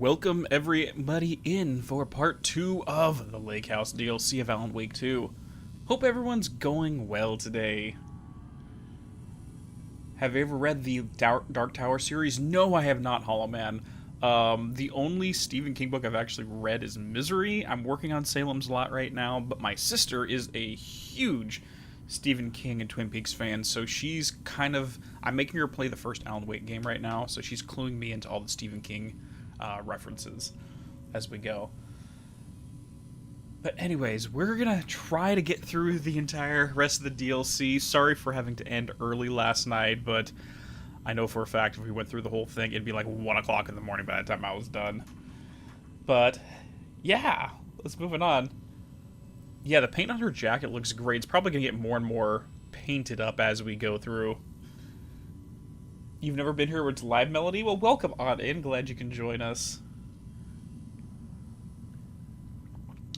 Welcome everybody in for part 2 of the Lake House DLC of Alan Wake 2. Hope everyone's going well today. Have you ever read the Dark Tower series? No, I have not, Hollow Man. The only Stephen King book I've actually read is Misery. I'm working on Salem's Lot right now, but my sister is a huge Stephen King and Twin Peaks fan, so she's kind of... I'm making her play the first Alan Wake game right now, so she's cluing me into all the Stephen King references as we go. But anyways, we're gonna try to get through the entire rest of the DLC. Sorry for having to end early last night, but I know for a fact if we went through the whole thing, it'd be like 1 o'clock in the morning by the time I was done. But, yeah, let's move it on. Yeah, the paint on her jacket looks great. It's probably gonna get more and more painted up as we go through. You've never been here where it's live melody? Well, welcome on in. Glad you can join us.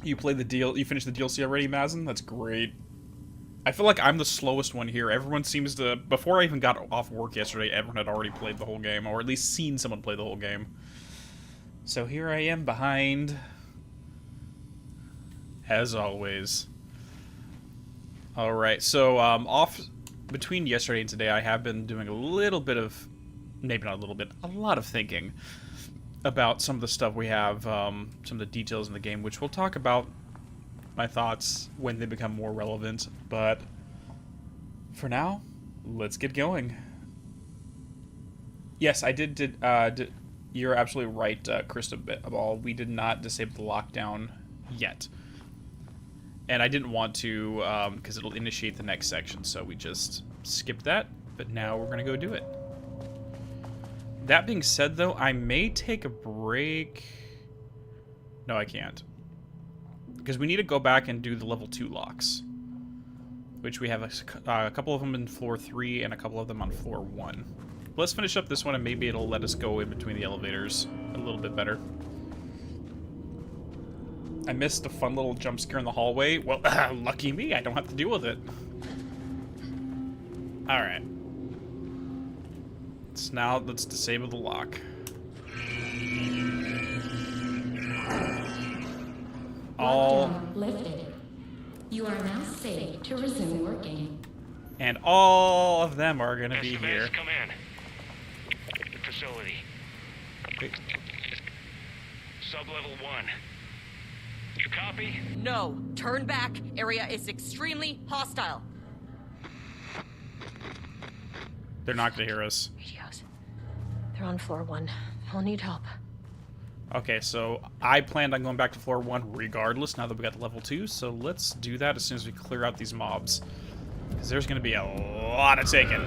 You played the deal. You finished the DLC already, Mazen? That's great. I feel like I'm the slowest one here. Everyone seems to... Before I even got off work yesterday, everyone had already played the whole game, or at least seen someone play the whole game. So here I am behind... As always. Alright, so off... Between yesterday and today, I have been doing a little bit of... Maybe not a little bit, a lot of thinking about some of the stuff we have, some of the details in the game, which we'll talk about my thoughts when they become more relevant. But for now, let's get going. Yes, I did you're absolutely right, Crystal. We did not disable the lockdown yet. And I didn't want to, because it'll initiate the next section, so we just skipped that. But now we're going to go do it. That being said, though, I may take a break. No, I can't. Because we need to go back and do the level 2 locks. Which we have a couple of them in floor 3 and a couple of them on floor 1. Let's finish up this one and maybe it'll let us go in between the elevators a little bit better. I missed a fun little jump scare in the hallway. Well, lucky me, I don't have to deal with it. Alright. So now let's disable the lock. Lockdown lifted. You are now safe to resume working. And all of them are going to be here. Come in. Facility. Wait. Sublevel 1. You copy? No. Turn back. Area is extremely hostile. They're not going to hear us. Radios. They're on floor 1. I'll need help. Okay, so I planned on going back to floor 1 regardless now that we got the level 2, so let's do that as soon as we clear out these mobs. Because there's going to be a lot of taking.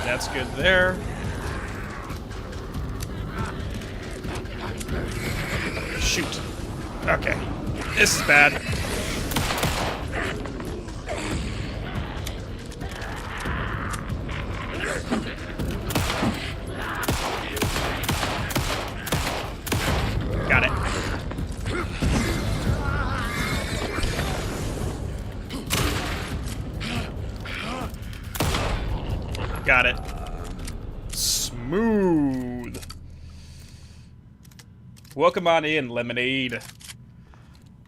That's good there. Shoot. Okay. This is bad. Got it. Got it. Smooth. Welcome on in, Lemonade.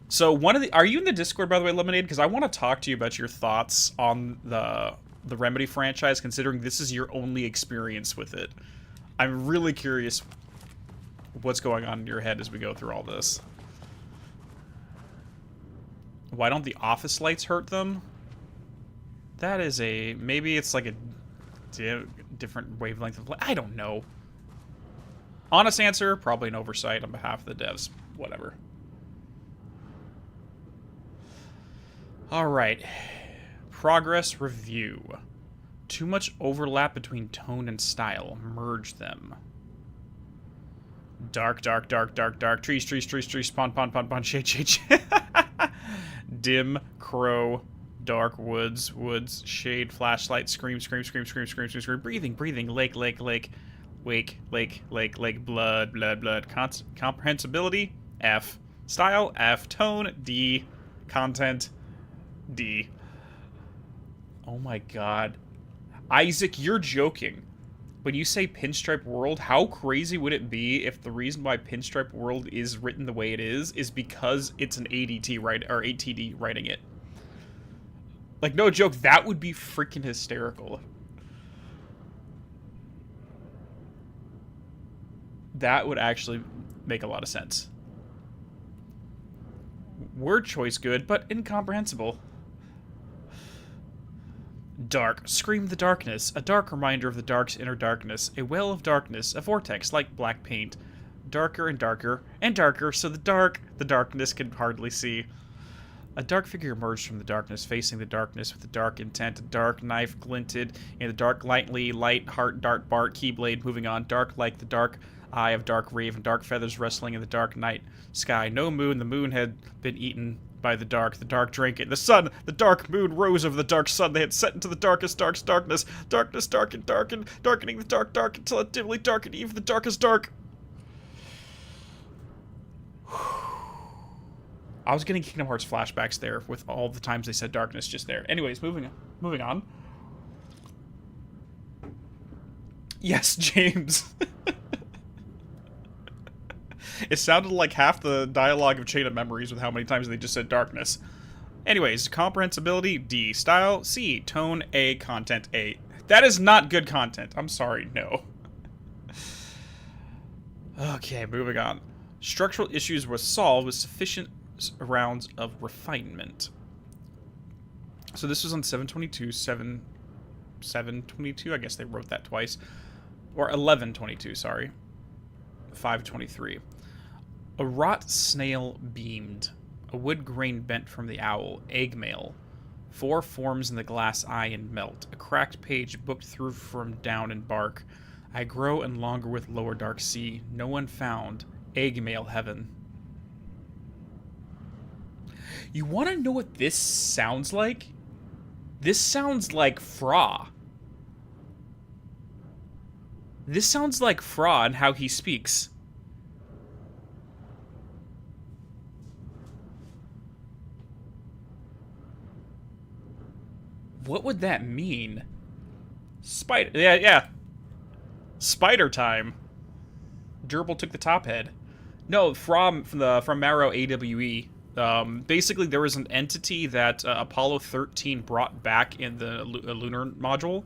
So are you in the Discord, by the way, Lemonade? Because I want to talk to you about your thoughts on the Remedy franchise, considering this is your only experience with it. I'm really curious what's going on in your head as we go through all this. Why don't the office lights hurt them? That is maybe it's like a different wavelength of light. I don't know. Honest answer, probably an oversight on behalf of the devs. Whatever. Alright. Progress review. Too much overlap between tone and style. Merge them. Dark, dark, dark, dark, dark. Trees, trees, trees, trees. Pond, pond, pond, pond. Shade, shade, shade. Dim, crow. Dark woods, woods, shade, flashlight, scream, scream, scream, scream, scream, scream, scream, breathing, breathing, lake, lake, lake, wake, lake, lake, lake, blood, blood, blood, comprehensibility, F, style, F, tone, D, content, D. Oh my god. Isaac, you're joking. When you say Pinstripe World, how crazy would it be if the reason why Pinstripe World is written the way it is because it's an ADT, right, or ATD writing it? Like, no joke, that would be freaking hysterical. That would actually make a lot of sense. Word choice good, but incomprehensible. Dark. Scream the darkness. A dark reminder of the dark's inner darkness. A well of darkness. A vortex like black paint. Darker and darker and darker, so the darkness can hardly see. A dark figure emerged from the darkness, facing the darkness with a dark intent. A dark knife glinted in the dark, light heart, dark Bart, keyblade moving on. Dark like the dark eye of dark raven, dark feathers wrestling in the dark night sky. No moon, the moon had been eaten by the dark drank it. The sun, the dark moon rose over the dark sun. They had set into the darkest darkness. Darkness darkened, darkening the dark until it dimly darkened even the darkest dark. I was getting Kingdom Hearts flashbacks there with all the times they said darkness just there. Anyways, moving on. Yes, James. It sounded like half the dialogue of Chain of Memories with how many times they just said darkness. Anyways, comprehensibility, D. Style, C. Tone, A. Content, A. That is not good content. I'm sorry, no. Okay, moving on. Structural issues were solved with sufficient rounds of refinement. So this was on 722, I guess they wrote that twice. Or 1122, sorry. 523. A wrought snail beamed. A wood grain bent from the owl. Egg mail. 4 forms in the glass eye and melt. A cracked page booked through from down and bark. I grow and longer with lower dark sea. No one found. Egg mail heaven. You want to know what this sounds like? This sounds like Fra. This sounds like Fra and how he speaks. What would that mean? Spider. Yeah. Spider time. Gerbil took the top head. No, from Marrow AWE. Basically, there was an entity that Apollo 13 brought back in the lunar module.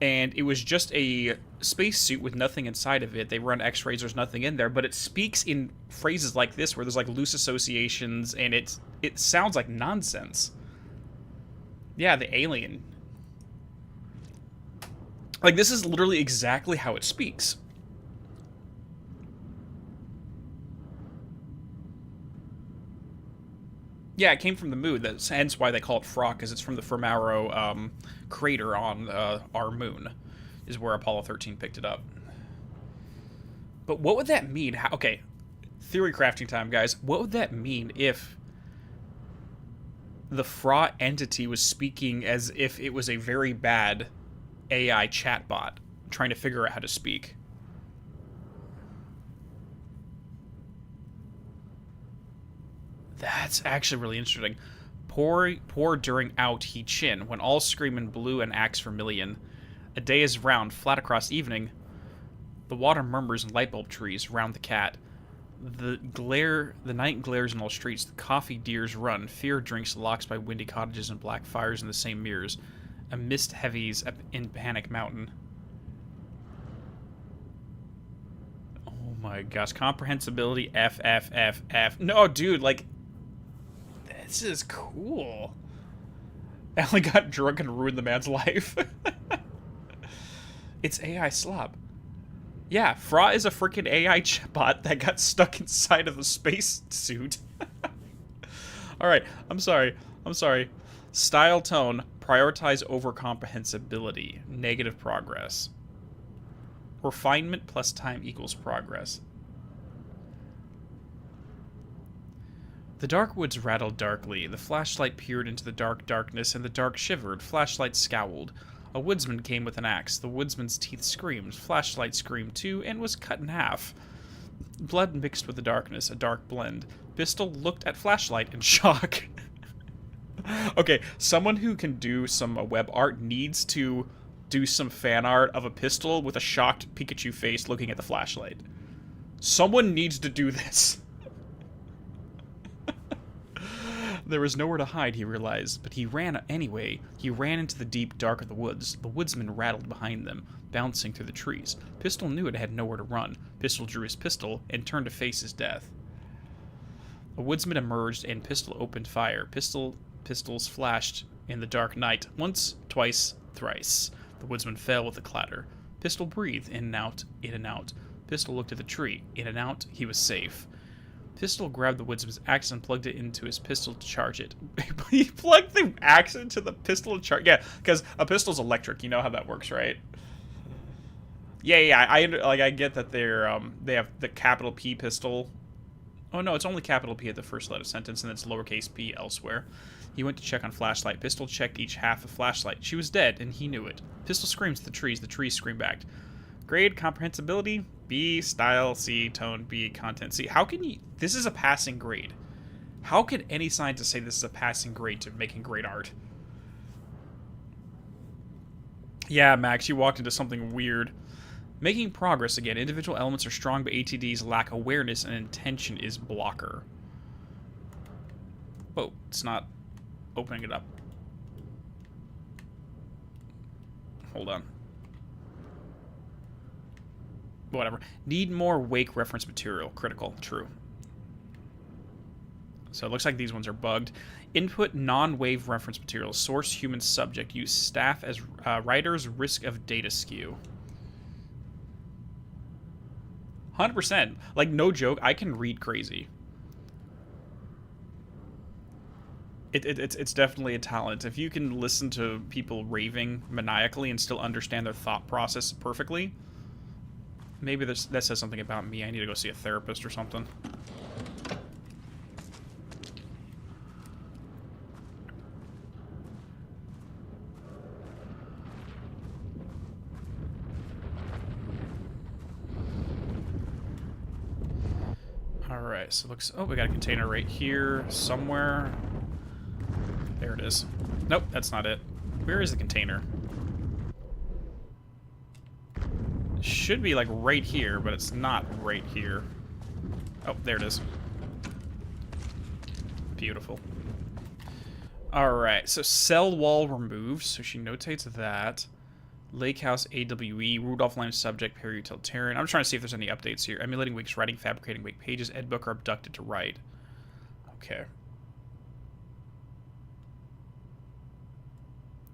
And it was just a spacesuit with nothing inside of it. They run x-rays, there's nothing in there. But it speaks in phrases like this, where there's like loose associations, and it sounds like nonsense. Yeah, the alien. Like, this is literally exactly how it speaks. Yeah, it came from the moon. That's hence why they call it Fra, because it's from the Fermaro crater on our moon, is where Apollo 13 picked it up. But what would that mean? Okay, theory crafting time, guys. What would that mean if the Fra entity was speaking as if it was a very bad AI chatbot trying to figure out how to speak? That's actually really interesting. Pour during out he chin, when all scream in blue and axe vermilion. A day is round, flat across evening. The water murmurs in lightbulb trees round the cat. The night glares in all streets. The coffee deers run. Fear drinks locks by windy cottages and black fires in the same mirrors. A mist heavies in Panic Mountain. Oh my gosh, comprehensibility F. No, dude, like, this is cool. I only got drunk and ruined the man's life. It's AI slop. Yeah, Fra is a freaking AI chatbot that got stuck inside of a space suit. Alright, I'm sorry. Style tone, prioritize over comprehensibility, negative progress. Refinement plus time equals progress. The dark woods rattled darkly. The flashlight peered into the dark darkness, and the dark shivered. Flashlight scowled. A woodsman came with an axe. The woodsman's teeth screamed. Flashlight screamed too, and was cut in half. Blood mixed with the darkness, a dark blend. Pistol looked at Flashlight in shock. Okay, someone who can do some web art needs to do some fan art of a pistol with a shocked Pikachu face looking at the flashlight. Someone needs to do this. There was nowhere to hide, he realized, but he ran anyway. He ran into the deep dark of the woods. The woodsman rattled behind them, bouncing through the trees. Pistol knew it had nowhere to run. Pistol drew his pistol and turned to face his death. A woodsman emerged and Pistol opened fire. Pistols flashed in the dark night. Once, twice, thrice. The woodsman fell with a clatter. Pistol breathed in and out, in and out. Pistol looked at the tree. In and out, he was safe. Pistol grabbed the woodsman's axe and plugged it into his pistol to charge it. He plugged the axe into the pistol to charge. Yeah, because a pistol's electric. You know how that works, right? Yeah. I get that they have the capital P pistol. Oh no, it's only capital P at the first letter sentence, and it's lowercase p elsewhere. He went to check on flashlight. Pistol checked each half of flashlight. She was dead, and he knew it. Pistol screams at the trees. The trees scream back. Grade, comprehensibility, B, style, C, tone, B, content, C. How can you... This is a passing grade. How can any scientist say this is a passing grade to making great art? Yeah, Max, you walked into something weird. Making progress again. Individual elements are strong, but ATDs lack awareness, and intention is blocker. Oh, it's not opening it up. Hold on. Whatever. Need more wake reference material. Critical. True. So it looks like these ones are bugged. Input non-wave reference material. Source human subject. Use staff as writers. Risk of data skew. 100%. Like, no joke. I can read crazy. It's definitely a talent. If you can listen to people raving maniacally and still understand their thought process perfectly... Maybe that says something about me. I need to go see a therapist or something. Alright, so it looks... Oh, we got a container right here somewhere. There it is. Nope, that's not it. Where is the container? Should be like right here, but it's not right here. Oh, there it is. Beautiful. Alright, so cell wall removed, so she notates that. Lake House AWE, Rudolph Lane subject, peri-utilitarian. I'm just trying to see if there's any updates here. Emulating Wake's writing, fabricating Wake pages, Ed Book are abducted to write. Okay.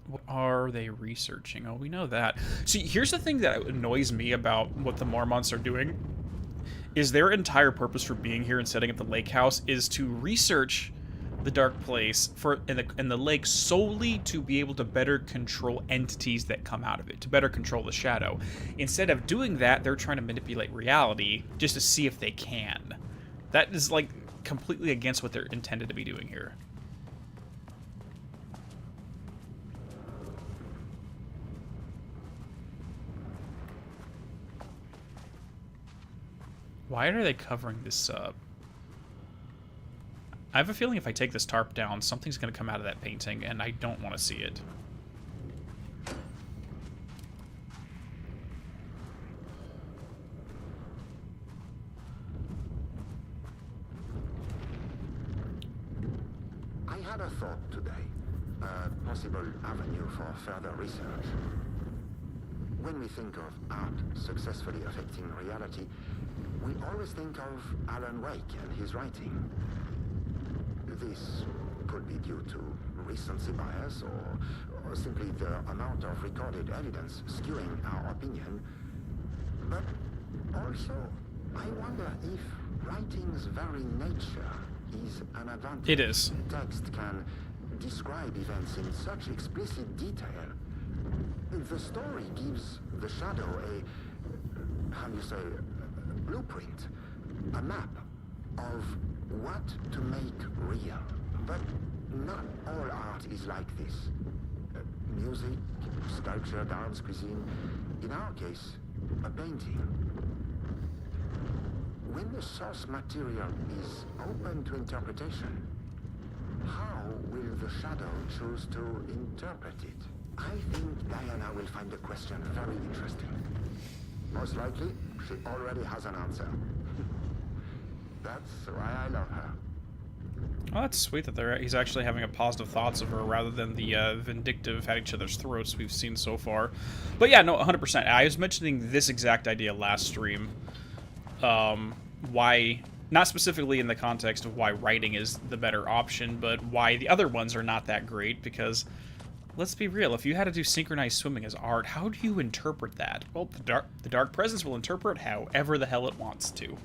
What are they researching? Oh, we know that. See, here's the thing that annoys me about what the Mormonts are doing. Is their entire purpose for being here and setting up the lake house is to research the dark place in the lake solely to be able to better control entities that come out of it, to better control the shadow. Instead of doing that, they're trying to manipulate reality just to see if they can. That is, like, completely against what they're intended to be doing here. Why are they covering this up? I have a feeling if I take this tarp down, something's going to come out of that painting, and I don't want to see it. I had a thought today, a possible avenue for further research. When we think of art successfully affecting reality, we always think of Alan Wake and his writing. This could be due to recency bias or simply the amount of recorded evidence skewing our opinion. But also, I wonder if writing's very nature is an advantage. It is. Text can describe events in such explicit detail. The story gives the shadow a, how do you say, a blueprint, a map of what to make real. But not all art is like this. Music, sculpture, dance, cuisine. In our case, a painting. When the source material is open to interpretation, how will the shadow choose to interpret it? I think Diana will find the question very interesting. Most likely, she already has an answer. That's why I love her. Oh, that's sweet that he's actually having a positive thoughts of her rather than the vindictive at each other's throats we've seen so far. But yeah, no, 100%. I was mentioning this exact idea last stream. Why, not specifically in the context of why writing is the better option, but why the other ones are not that great, because let's be real, if you had to do synchronized swimming as art, how do you interpret that? Well, the dark presence will interpret however the hell it wants to.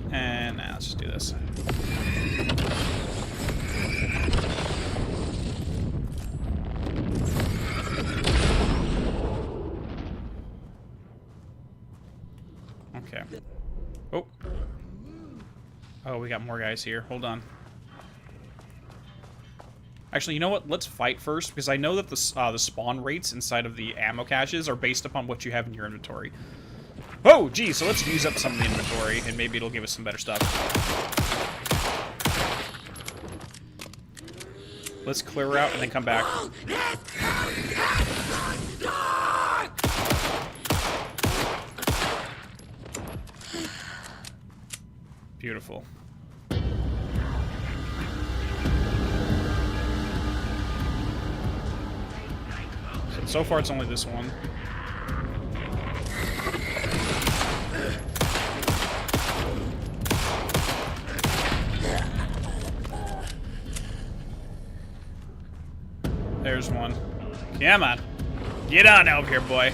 And now let's just do this. Okay. Oh. Oh, we got more guys here. Hold on. Actually, you know what? Let's fight first, because I know that the spawn rates inside of the ammo caches are based upon what you have in your inventory. Oh, geez, so let's use up some of the inventory, and maybe it'll give us some better stuff. Let's clear her out and then come back. Beautiful. So far, it's only this one. There's one. Come on. Get on over here, boy.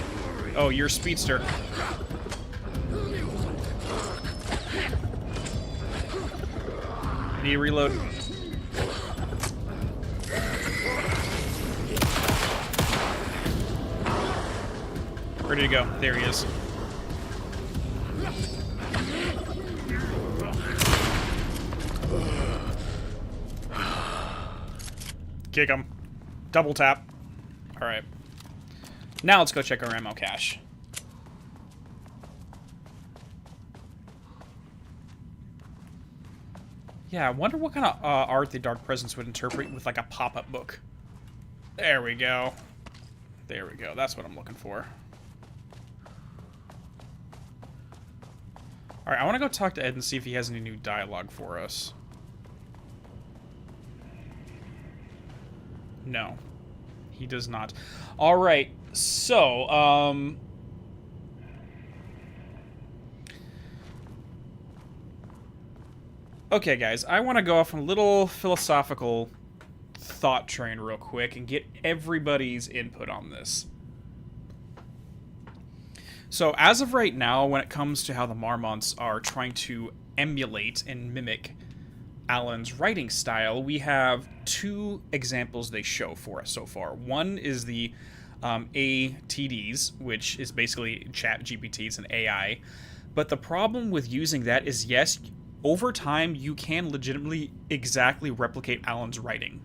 Oh, you're a speedster. Need to reload. Where did he go? There he is. Kick him. Double tap. Alright. Now let's go check our ammo cache. Yeah, I wonder what kind of art the Dark Presence would interpret with like a pop-up book. There we go. There we go. That's what I'm looking for. Alright, I want to go talk to Ed and see if he has any new dialogue for us. No. He does not. Alright, so, okay, guys, I want to go off on a little philosophical thought train real quick and get everybody's input on this. So, as of right now, when it comes to how the Marmonts are trying to emulate and mimic Alan's writing style, we have two examples they show for us so far. One is the ATDs, which is basically chat GPT, it's an AI. But the problem with using that is, yes, over time, you can legitimately exactly replicate Alan's writing.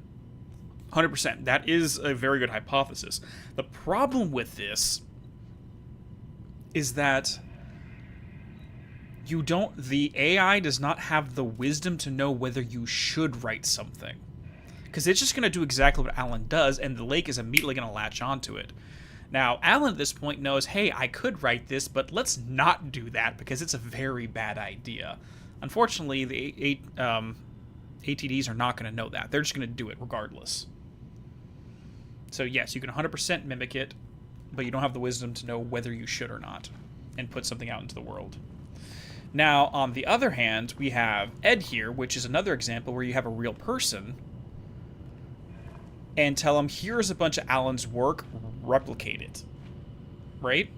100%. That is a very good hypothesis. The problem with this is that the AI does not have the wisdom to know whether you should write something. Because it's just going to do exactly what Alan does, and the lake is immediately going to latch onto it. Now, Alan at this point knows, hey, I could write this, but let's not do that because it's a very bad idea. Unfortunately, the ATDs are not going to know that. They're just going to do it regardless. So yes, you can 100% mimic it, but you don't have the wisdom to know whether you should or not, and put something out into the world. Now, on the other hand, we have Ed here, which is another example where you have a real person, and tell him, here's a bunch of Alan's work, replicate it. Right?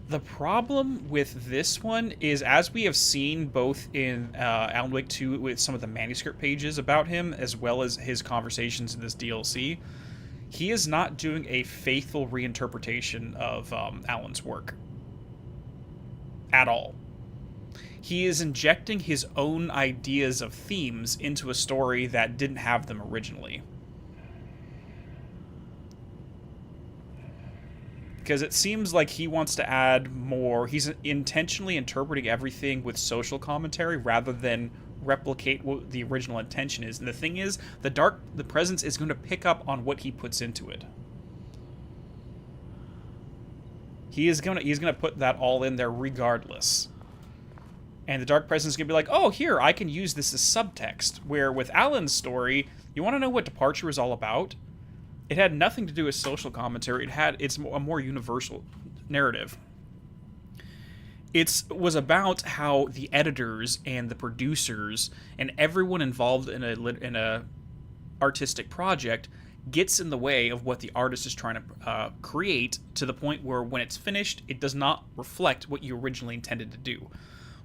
The problem with this one is, as we have seen both in Alan Wake 2 with some of the manuscript pages about him, as well as his conversations in this DLC, he is not doing a faithful reinterpretation of Alan's work. At all. He is injecting his own ideas of themes into a story that didn't have them originally. Because it seems like he wants to add more. He's intentionally interpreting everything with social commentary rather than replicate what the original intention is. And the thing is, the presence is going to pick up on what he puts into it. He's gonna put that all in there regardless. And the Dark Presence is going to be like, oh, here, I can use this as subtext. Where with Alan's story, you want to know what Departure was all about? It had nothing to do with social commentary. It's a more universal narrative. It was about how the editors and the producers and everyone involved in a artistic project gets in the way of what the artist is trying to create, to the point where when it's finished, it does not reflect what you originally intended to do.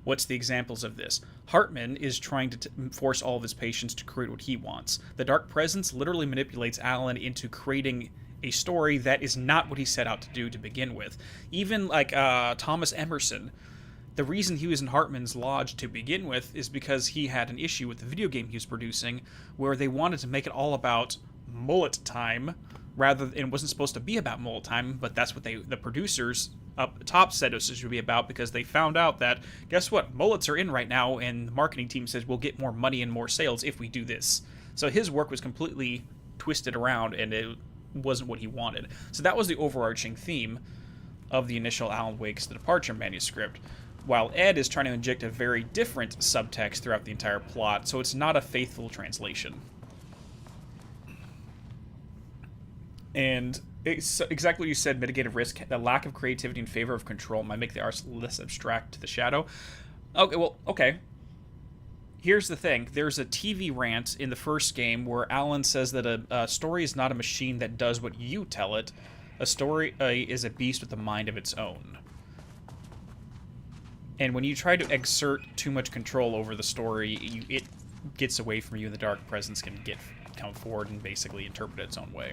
What's the examples of this? Hartman is trying to force all of his patients to create what he wants. The Dark Presence literally manipulates Alan into creating a story that is not what he set out to do to begin with. Even like Thomas Emerson, the reason he was in Hartman's lodge to begin with is because he had an issue with the video game he was producing, where they wanted to make it all about mullet time, rather than, it wasn't supposed to be about mullet time, but that's what the producers up top said it should be about, because they found out that, guess what, mullets are in right now, and the marketing team says we'll get more money and more sales if we do this. So his work was completely twisted around, and it wasn't what he wanted. So that was the overarching theme of the initial Alan Wake's The Departure manuscript, while Ed is trying to inject a very different subtext throughout the entire plot, so it's not a faithful translation. And it's exactly what you said, mitigated risk. The lack of creativity in favor of control might make the arts less abstract to the shadow. Okay, well, okay. Here's the thing. There's a TV rant in the first game where Alan says that a story is not a machine that does what you tell it. A story is a beast with a mind of its own. And when you try to exert too much control over the story, it gets away from you, and the Dark Presence can come forward and basically interpret it its own way.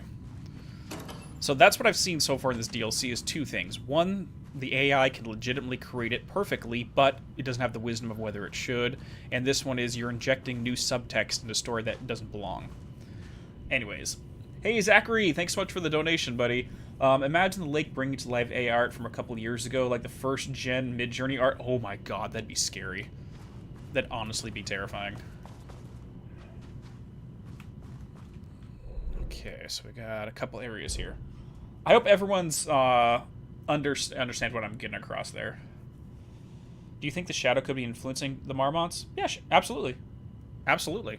So that's what I've seen so far in this DLC, is two things. One, the AI can legitimately create it perfectly, but it doesn't have the wisdom of whether it should. And this one is you're injecting new subtext into a story that doesn't belong. Anyways. Hey, Zachary, thanks so much for the donation, buddy. Imagine the lake bringing to life AI art from a couple years ago, like the first-gen Mid-Journey art. Oh my god, that'd be scary. That'd honestly be terrifying. Okay, so we got a couple areas here. I hope everyone's understands what I'm getting across there. Do you think the shadow could be influencing the Marmonts? Yeah, absolutely. Absolutely.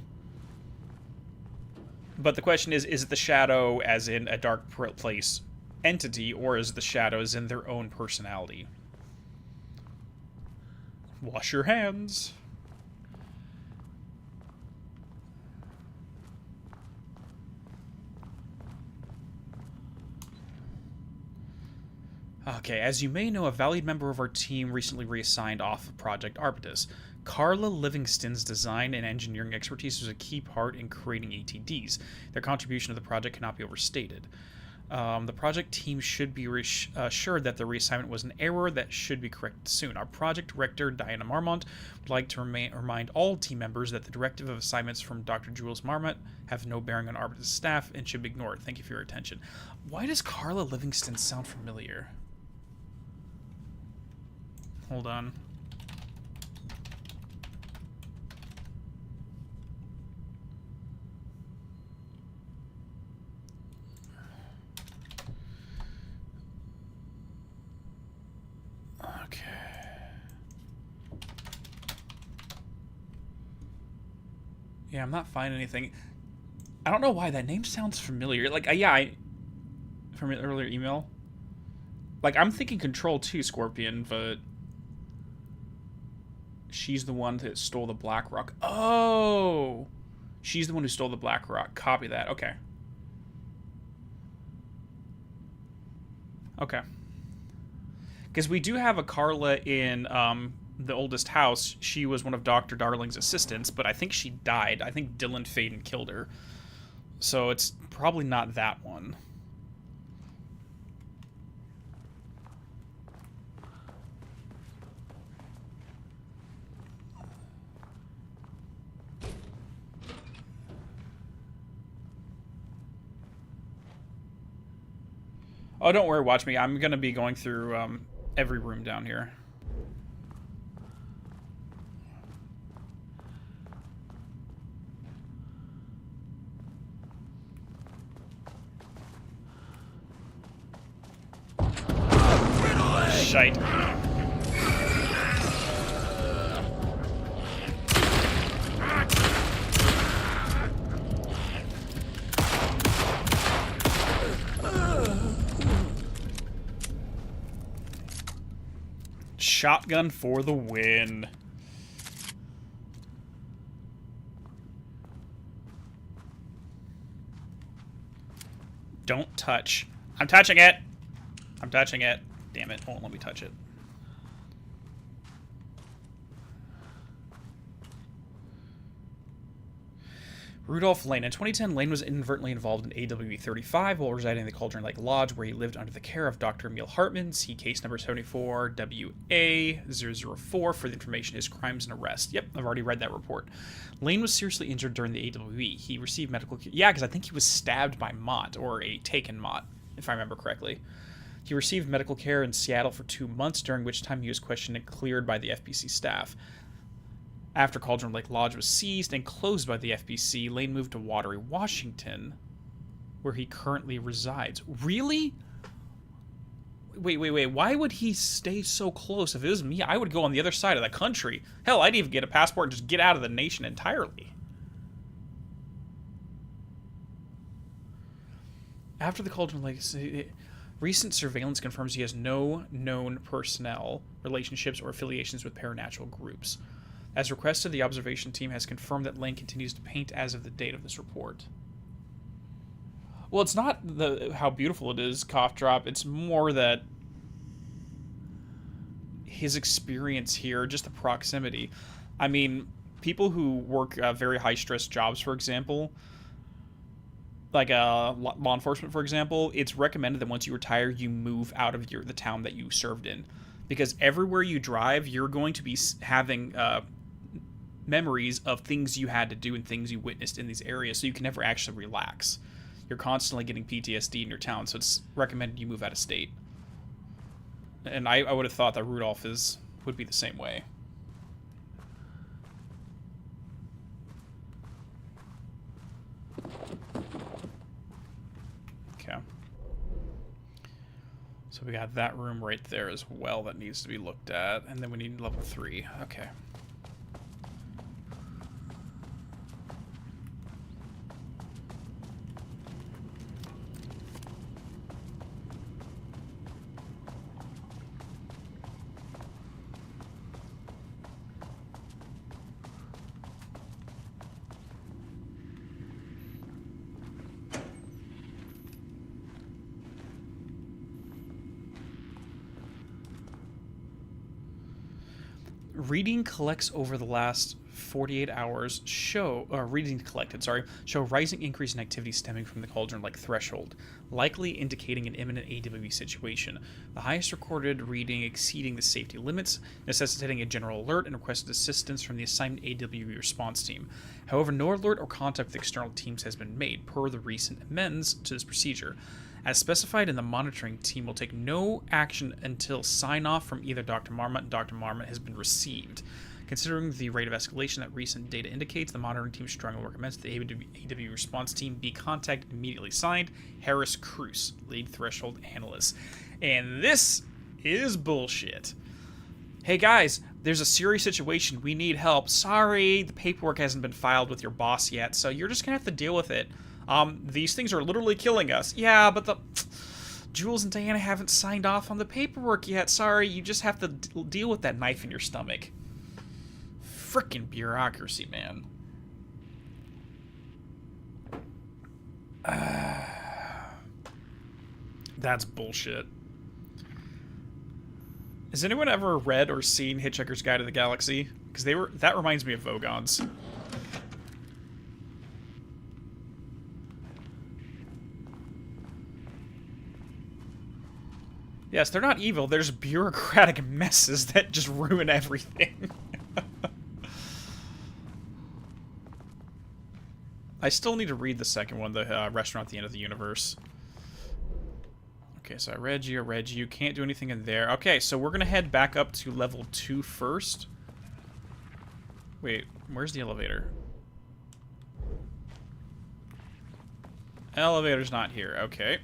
But the question is it the shadow as in a dark place entity, or is the shadow as in their own personality? Wash your hands. Okay, as you may know, a valued member of our team recently reassigned off of Project Arbitus. Carla Livingston's design and engineering expertise was a key part in creating ATDs. Their contribution to the project cannot be overstated. The project team should be assured that the reassignment was an error that should be corrected soon. Our project director, Diana Marmont, would like to remind all team members that the directive of assignments from Dr. Jules Marmont have no bearing on Arbitus staff and should be ignored. Thank you for your attention. Why does Carla Livingston sound familiar? Hold on. Okay. Yeah, I'm not finding anything. I don't know why that name sounds familiar. Like, from an earlier email. Like, I'm thinking Control 2 Scorpion, but she's the one that stole the Black Rock. Oh! She's the one who stole the Black Rock. Copy that. Okay. Okay. Because we do have a Carla in The Oldest House. She was one of Dr. Darling's assistants, but I think she died. I think Dylan Faden killed her. So it's probably not that one. Oh, don't worry, watch me. I'm going to be going through every room down here. Shite. Shotgun for the win. Don't touch. I'm touching it! I'm touching it. Damn it, won't let me touch it. Rudolph Lane. In 2010, Lane was inadvertently involved in AW35 while residing in the Cauldron Lake Lodge, where he lived under the care of Dr. Emil Hartman. See case number 74WA004 for the information his crimes and arrest. Yep, I've already read that report. Lane was seriously injured during the AWE. He received medical care. Yeah, because I think he was stabbed by Mott, or a taken Mott, if I remember correctly. He received medical care in Seattle for 2 months, during which time he was questioned and cleared by the FBC staff. After Cauldron Lake Lodge was seized and closed by the FBC, Lane moved to Watery, Washington, where he currently resides. Really? Wait. Why would he stay so close? If it was me, I would go on the other side of the country. Hell, I'd even get a passport and just get out of the nation entirely. After the Cauldron Lake... Recent surveillance confirms he has no known personnel, relationships, or affiliations with paranatural groups. As requested, the observation team has confirmed that Lane continues to paint as of the date of this report. Well, it's not how beautiful it is, cough drop. It's more that his experience here, just the proximity. I mean, people who work very high-stress jobs, for example, like law enforcement, for example, it's recommended that once you retire, you move out of the town that you served in. Because everywhere you drive, you're going to be having... memories of things you had to do and things you witnessed in these areas, so you can never actually relax. You're constantly getting PTSD in your town, so it's recommended you move out of state. And I would have thought that Rudolph would be the same way. Okay. So we got that room right there as well that needs to be looked at, and then we need level 3. Okay. Reading collects over the last 48 hours show rising increase in activity stemming from the Cauldron Lake threshold, likely indicating an imminent AWE situation. The highest recorded reading exceeding the safety limits, necessitating a general alert and requested assistance from the assigned AWE response team. However, no alert or contact with external teams has been made, per the recent amends to this procedure. As specified in the monitoring team will take no action until sign-off from either Dr. Marmot and Dr. Marmot has been received. Considering the rate of escalation that recent data indicates, the monitoring team strongly recommends the AW response team be contacted immediately. Signed, Harris Cruz, lead threshold analyst. And this is bullshit. Hey guys, there's a serious situation. We need help. Sorry, the paperwork hasn't been filed with your boss yet, so you're just gonna have to deal with it. These things are literally killing us. Yeah, but Jules and Diana haven't signed off on the paperwork yet. Sorry, you just have to deal with that knife in your stomach. Frickin' bureaucracy, man. That's bullshit. Has anyone ever read or seen Hitchhiker's Guide to the Galaxy? Because that reminds me of Vogons. Yes, they're not evil. They're just bureaucratic messes that just ruin everything. I still need to read the second one, the Restaurant at the End of the Universe. Okay, so I read you. Can't do anything in there. Okay, so we're going to head back up to level 2 first. Wait, where's the elevator? Elevator's not here. Okay.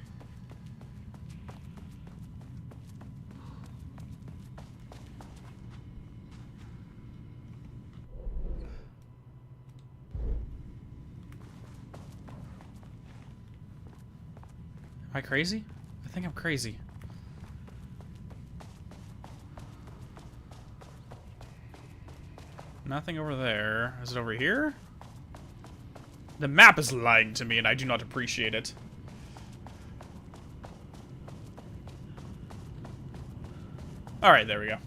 Am I crazy? I think I'm crazy. Nothing over there. Is it over here? The map is lying to me, and I do not appreciate it. Alright, there we go.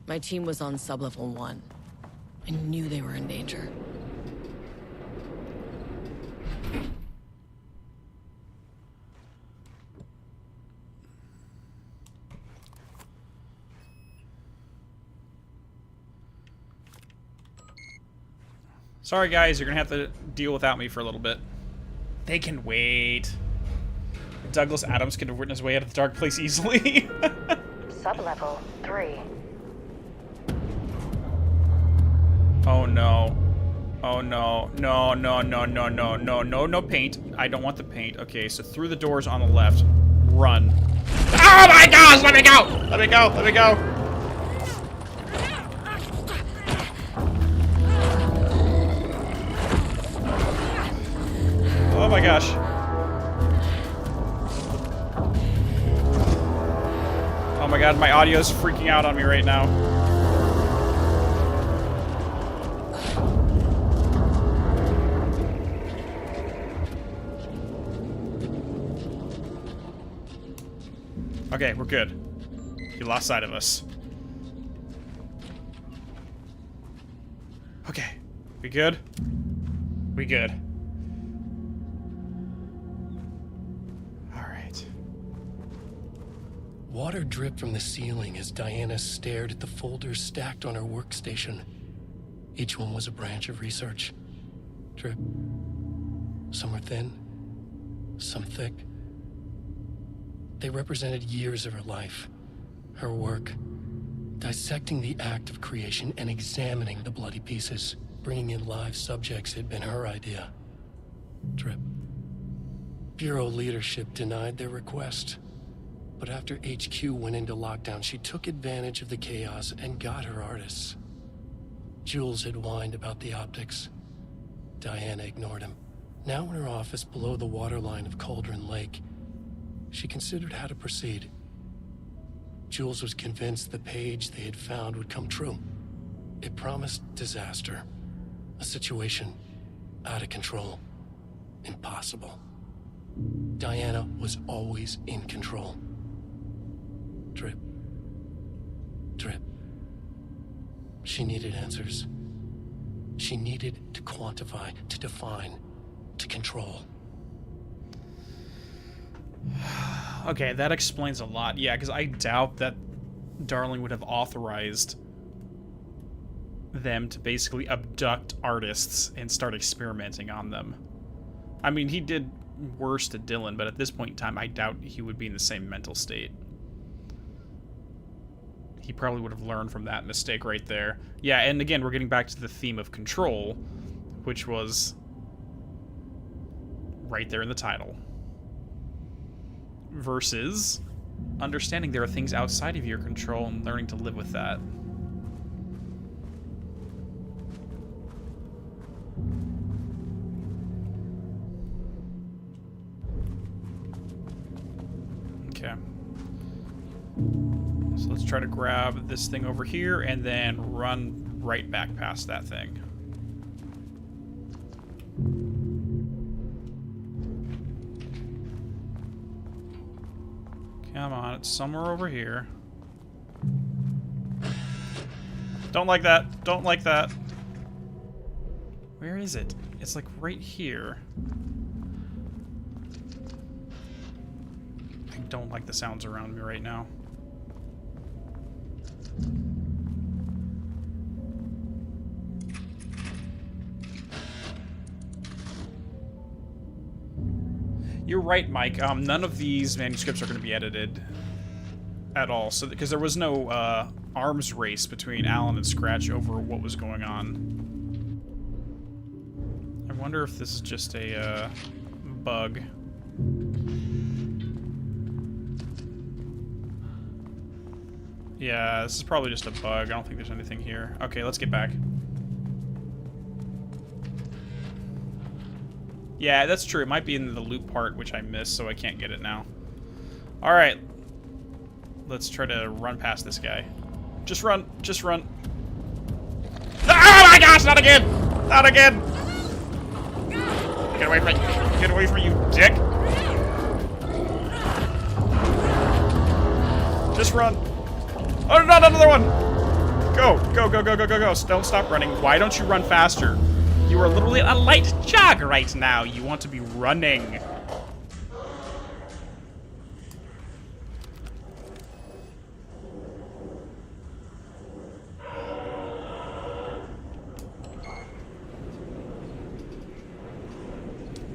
My team was on sublevel 1. I knew they were in danger. Sorry guys, you're gonna have to deal without me for a little bit. They can wait. Douglas Adams could have written his way out of the dark place easily. Sublevel 3. Oh no. Oh no. No, no, no, no, no, no, no, no paint. I don't want the paint. Okay, so through the doors on the left. Run. Oh my gosh! Let me go! Let me go! Let me go! Oh my gosh. Oh my god, my audio's freaking out on me right now. Okay, we're good. He lost sight of us. Okay. We good? We good. Alright. Water dripped from the ceiling as Diana stared at the folders stacked on her workstation. Each one was a branch of research. Drip. Some were thin, some thick. They represented years of her life, her work, dissecting the act of creation and examining the bloody pieces. Bringing in live subjects had been her idea. Drip. Bureau leadership denied their request. But after HQ went into lockdown, she took advantage of the chaos and got her artists. Jules had whined about the optics. Diana ignored him. Now in her office below the waterline of Cauldron Lake, she considered how to proceed. Jules was convinced the page they had found would come true. It promised disaster. A situation out of control. Impossible. Diana was always in control. Drip. Drip. She needed answers. She needed to quantify, to define, to control. Okay, that explains a lot. Yeah, because I doubt that Darling would have authorized them to basically abduct artists and start experimenting on them. I mean, he did worse to Dylan, but at this point in time, I doubt he would be in the same mental state. He probably would have learned from that mistake right there. Yeah, and again, we're getting back to the theme of control, which was right there in the title. Versus understanding there are things outside of your control and learning to live with that. Okay. So let's try to grab this thing over here and then run right back past that thing. Come on, it's somewhere over here. Don't like that. Don't like that. Where is it? It's like right here. I don't like the sounds around me right now. You're right, Mike. None of these manuscripts are going to be edited at all. So, because there was no arms race between Alan and Scratch over what was going on. I wonder if this is just a bug. Yeah, this is probably just a bug. I don't think there's anything here. Okay, let's get back. Yeah, that's true. It might be in the loop part, which I missed, so I can't get it now. Alright. Let's try to run past this guy. Just run. Just run. Oh my gosh, not again! Not again! Get away from me. Get away from me, you dick. Just run. Oh, not another one! Go, go, go, go, go, go, go. Don't stop running. Why don't you run faster? You are literally a light jog right now. You want to be running.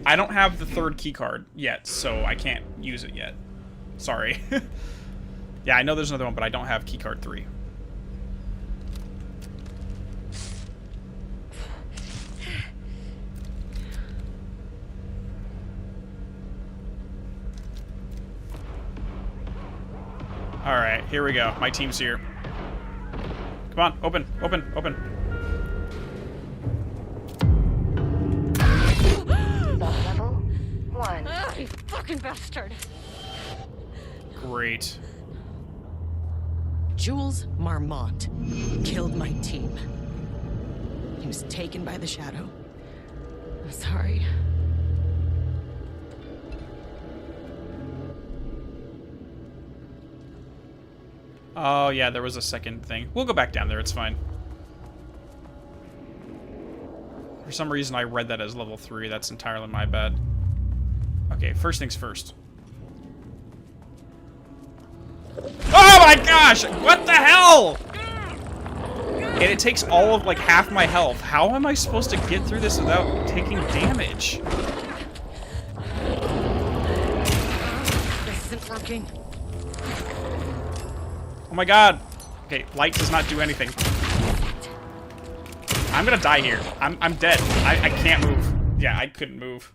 I don't have the third key card yet, so I can't use it yet. Sorry. Yeah, I know there's another one, but I don't have key card 3. Alright, here we go. My team's here. Come on, open, open, open. Level 1. Ah, you fucking bastard. Great. Jules Marmont killed my team. He was taken by the shadow. I'm sorry. Oh, yeah, there was a second thing. We'll go back down there, it's fine. For some reason, I read that as level 3. That's entirely my bad. Okay, first things first. Oh my gosh! What the hell? And it takes all of, like, half my health. How am I supposed to get through this without taking damage? This isn't working. Oh my god. Okay, light does not do anything. I'm gonna die here. I'm dead. I can't move. Yeah, I couldn't move.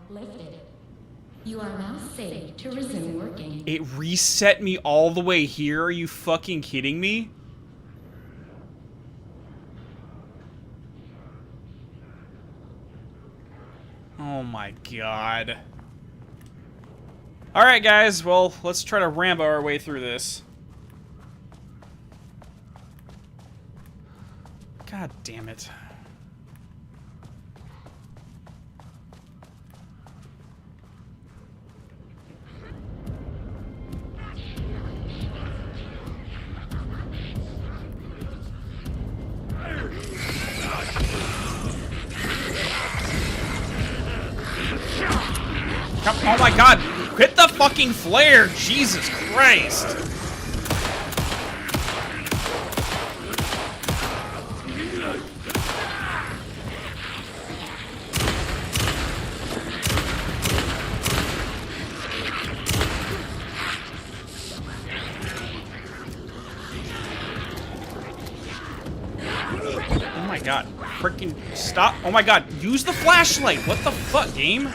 Lifted. You are now safe to resume working. It reset me all the way here. Are you fucking kidding me? Oh my god. Alright guys, well, let's try to Rambo our way through this. God damn it. Oh my god! Quit the fucking flare! Jesus Christ! Oh my god. Freaking stop. Oh my god. Use the flashlight. What the fuck, game?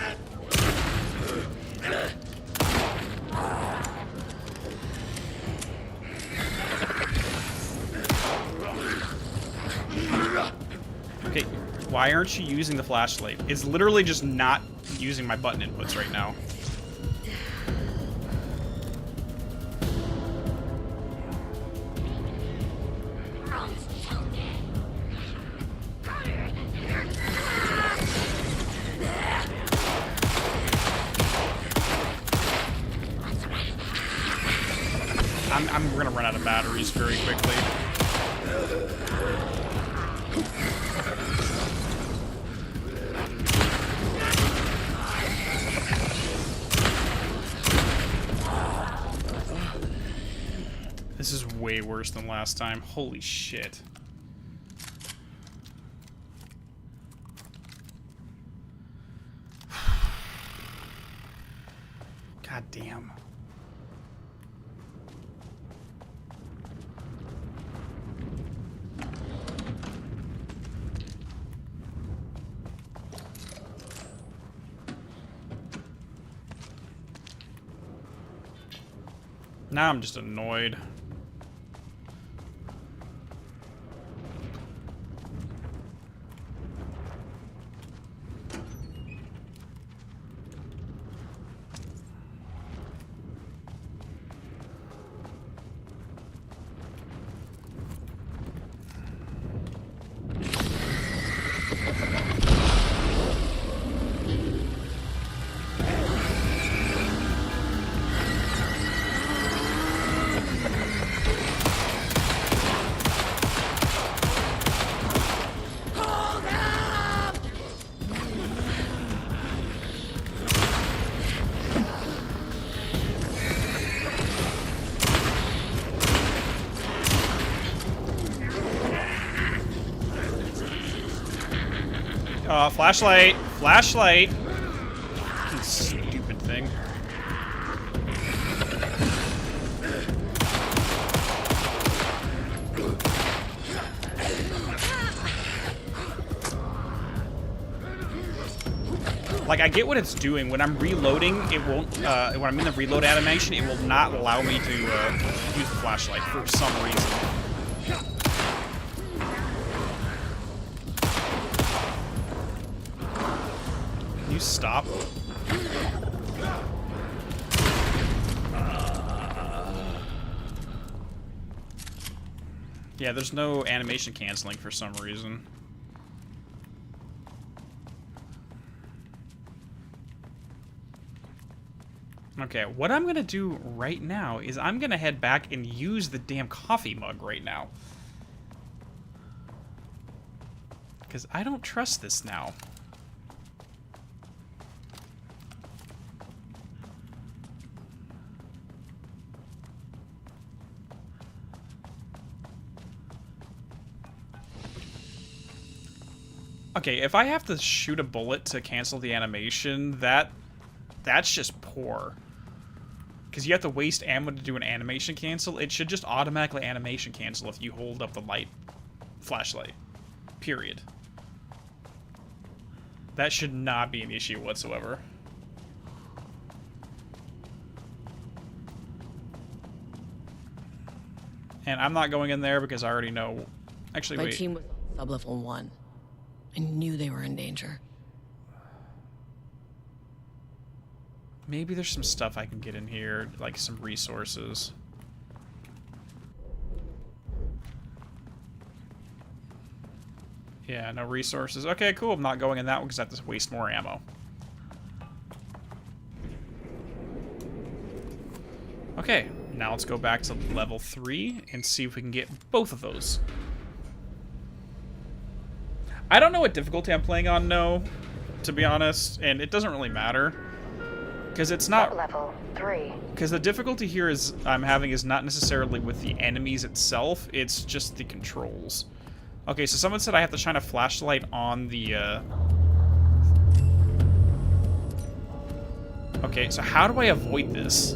Okay, why aren't you using the flashlight? It's literally just not using my button inputs right now. We're gonna run out of batteries very quickly. This is way worse than last time. Holy shit. God damn. Now I'm just annoyed. Flashlight! Flashlight! Fucking stupid thing. Like, I get what it's doing. When I'm reloading, it won't, when I'm in the reload animation, it will not allow me to use the flashlight for some reason. Can you stop? Yeah, there's no animation canceling for some reason. Okay, what I'm gonna do right now is I'm gonna head back and use the damn coffee mug right now. Because I don't trust this now. Okay, if I have to shoot a bullet to cancel the animation, that's just poor. Because you have to waste ammo to do an animation cancel. It should just automatically animation cancel if you hold up the flashlight. Period. That should not be an issue whatsoever. And I'm not going in there because I already know. Actually, My wait. team was sublevel 1. I knew they were in danger. Maybe there's some stuff I can get in here, like some resources. Yeah, no resources. Okay, cool. I'm not going in that one because I have to waste more ammo. Okay, now let's go back to level 3 and see if we can get both of those. I don't know what difficulty I'm playing on, no, to be honest, and it doesn't really matter. Because it's not... Level 3. Because the difficulty here is I'm having is not necessarily with the enemies itself, it's just the controls. Okay, so someone said I have to shine a flashlight on the, Okay, so how do I avoid this?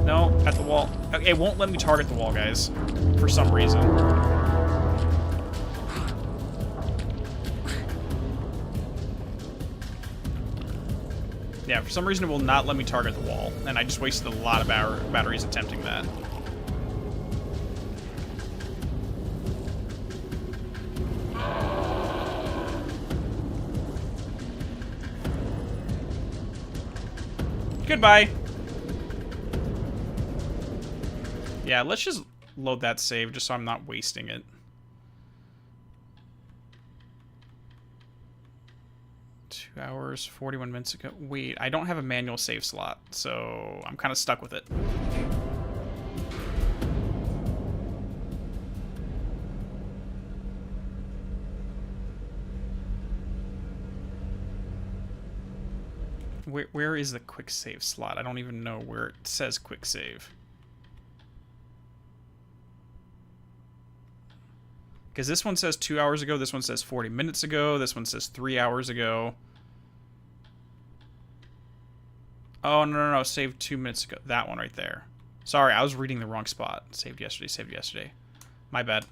No, at the wall. Okay, it won't let me target the wall, guys. For some reason. Yeah, for some reason it will not let me target the wall. And I just wasted a lot of batteries attempting that. Goodbye. Yeah, let's just load that save just so I'm not wasting it. Two hours, 41 minutes ago. Wait, I don't have a manual save slot, so I'm kind of stuck with it. Where is the quick save slot? I don't even know where it says quick save. Because this one says 2 hours ago, this one says 40 minutes ago, this one says 3 hours ago. Oh, no, saved 2 minutes ago. That one right there. Sorry, I was reading the wrong spot. Saved yesterday. My bad.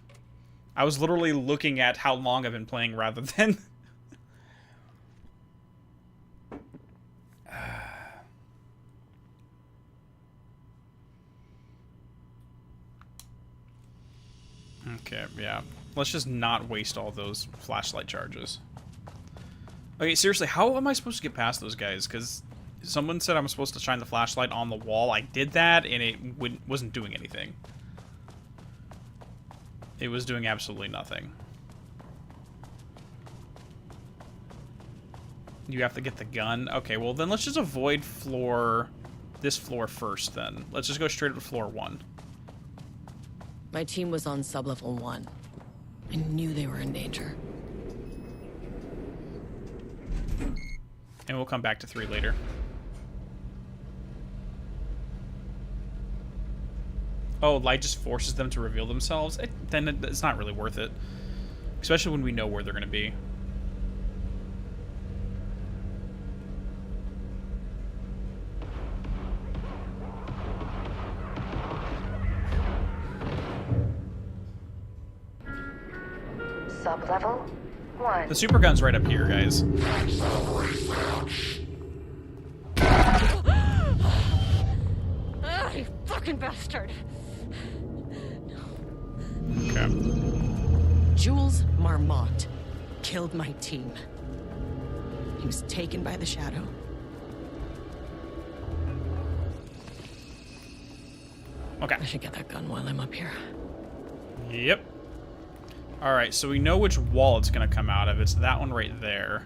I was literally looking at how long I've been playing rather than... Okay, yeah. Let's just not waste all those flashlight charges. Okay, seriously, how am I supposed to get past those guys? Because someone said I'm supposed to shine the flashlight on the wall. I did that, and it wasn't doing anything. It was doing absolutely nothing. You have to get the gun? Okay, well then let's just avoid this floor first then. Let's just go straight up to floor 1. My team was on sublevel 1. I knew they were in danger. And we'll come back to 3 later. Oh, light just forces them to reveal themselves? Then it's not really worth it. Especially when we know where they're going to be. Sublevel 1. The super gun's right up here, guys. Ah, you fucking bastard! Okay. Jules Marmont killed my team. He was taken by the shadow. Okay. I should get that gun while I'm up here. Yep. Alright, so we know which wall it's going to come out of. It's that one right there.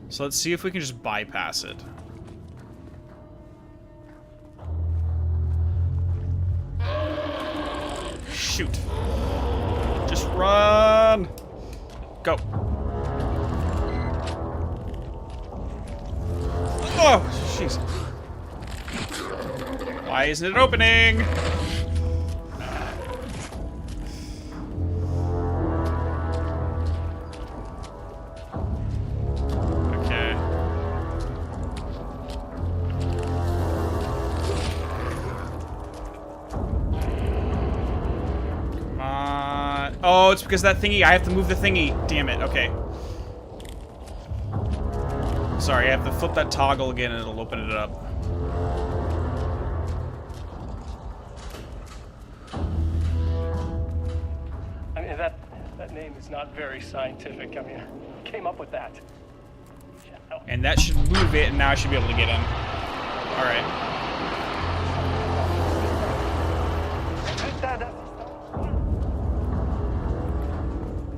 So let's see if we can just bypass it. Shoot. Just run! Go. Oh, jeez. Why isn't it opening? Okay. Come on. Oh, it's because that thingy. I have to move the thingy. Damn it. Okay. Sorry, I have to flip that toggle again and it'll open it up. I mean, that name is not very scientific. I mean, who came up with that? Shadow. And that should move it, and now I should be able to get in. Alright.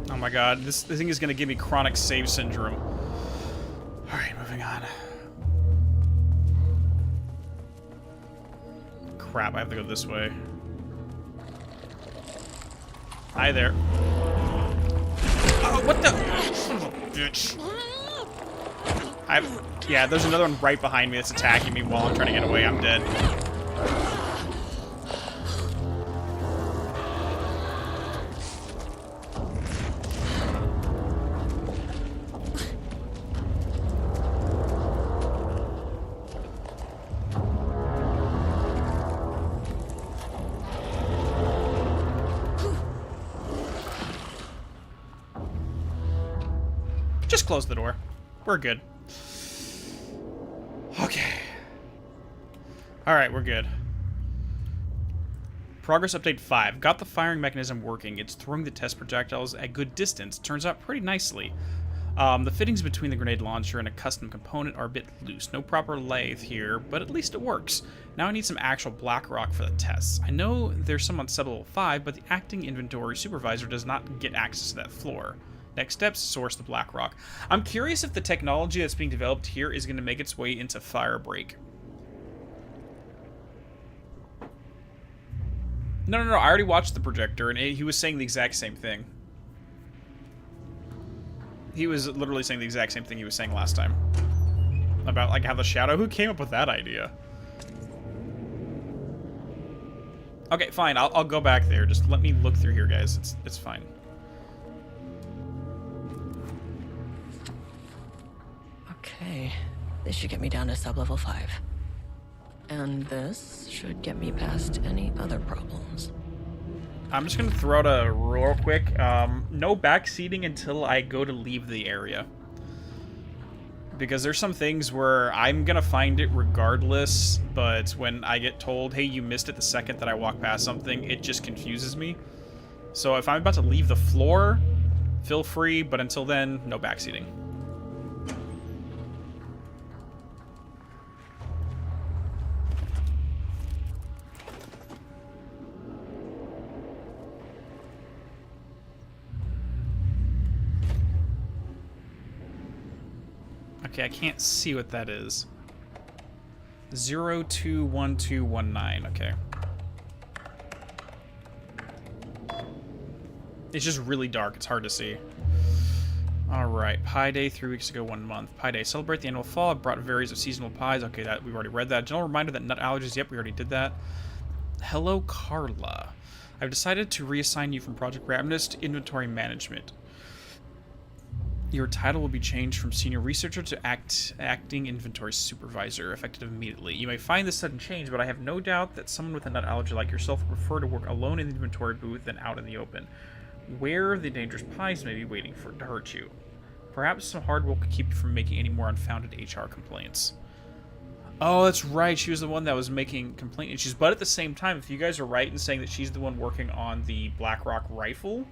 Oh my god, this thing is gonna give me chronic save syndrome. Alright, moving on. Crap, I have to go this way. Hi there. Oh, what the? Son of a bitch. Yeah, there's another one right behind me that's attacking me while I'm trying to get away. I'm dead. Just close the door. We're good. Okay. Alright, we're good. Progress update 5. Got the firing mechanism working. It's throwing the test projectiles at good distance. Turns out pretty nicely. The fittings between the grenade launcher and a custom component are a bit loose. No proper lathe here, but at least it works. Now I need some actual black rock for the tests. I know there's some on sublevel 5, but the acting inventory supervisor does not get access to that floor. Next steps, source the black rock. I'm curious if the technology that's being developed here is going to make its way into Firebreak. No, I already watched the projector, and he was saying the exact same thing. He was literally saying the exact same thing he was saying last time. About, like, how the shadow... Who came up with that idea? Okay, fine. I'll go back there. Just let me look through here, guys. It's fine. Okay, this should get me down to sublevel 5. And this should get me past any other problems. I'm just gonna throw out a rule real quick. No backseating until I go to leave the area. Because there's some things where I'm gonna find it regardless, but when I get told, hey, you missed it the second that I walk past something, it just confuses me. So if I'm about to leave the floor, feel free, but until then, no backseating. Okay, I can't see what that is. 021219, okay. It's just really dark, it's hard to see. Alright, Pie Day 3 weeks ago, 1 month. Pie Day, celebrate the annual fall. I brought various of seasonal pies. Okay, that we've already read that. General reminder that nut allergies, yep, we already did that. Hello, Carla. I've decided to reassign you from Project Ramnus to Inventory Management. Your title will be changed from Senior Researcher to Acting Inventory Supervisor, effective immediately. You may find this sudden change, but I have no doubt that someone with a nut allergy like yourself would prefer to work alone in the inventory booth than out in the open, where the dangerous pies may be waiting to hurt you. Perhaps some hard work could keep you from making any more unfounded HR complaints. Oh, that's right. She was the one that was making complaint issues. But at the same time, if you guys are right in saying that she's the one working on the Blackrock rifle,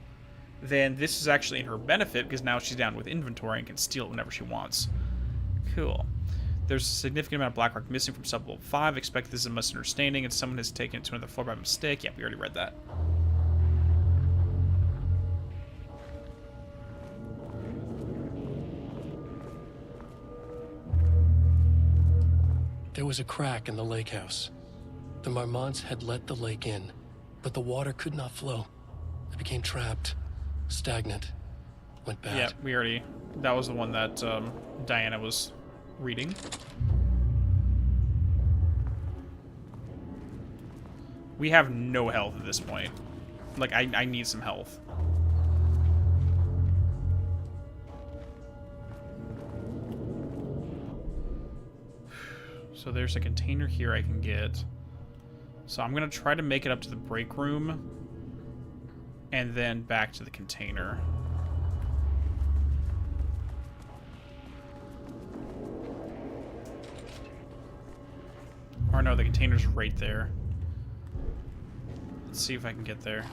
then this is actually in her benefit because now she's down with inventory and can steal it whenever she wants. Cool. There's a significant amount of Blackrock missing from sublevel 5. Expect this is a misunderstanding and someone has taken it to another floor by mistake. Yep, we already read that. There was a crack in the lake house. The Marmonts had let the lake in, but the water could not flow. It became trapped, stagnant, went bad. Yeah, we already... That was the one that Diana was reading. We have no health at this point. Like, I need some health. So there's a container here I can get. So I'm going to try to make it up to the break room. And then back to the container. Or no, the container's right there. Let's see if I can get there.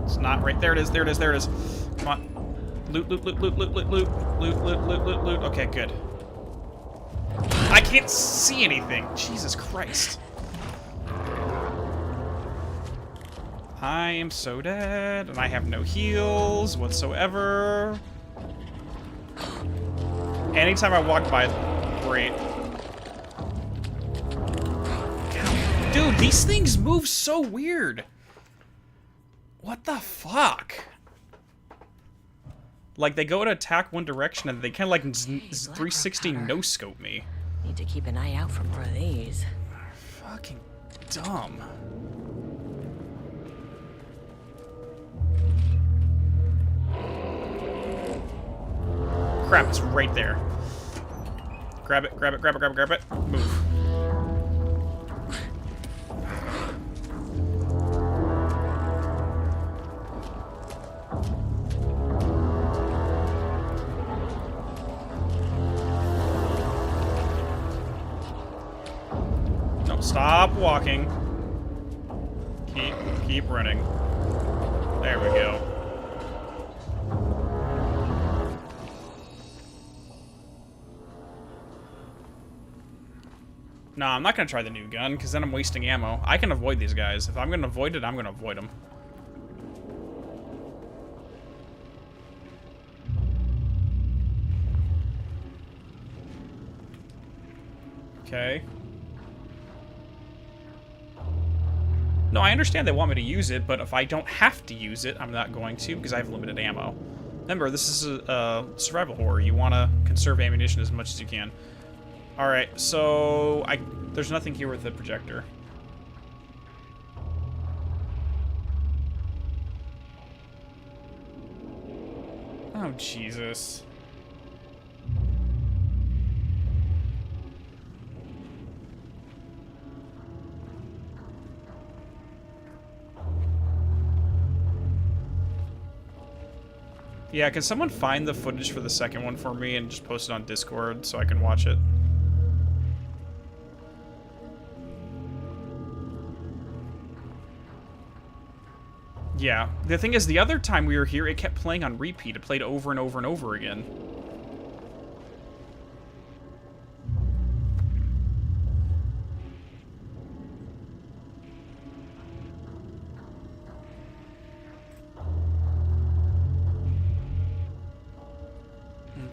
It's not right. There it is, there it is, there it is. Come on. Loot, loot, loot, loot, loot, loot, loot, loot, loot, loot, loot, loot. Okay, good. I can't see anything. Jesus Christ. I am so dead, and I have no heals whatsoever. Anytime I walk by, great. Dude, these things move so weird. What the fuck? Like, they go to attack one direction, and they kind of like 360 no-scope me. Need to keep an eye out for more of these. Fucking dumb. Crap, it's right there. Grab it, grab it, grab it, grab it, grab it. Move. No, stop walking. Keep running. There we go. No, I'm not going to try the new gun, because then I'm wasting ammo. I can avoid these guys. If I'm going to avoid it, I'm going to avoid them. Okay. No, I understand they want me to use it, but if I don't have to use it, I'm not going to, because I have limited ammo. Remember, this is a survival horror. You want to conserve ammunition as much as you can. Alright, so there's nothing here with the projector. Oh, Jesus. Yeah, can someone find the footage for the second one for me and just post it on Discord so I can watch it? Yeah, the thing is, the other time we were here, it kept playing on repeat. It played over and over and over again.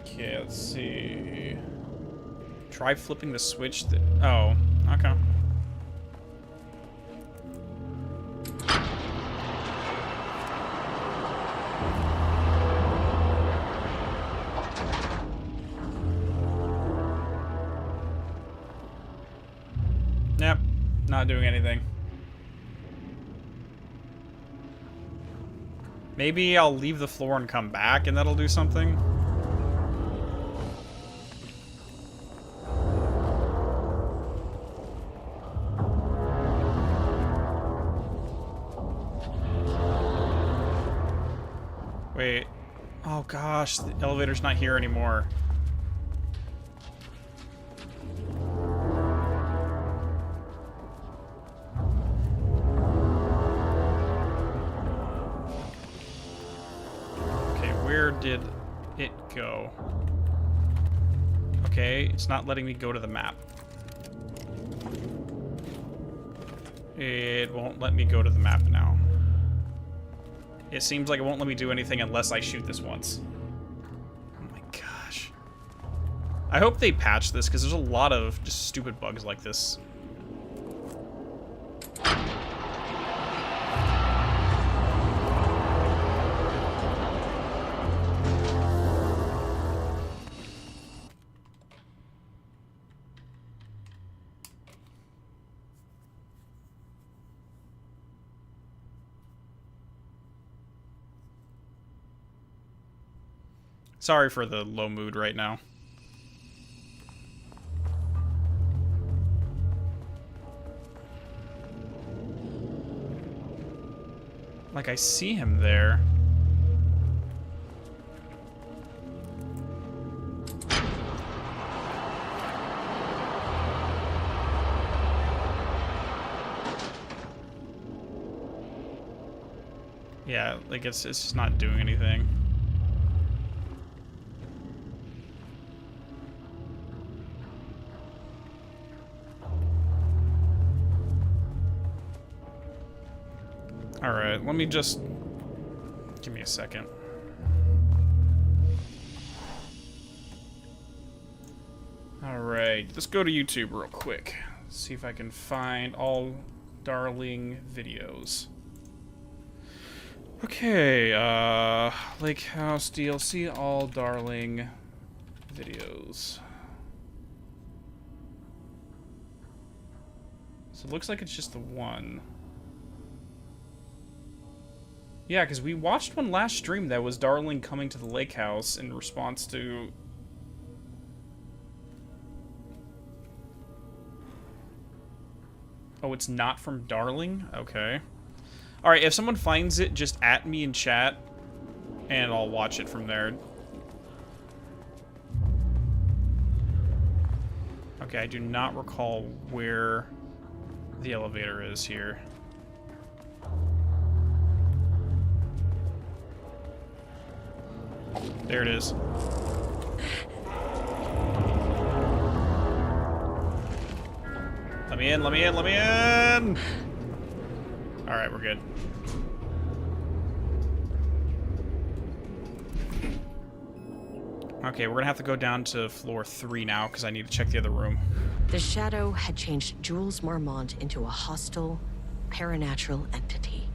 Okay, let's see. Try flipping the switch. Oh, okay. not doing anything. Maybe I'll leave the floor and come back and that'll do something. Wait. Oh gosh, the elevator's not here anymore. Okay, where did it go? Okay, it's not letting me go to the map. It won't let me go to the map now. It seems like it won't let me do anything unless I shoot this once. Oh my gosh. I hope they patch this, because there's a lot of just stupid bugs like this. Sorry for the low mood right now. Like, I see him there. Yeah, like, it's just not doing anything. Alright, let me just... Give me a second. Alright, let's go to YouTube real quick. See if I can find all darling videos. Okay, Lake House DLC, all darling videos. So it looks like it's just the one. Yeah, because we watched one last stream that was Darling coming to the lake house in response to... Oh, it's not from Darling? Okay. Alright, if someone finds it, just at me in chat, and I'll watch it from there. Okay, I do not recall where the elevator is here. There it is. Let me in, let me in, let me in! Alright, we're good. Okay, we're gonna have to go down to floor 3 now, because I need to check the other room. The Shadow had changed Jules Marmont into a hostile, paranatural entity.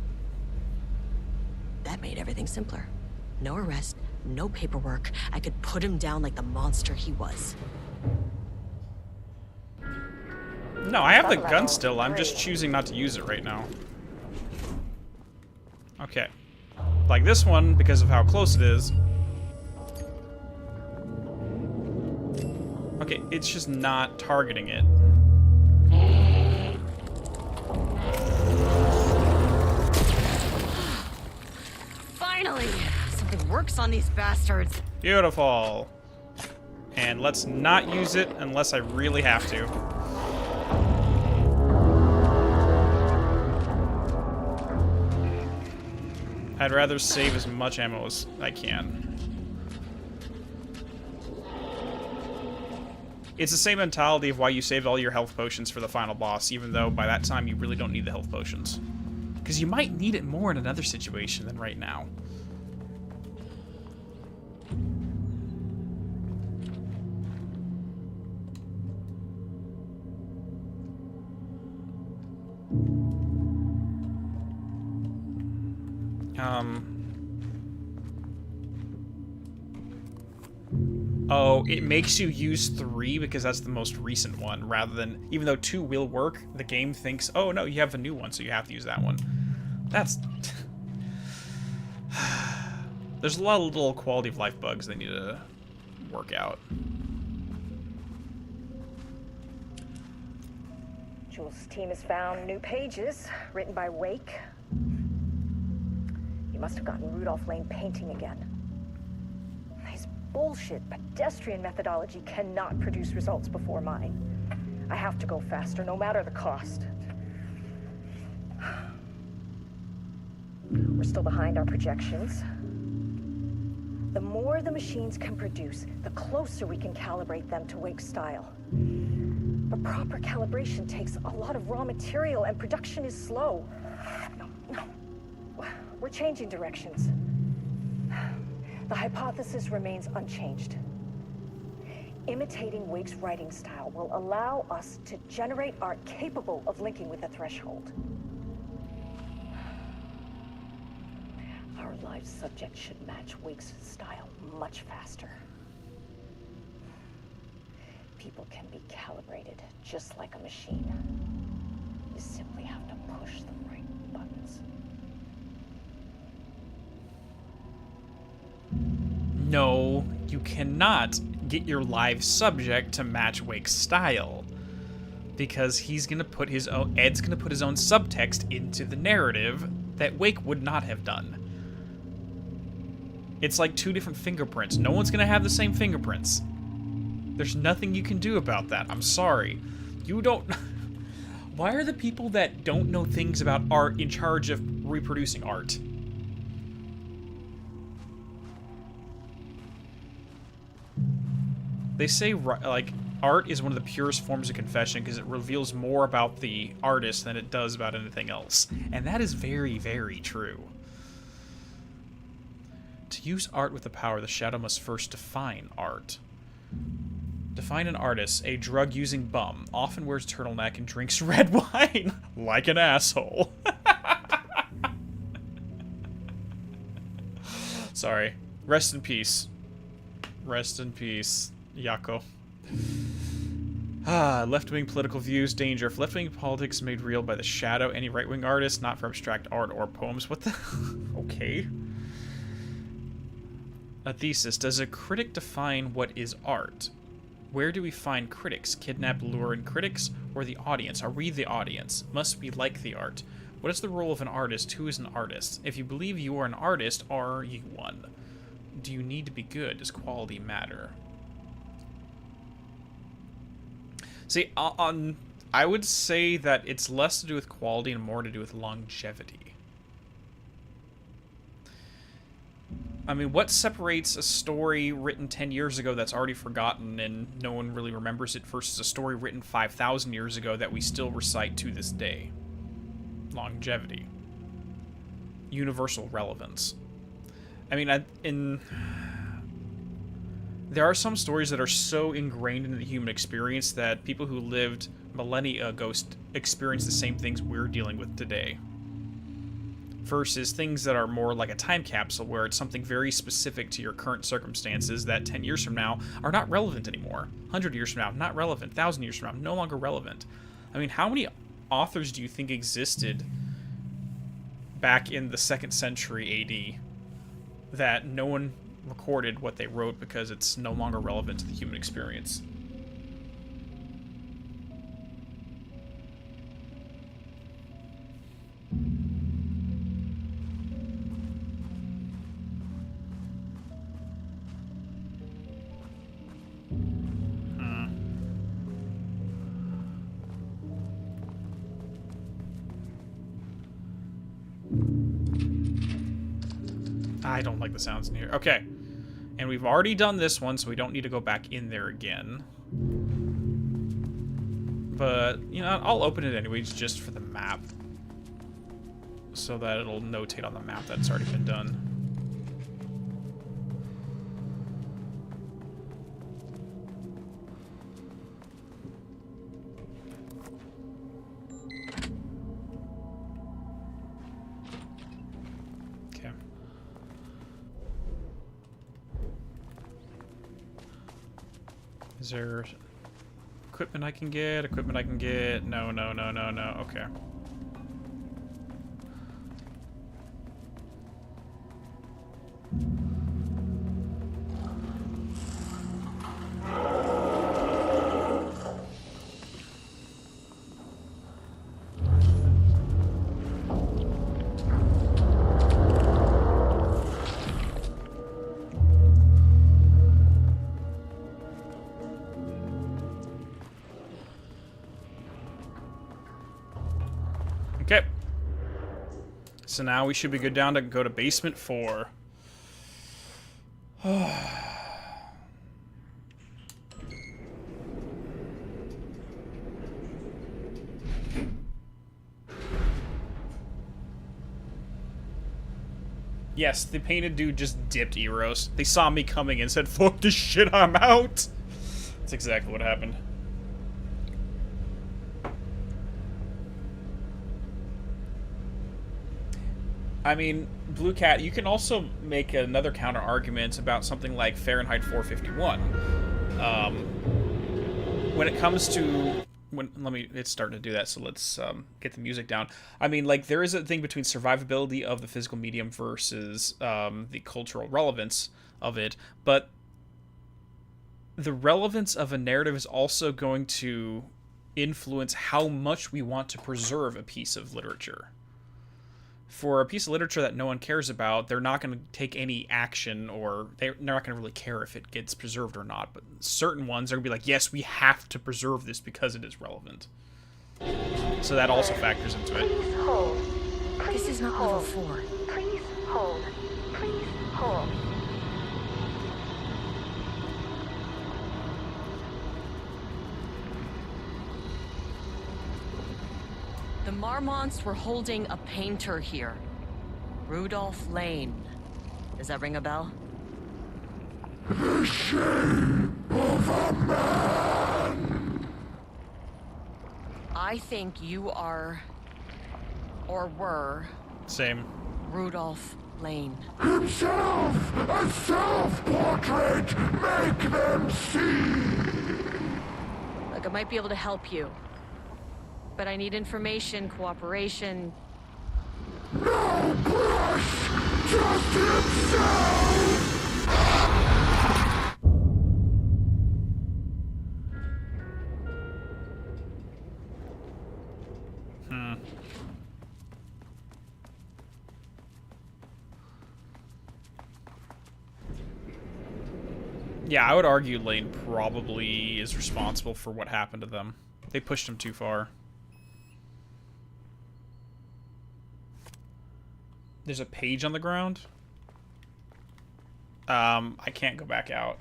That made everything simpler. No arrest, no paperwork. I could put him down like the monster he was. No, I have the gun still. I'm just choosing not to use it right now. Okay. Like this one, because of how close it is. Okay, it's just not targeting it. Finally! Something works on these bastards. Beautiful. And let's not use it unless I really have to. I'd rather save as much ammo as I can. It's the same mentality of why you saved all your health potions for the final boss, even though by that time you really don't need the health potions. Because you might need it more in another situation than right now. Oh, it makes you use 3 because that's the most recent one, rather than, even though 2 will work, the game thinks, oh no, you have a new one, so you have to use that one. That's... There's a lot of little quality of life bugs they need to work out. Jules' team has found new pages written by Wake. You must have gotten Rudolph Lane painting again. His bullshit pedestrian methodology cannot produce results before mine. I have to go faster, no matter the cost. We're still behind our projections. The more the machines can produce, the closer we can calibrate them to Wake's style. But proper calibration takes a lot of raw material, and production is slow. No. We're changing directions. The hypothesis remains unchanged. Imitating Wake's writing style will allow us to generate art capable of linking with the threshold. Our live subject should match Wake's style much faster. People can be calibrated just like a machine. You simply have to push the right buttons. No, you cannot get your live subject to match Wake's style. Because he's gonna put his own, Ed's gonna put his own subtext into the narrative that Wake would not have done. It's like 2 different fingerprints. No one's gonna have the same fingerprints. There's nothing you can do about that. I'm sorry. You don't... Why are the people that don't know things about art in charge of reproducing art? They say, like, art is one of the purest forms of confession because it reveals more about the artist than it does about anything else. And that is very, very true. To use art with the power, the shadow must first define art. Define an artist, a drug-using bum, often wears turtleneck and drinks red wine, like an asshole. Sorry. Rest in peace. Rest in peace, Yako. Left-wing political views, danger. If left-wing politics made real by the shadow, any right-wing artist, not for abstract art or poems. What the... Okay. A thesis. Does a critic define what is art? Where do we find critics? Kidnap, lure, and critics? Or the audience? Are we the audience? Must we like the art? What is the role of an artist? Who is an artist? If you believe you are an artist, are you one? Do you need to be good? Does quality matter? See, I would say that it's less to do with quality and more to do with longevity. I mean, what separates a story written 10 years ago that's already forgotten and no one really remembers it versus a story written 5,000 years ago that we still recite to this day? Longevity. Universal relevance. I mean, there are some stories that are so ingrained into the human experience that people who lived millennia ago experience the same things we're dealing with today. Versus things that are more like a time capsule where it's something very specific to your current circumstances that 10 years from now are not relevant anymore. 100 years from now, not relevant. 1,000 years from now, no longer relevant. I mean, how many authors do you think existed back in the 2nd century AD that no one recorded what they wrote because it's no longer relevant to the human experience? I don't like the sounds in here. Okay. And we've already done this one, so we don't need to go back in there again. But, you know, I'll open it anyways just for the map. So that it'll notate on the map that it's already been done. Is there equipment I can get? Equipment I can get? No, no, no, no, no. Okay. Okay. So now we should be good down to go to basement 4. Yes, the painted dude just dipped Eros. They saw me coming and said, "Fuck this shit, I'm out." That's exactly what happened. I mean, Blue Cat, you can also make another counter argument about something like Fahrenheit 451. When it comes to it's starting to do that, so let's get the music down. I mean, like, there is a thing between survivability of the physical medium versus the cultural relevance of it, but the relevance of a narrative is also going to influence how much we want to preserve a piece of literature. For a piece of literature that no one cares about, they're not going to take any action, or they're not going to really care if it gets preserved or not. But certain ones are going to be like, yes, we have to preserve this because it is relevant. So that also factors into it. Please hold. This is not level 4. Please hold. Please hold. The Marmonts were holding a painter here. Rudolph Lane. Does that ring a bell? The shape of a man. I think you are, or were, Same. Rudolph Lane. Himself, a self-portrait. Make them see. Look, I might be able to help you. But I need information, cooperation. No brush, just himself. Yeah, I would argue Lane probably is responsible for what happened to them. They pushed him too far. There's a page on the ground. I can't go back out.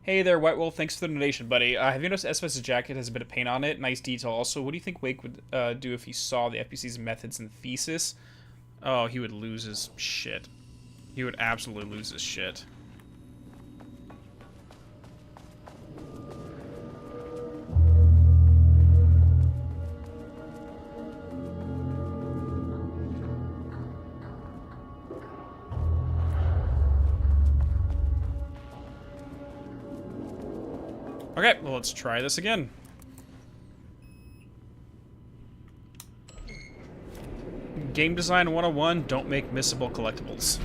Hey there, White Wolf. Thanks for the donation, buddy. Have you noticed SFS's jacket has a bit of paint on it? Nice detail. Also, what do you think Wake would do if he saw the FBC's methods and thesis? Oh, he would lose his shit. He would absolutely lose his shit. Okay, well, let's try this again. Game Design 101, don't make missable collectibles.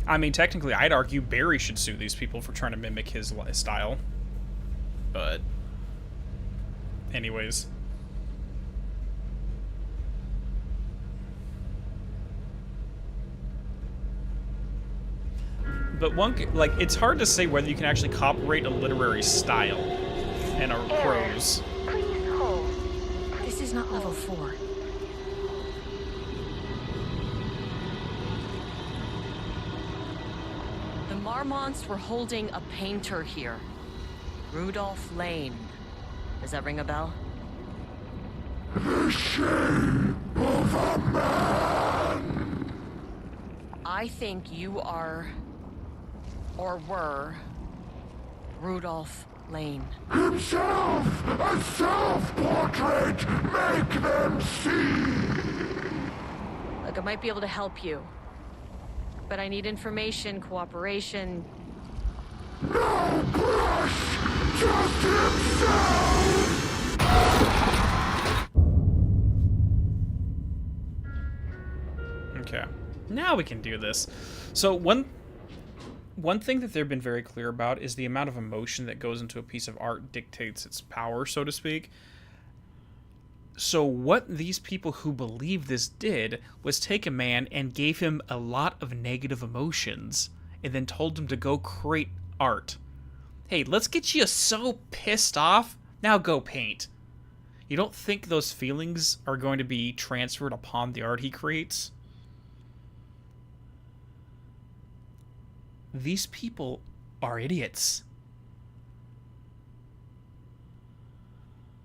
I mean, technically, I'd argue Barry should sue these people for trying to mimic his style. But... anyways. But like, it's hard to say whether you can actually copyright a literary style and a prose. Please hold. This is not level 4. The Marmonts were holding a painter here. Rudolph Lane. Does that ring a bell? The shape of a man. I think you are, or were, Rudolph Lane. Himself! A self-portrait! Make them see! Look, I might be able to help you. But I need information, cooperation. No brush! Just himself! Okay. Now we can do this. So one thing that they've been very clear about is the amount of emotion that goes into a piece of art dictates its power, so to speak. So what these people who believe this did was take a man and gave him a lot of negative emotions and then told him to go create art. Hey, let's get you so pissed off. Now go paint. You don't think those feelings are going to be transferred upon the art he creates? These people are idiots.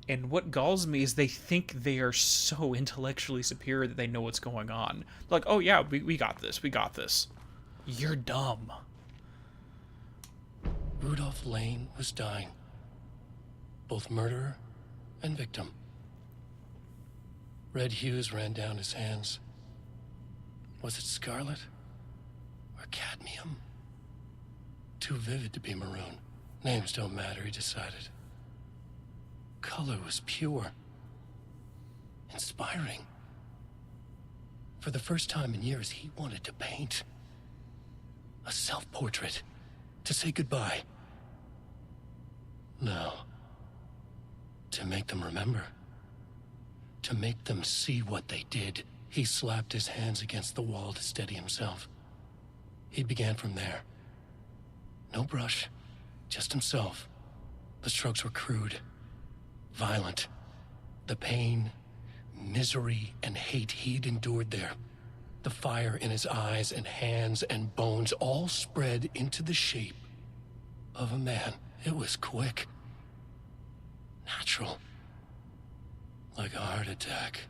And what galls me is they think they are so intellectually superior that they know what's going on. Like, oh yeah, we got this, we got this. You're dumb. Rudolph Lane was dying. Both murderer and victim. Red hues ran down his hands. Was it scarlet or cadmium? Too vivid to be maroon. Names don't matter, he decided. Color was pure. Inspiring. For the first time in years, he wanted to paint. A self-portrait. To say goodbye. No. To make them remember. To make them see what they did. He slapped his hands against the wall to steady himself. He began from there. No brush, just himself. The strokes were crude, violent. The pain, misery, and hate he'd endured there. The fire in his eyes and hands and bones all spread into the shape of a man. It was quick. Natural. Like a heart attack.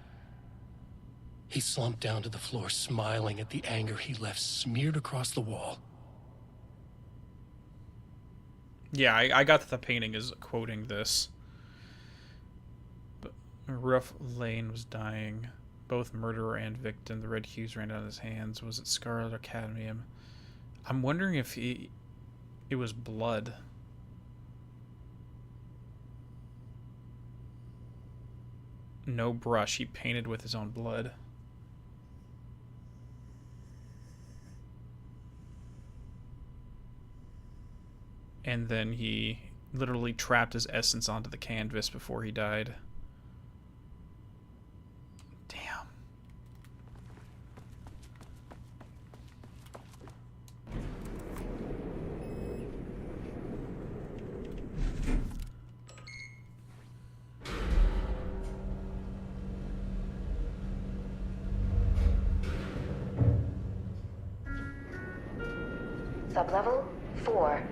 He slumped down to the floor, smiling at the anger he left smeared across the wall. Yeah, I got that the painting is quoting this. But Rudolph Lane was dying. Both murderer and victim. The red hues ran down his hands. Was it scarlet or cadmium? I'm wondering if it was blood. No brush. He painted with his own blood. And then he literally trapped his essence onto the canvas before he died. Damn. Sublevel 4.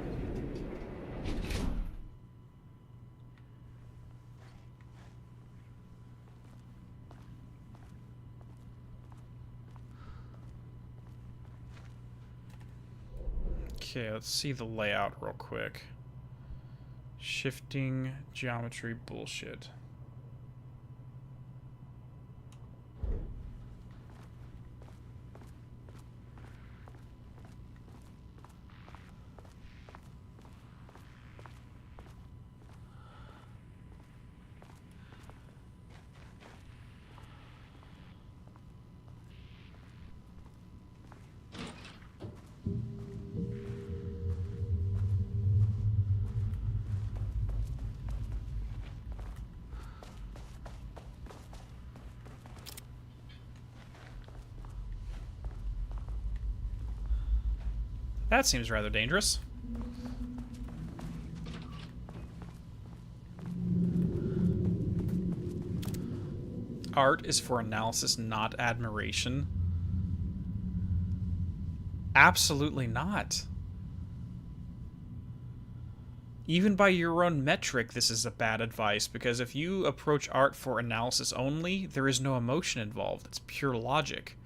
Okay, let's see the layout real quick. Shifting geometry bullshit. That seems rather dangerous. Art is for analysis, not admiration. Absolutely not. Even by your own metric, this is a bad advice, because if you approach art for analysis only, there is no emotion involved. It's pure logic.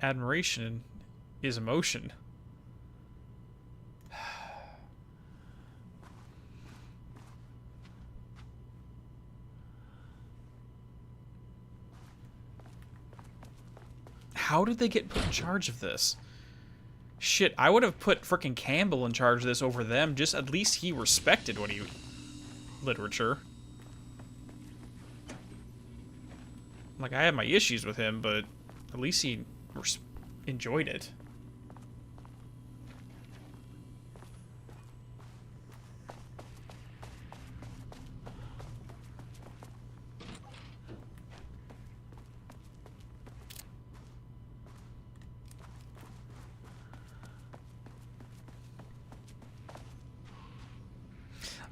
Admiration is emotion. How did they get put in charge of this? Shit, I would have put frickin' Campbell in charge of this over them. Just at least he respected what he... literature. Like, I had my issues with him, but at least he enjoyed it.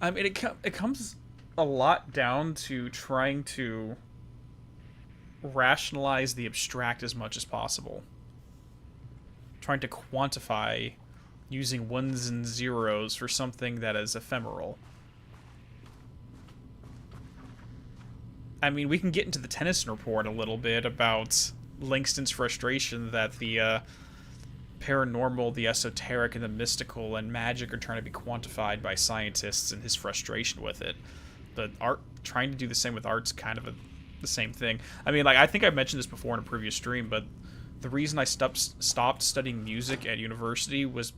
I mean, it comes a lot down to trying to rationalize the abstract as much as possible. Trying to quantify using ones and zeros for something that is ephemeral. I mean, we can get into the Tennyson report a little bit about Langston's frustration that the paranormal, the esoteric, and the mystical and magic are trying to be quantified by scientists and his frustration with it. But art, trying to do the same with art's kind of the same thing. I mean, like, I think I mentioned this before in a previous stream, but the reason I stopped studying music at university was...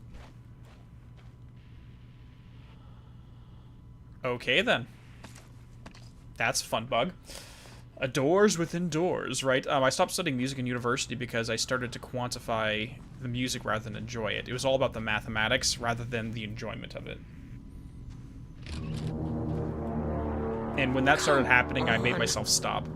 Okay, then. That's a fun bug. Doors within doors, right? I stopped studying music in university because I started to quantify the music rather than enjoy it. It was all about the mathematics rather than the enjoyment of it. And when that started happening, I made myself stop.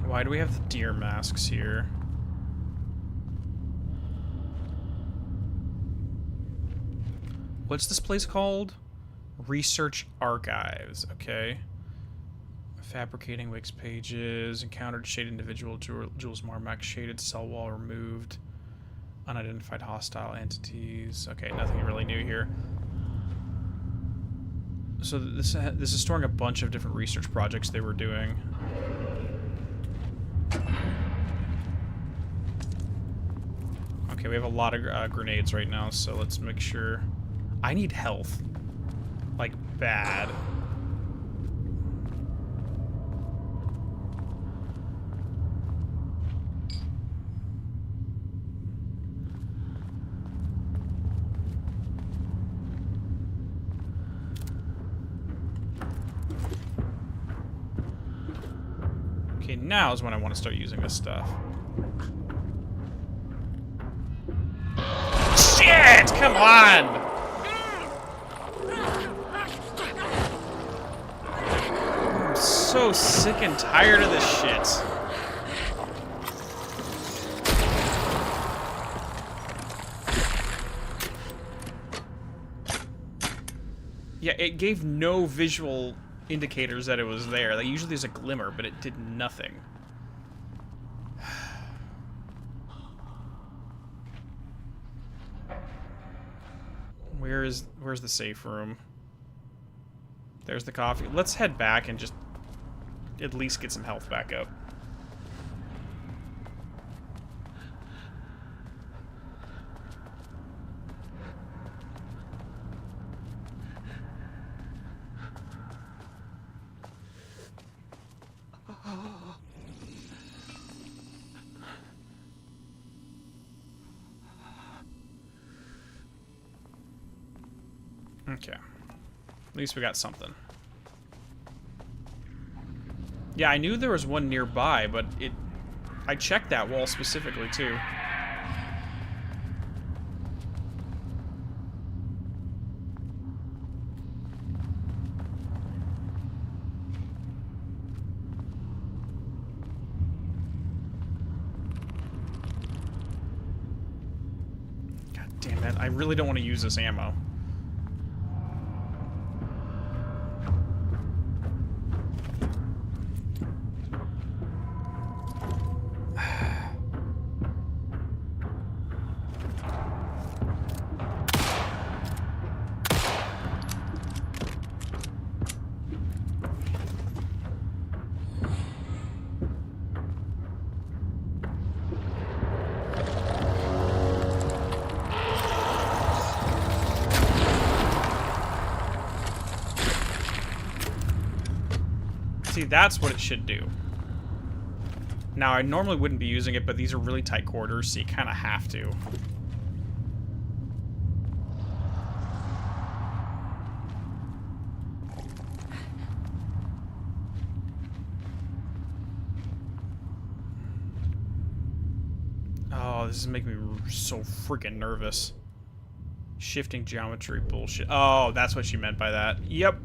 Why do we have the deer masks here? What's this place called? Research Archives, okay. Fabricating Wix pages, encountered shaded individual, Jules Marmack, shaded cell wall removed, unidentified hostile entities. Okay, nothing really new here. So this is storing a bunch of different research projects they were doing. Okay, we have a lot of grenades right now, so let's make sure... I need health. Like, bad. Okay, now is when I want to start using this stuff. Shit! Come on! I'm so sick and tired of this shit. Yeah, it gave no visual indicators that it was there. Like, usually there's a glimmer, but it did nothing. Where's the safe room? There's the coffee. Let's head back and just at least get some health back up. Okay. At least we got something. Yeah, I knew there was one nearby, but I checked that wall specifically, too. I really don't want to use this ammo. See, that's what it should do. Now, I normally wouldn't be using it, but these are really tight quarters, so you kind of have to. Oh, this is making me so freaking nervous. Shifting geometry bullshit. Oh, that's what she meant by that. Yep.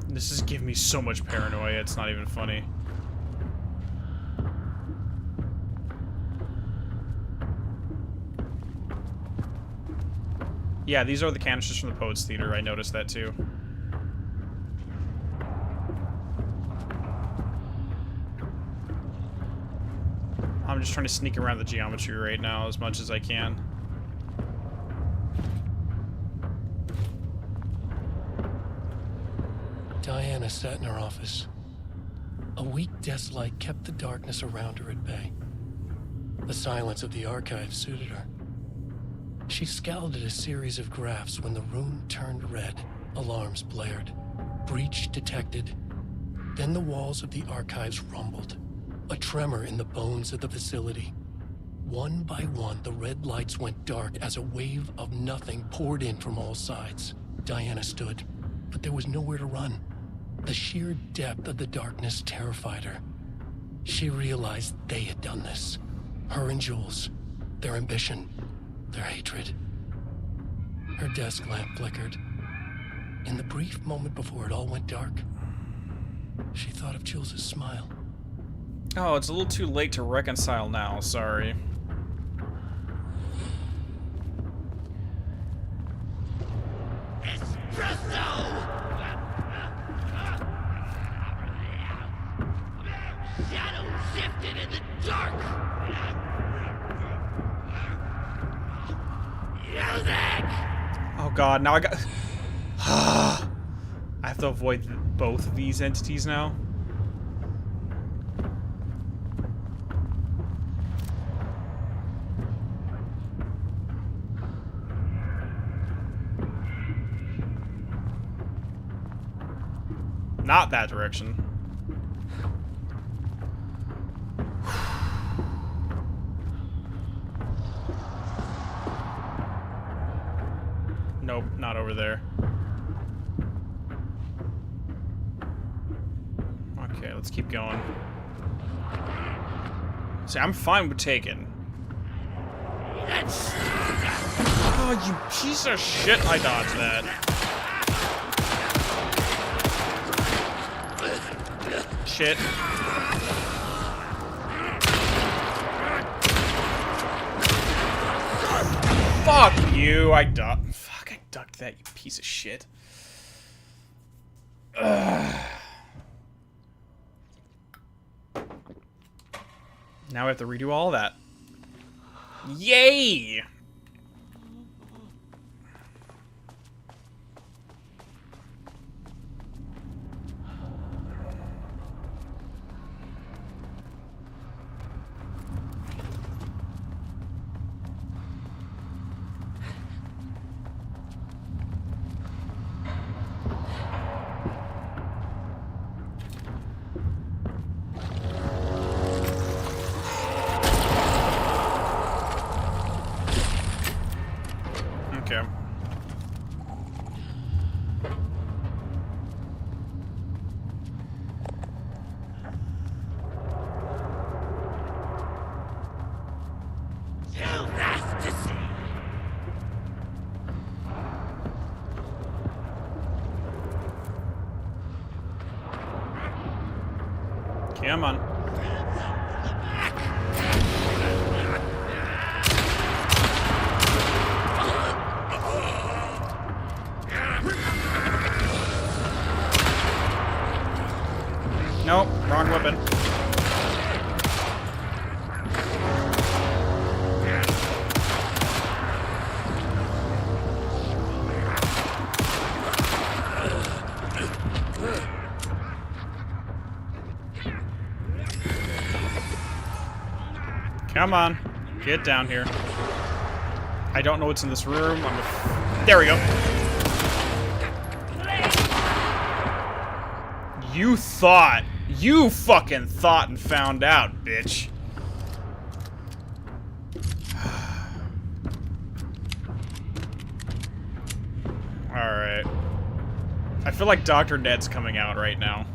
This is giving me so much paranoia, it's not even funny. Yeah, these are the canisters from the Poets Theater, I noticed that too. I'm just trying to sneak around the geometry right now as much as I can. Diana sat in her office. A weak desk light kept the darkness around her at bay. The silence of the archive suited her. She scowled at a series of graphs when the room turned red. Alarms blared. Breach detected. Then the walls of the archives rumbled. A tremor in the bones of the facility. One by one, the red lights went dark as a wave of nothing poured in from all sides. Diana stood, but there was nowhere to run. The sheer depth of the darkness terrified her. She realized they had done this. Her and Jules. Their ambition. Their hatred. Her desk lamp flickered. In the brief moment before it all went dark, she thought of Jules' smile. Oh, it's a little too late to reconcile now, sorry. Oh god, now I got... I have to avoid both of these entities now. Not that direction. Nope, not over there. Okay, let's keep going. See, I'm fine with taking. Oh, you piece of shit! I dodged that. Shit. Fuck you! I ducked that, you piece of shit. Ugh. Now we have to redo all that. Yay! Come on. Nope, wrong weapon. Come on, get down here. I don't know what's in this room. There we go. You fucking thought and found out, bitch. Alright. I feel like Dr. Ned's coming out right now.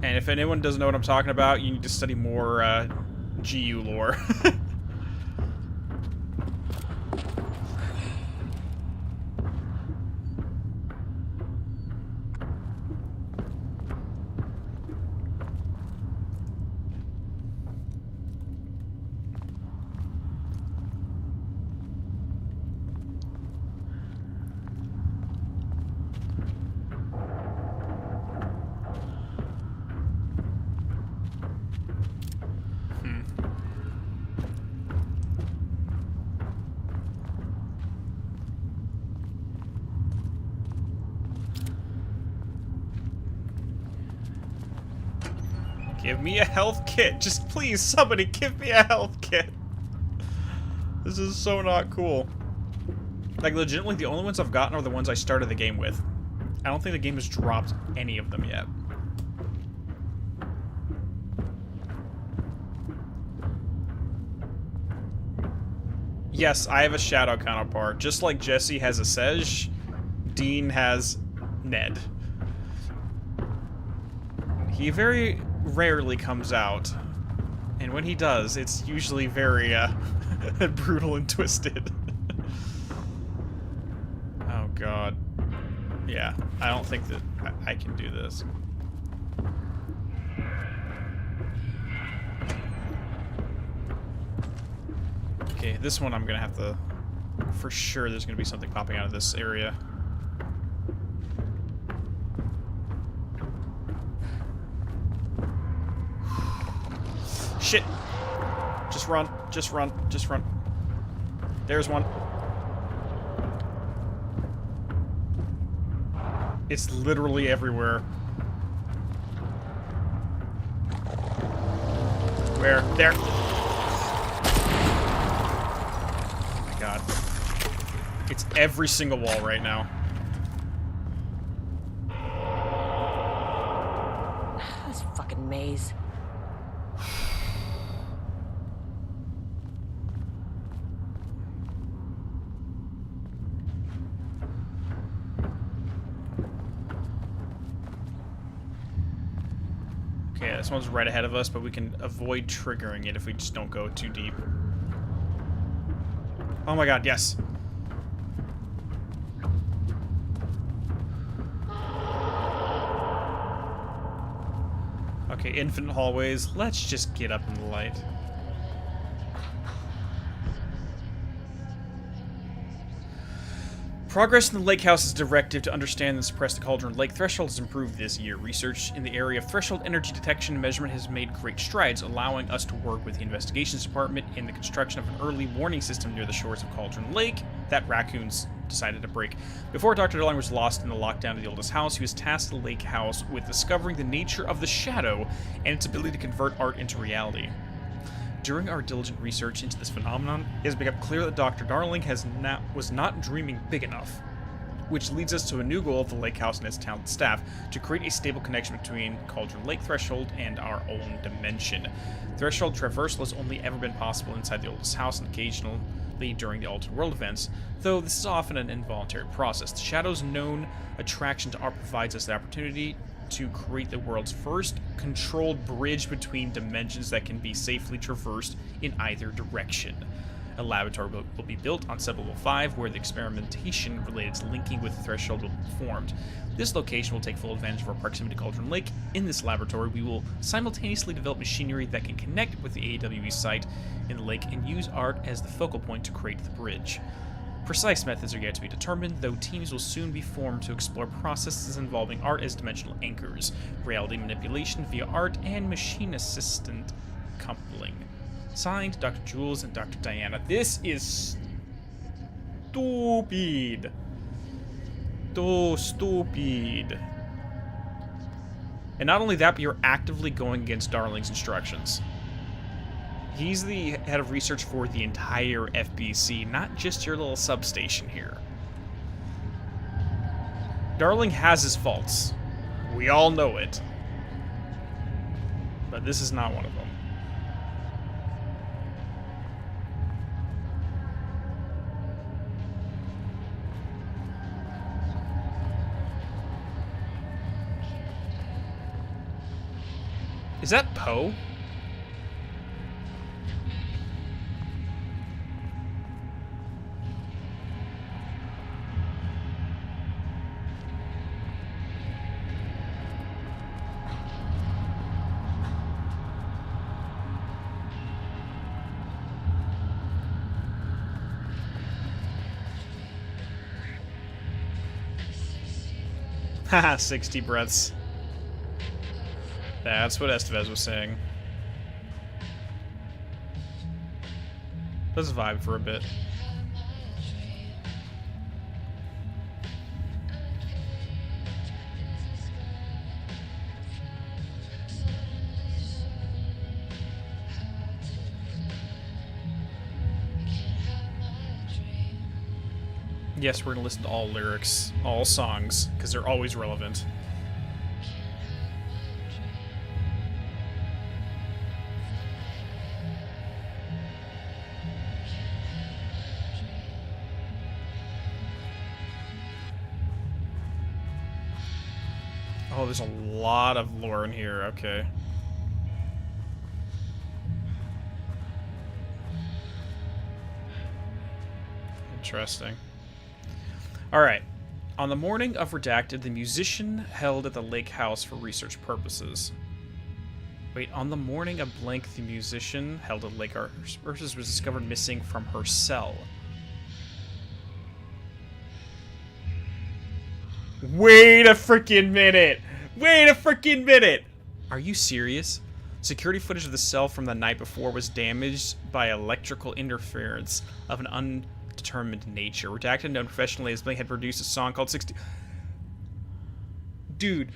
And if anyone doesn't know what I'm talking about, you need to study more GU lore. Give me a health kit. Just please, somebody give me a health kit. This is so not cool. Like, legitimately, the only ones I've gotten are the ones I started the game with. I don't think the game has dropped any of them yet. Yes, I have a Shadow counterpart. Just like Jesse has a Sej, Dean has Ned. He very rarely comes out, and when he does, it's usually very brutal and twisted. Oh god. Yeah, I don't think that I can do this. Okay, this one I'm gonna have to... For sure there's gonna be something popping out of this area. Shit! Just run, just run, just run. There's one. It's literally everywhere. Where? There! Oh my god. It's every single wall right now. This fucking maze. Okay, this one's right ahead of us, but we can avoid triggering it if we just don't go too deep. Oh my god, yes. Okay, infinite hallways. Let's just get up in the light. Progress in the Lake House's directive to understand and suppress the Cauldron Lake threshold has improved this year. Research in the area of threshold energy detection and measurement has made great strides, allowing us to work with the investigations department in the construction of an early warning system near the shores of Cauldron Lake that raccoons decided to break. Before Dr. Darling was lost in the lockdown of the oldest house, he was tasked the Lake House with discovering the nature of the shadow and its ability to convert art into reality. During our diligent research into this phenomenon, it has become clear that Dr. Darling was not dreaming big enough, which leads us to a new goal of the Lake House and its talented staff, to create a stable connection between Cauldron Lake Threshold and our own dimension. Threshold traversal has only ever been possible inside the oldest house and occasionally during the Altered World events, though this is often an involuntary process. The Shadow's known attraction to art provides us the opportunity to create the world's first controlled bridge between dimensions that can be safely traversed in either direction. A laboratory will be built on sublevel 5 where the experimentation related to linking with the threshold will be performed. This location will take full advantage of our proximity to Cauldron Lake. In this laboratory, we will simultaneously develop machinery that can connect with the AWE site in the lake and use art as the focal point to create the bridge. Precise methods are yet to be determined, though teams will soon be formed to explore processes involving art as dimensional anchors, reality manipulation via art, and machine assistant coupling. Signed, Dr. Jules and Dr. Diana. This is stupid. So stupid. And not only that, but you're actively going against Darling's instructions. He's the head of research for the entire FBC, not just your little substation here. Darling has his faults. We all know it. But this is not one of them. Is that Poe? Haha, 60 breaths. That's what Estevez was saying. Let's vibe for a bit. Yes, we're gonna listen to all lyrics, all songs, because they're always relevant. Oh, there's a lot of lore in here, okay. Interesting. Alright. On the morning of Redacted, the musician held at the lake house for research purposes. Wait, on the morning of blank, the musician held at lake house was discovered missing from her cell. Wait a freaking minute! Wait a freaking minute! Are you serious? Security footage of the cell from the night before was damaged by electrical interference of an undetermined nature. Redacted, known professionally as Blink, had produced a song called 60... Dude.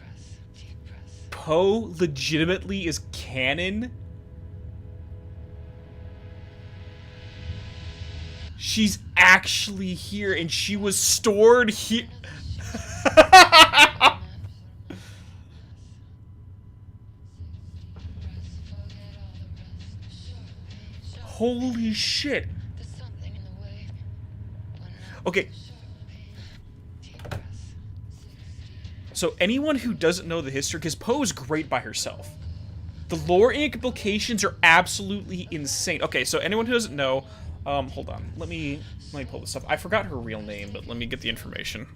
Poe legitimately is canon? She's actually here, and she was stored here... Holy shit. Okay. So anyone who doesn't know the history, because Poe is great by herself. The lore implications are absolutely insane. Okay, so anyone who doesn't know, hold on. Let me pull this up. I forgot her real name, but let me get the information.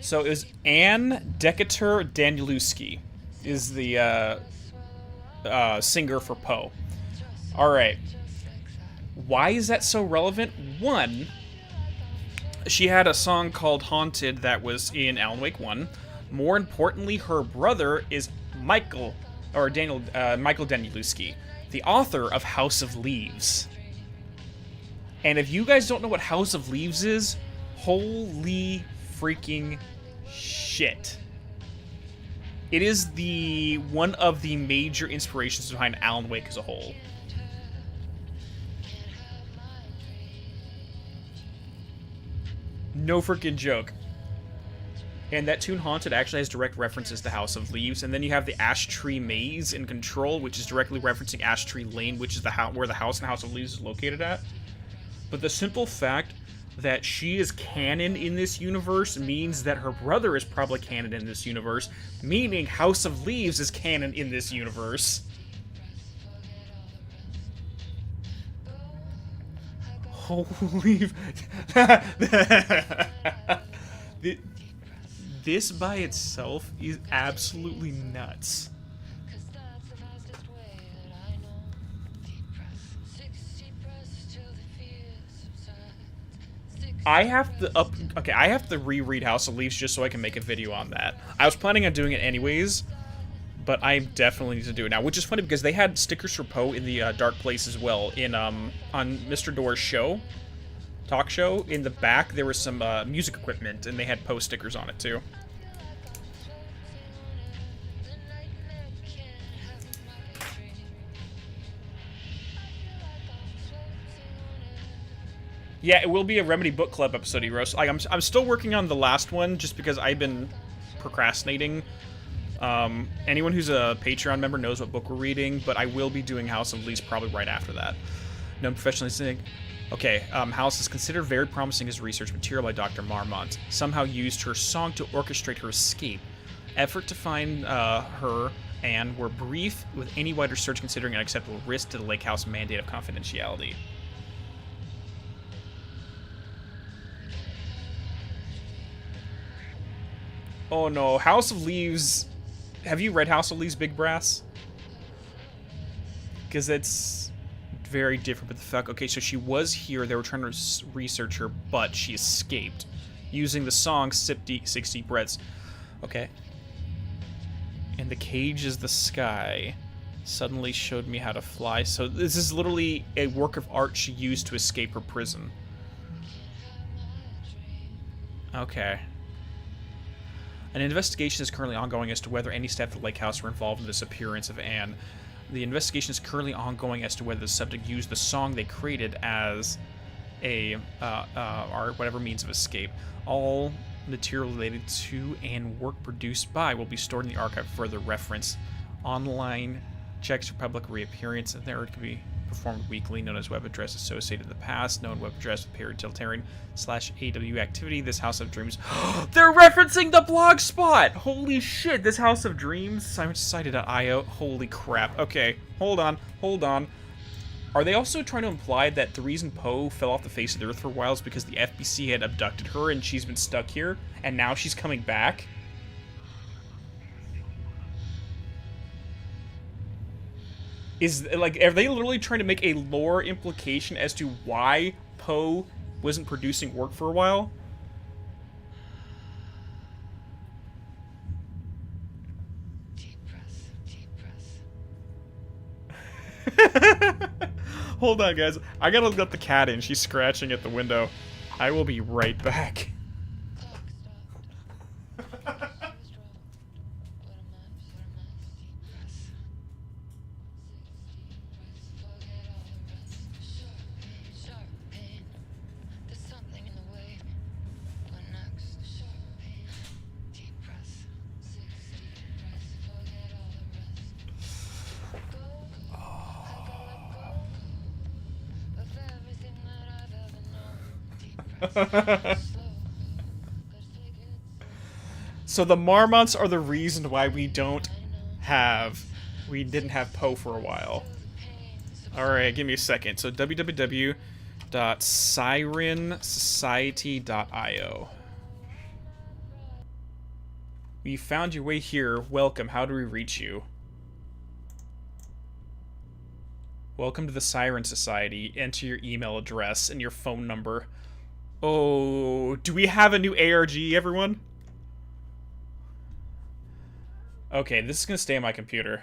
So it was Anne Decatur Danielewski is the singer for Poe. Alright. Why is that so relevant? One, she had a song called Haunted that was in Alan Wake 1. More importantly, her brother is Michael Danielewski, the author of House of Leaves. And if you guys don't know what House of Leaves is, holy freaking shit. It is one of the major inspirations behind Alan Wake as a whole. No freaking joke. And that tune Haunted actually has direct references to House of Leaves, and then you have the Ash Tree Maze in Control, which is directly referencing Ash Tree Lane, which is where the house in House of Leaves is located at. But the simple fact that she is canon in this universe means that her brother is probably canon in this universe, meaning House of Leaves is canon in this universe. Holy... This by itself is absolutely nuts. I have to reread House of Leaves just so I can make a video on that. I was planning on doing it anyways, but I definitely need to do it now, which is funny because they had stickers for Poe in the Dark Place as well. In on Mr. Door's talk show, in the back there was some music equipment, and they had Poe stickers on it too. Yeah, it will be a Remedy Book Club episode, Eros. Like, I'm still working on the last one just because I've been procrastinating. Anyone who's a Patreon member knows what book we're reading, but I will be doing House of Leaves probably right after that. Known professionally saying, okay, House is considered very promising as research material by Dr. Marmont. Somehow used her song to orchestrate her escape. Effort to find her and were brief, with any wider search considering an acceptable risk to the Lake House mandate of confidentiality. Oh no, House of Leaves... Have you read House of Leaves, Big Brass? Because it's very different, but the fact... Okay, so she was here, they were trying to research her, but she escaped. Using the song 60 Breaths. Okay. And the cage is the sky. Suddenly showed me how to fly. So this is literally a work of art she used to escape her prison. Okay. An investigation is currently ongoing as to whether any staff at the Lake House were involved in the disappearance of Anne. The investigation is currently ongoing as to whether the subject used the song they created as a, or whatever means of escape. All material related to and work produced by will be stored in the archive for further reference. Online checks for public reappearance, and there can be performed weekly, known as web address associated in the past, known web address with period/AW activity. This House of Dreams. They're referencing the blog spot! Holy shit, this House of Dreams, SimonSociety.io. Holy crap. Okay, hold on. Are they also trying to imply that the reason Poe fell off the face of the Earth for a while is because the FBC had abducted her and she's been stuck here, and now she's coming back? Are they literally trying to make a lore implication as to why Poe wasn't producing work for a while? Deep breath. Hold on, guys. I gotta let the cat in. She's scratching at the window. I will be right back. So the Marmonts are the reason why we didn't have Poe for a while. Alright, give me a second. So www.sirensociety.io. We found your way here. Welcome. How do we reach you? Welcome to the Siren Society. Enter your email address and your phone number. Oh, do we have a new ARG, everyone? Okay, this is gonna stay on my computer.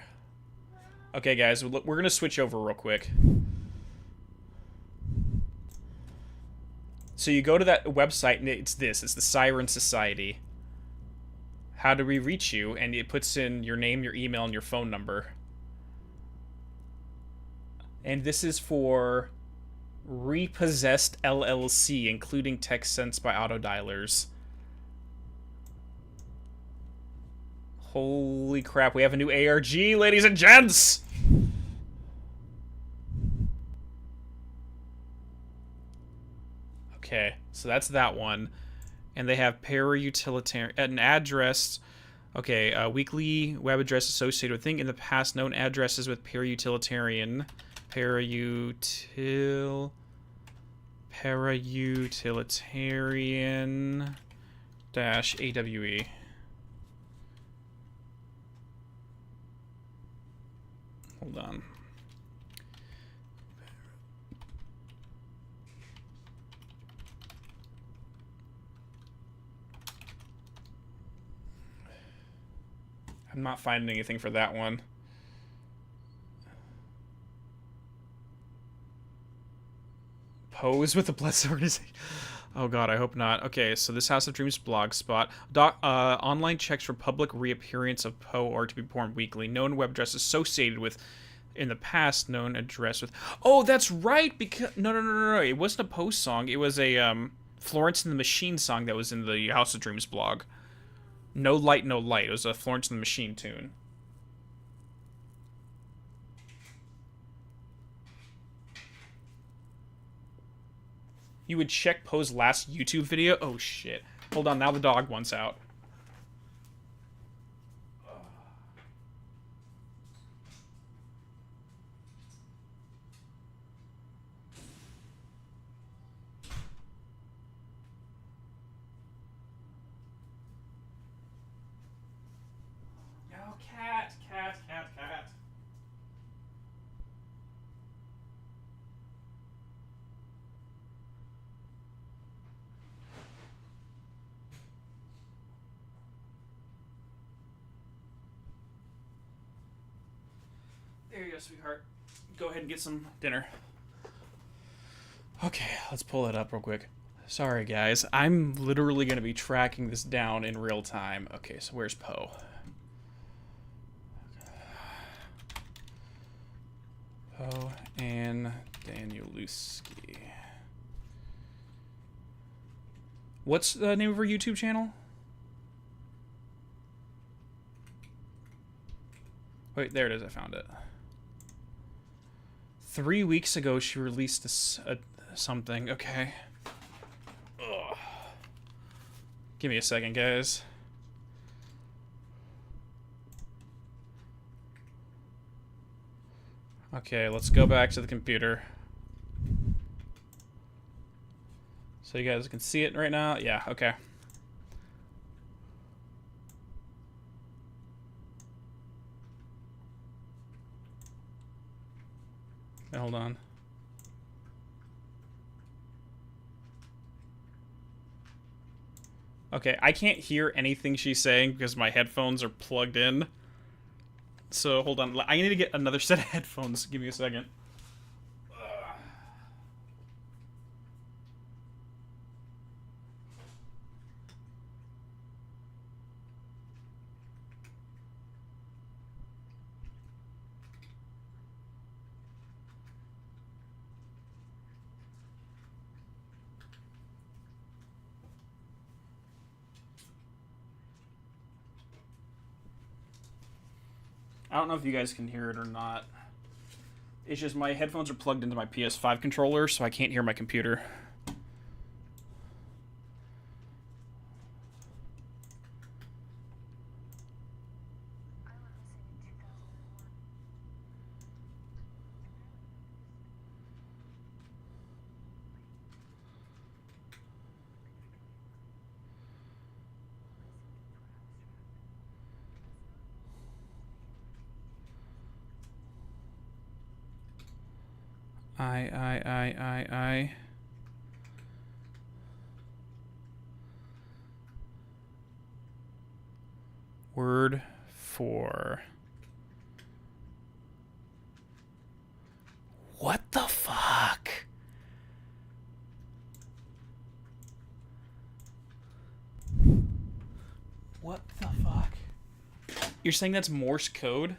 Okay, guys, we're gonna switch over real quick. So you go to that website, and it's the Siren Society. How do we reach you? And it puts in your name, your email, and your phone number. And this is for Repossessed LLC, including text sent by autodialers. Holy crap, we have a new ARG, ladies and gents! Okay, so that's that one. And they have para-utilitarian, an address. Okay, weekly web address associated with thing. In the past, known addresses with para-utilitarian. Para-utilitarian dash AWE. Hold on. I'm not finding anything for that one. Pose with the Blessed Organization. Oh god, I hope not. Okay, so this House of Dreams blog spot. Online checks for public reappearance of Poe are to be performed weekly. Known web address associated with, in the past, known address with... Oh, that's right! Because no. It wasn't a Poe song. It was a Florence and the Machine song that was in the House of Dreams blog. No Light, No Light. It was a Florence and the Machine tune. You would check Poe's last YouTube video? Oh, shit. Hold on, now the dog wants out. Oh, cat. There you go, sweetheart. Go ahead and get some dinner. Okay, let's pull it up real quick. Sorry, guys. I'm literally going to be tracking this down in real time. Okay, so where's Poe? Poe and Danielewski. What's the name of her YouTube channel? Wait, there it is. I found it. 3 weeks ago, she released something. Okay. Ugh. Give me a second, guys. Okay, let's go back to the computer. So you guys can see it right now? Yeah, okay. Hold on. Okay, I can't hear anything she's saying because my headphones are plugged in. So, hold on. I need to get another set of headphones. Give me a second. I don't know if you guys can hear it or not. It's just my headphones are plugged into my PS5 controller, so I can't hear my computer. I. Word for. What the fuck? What the fuck? You're saying that's Morse code?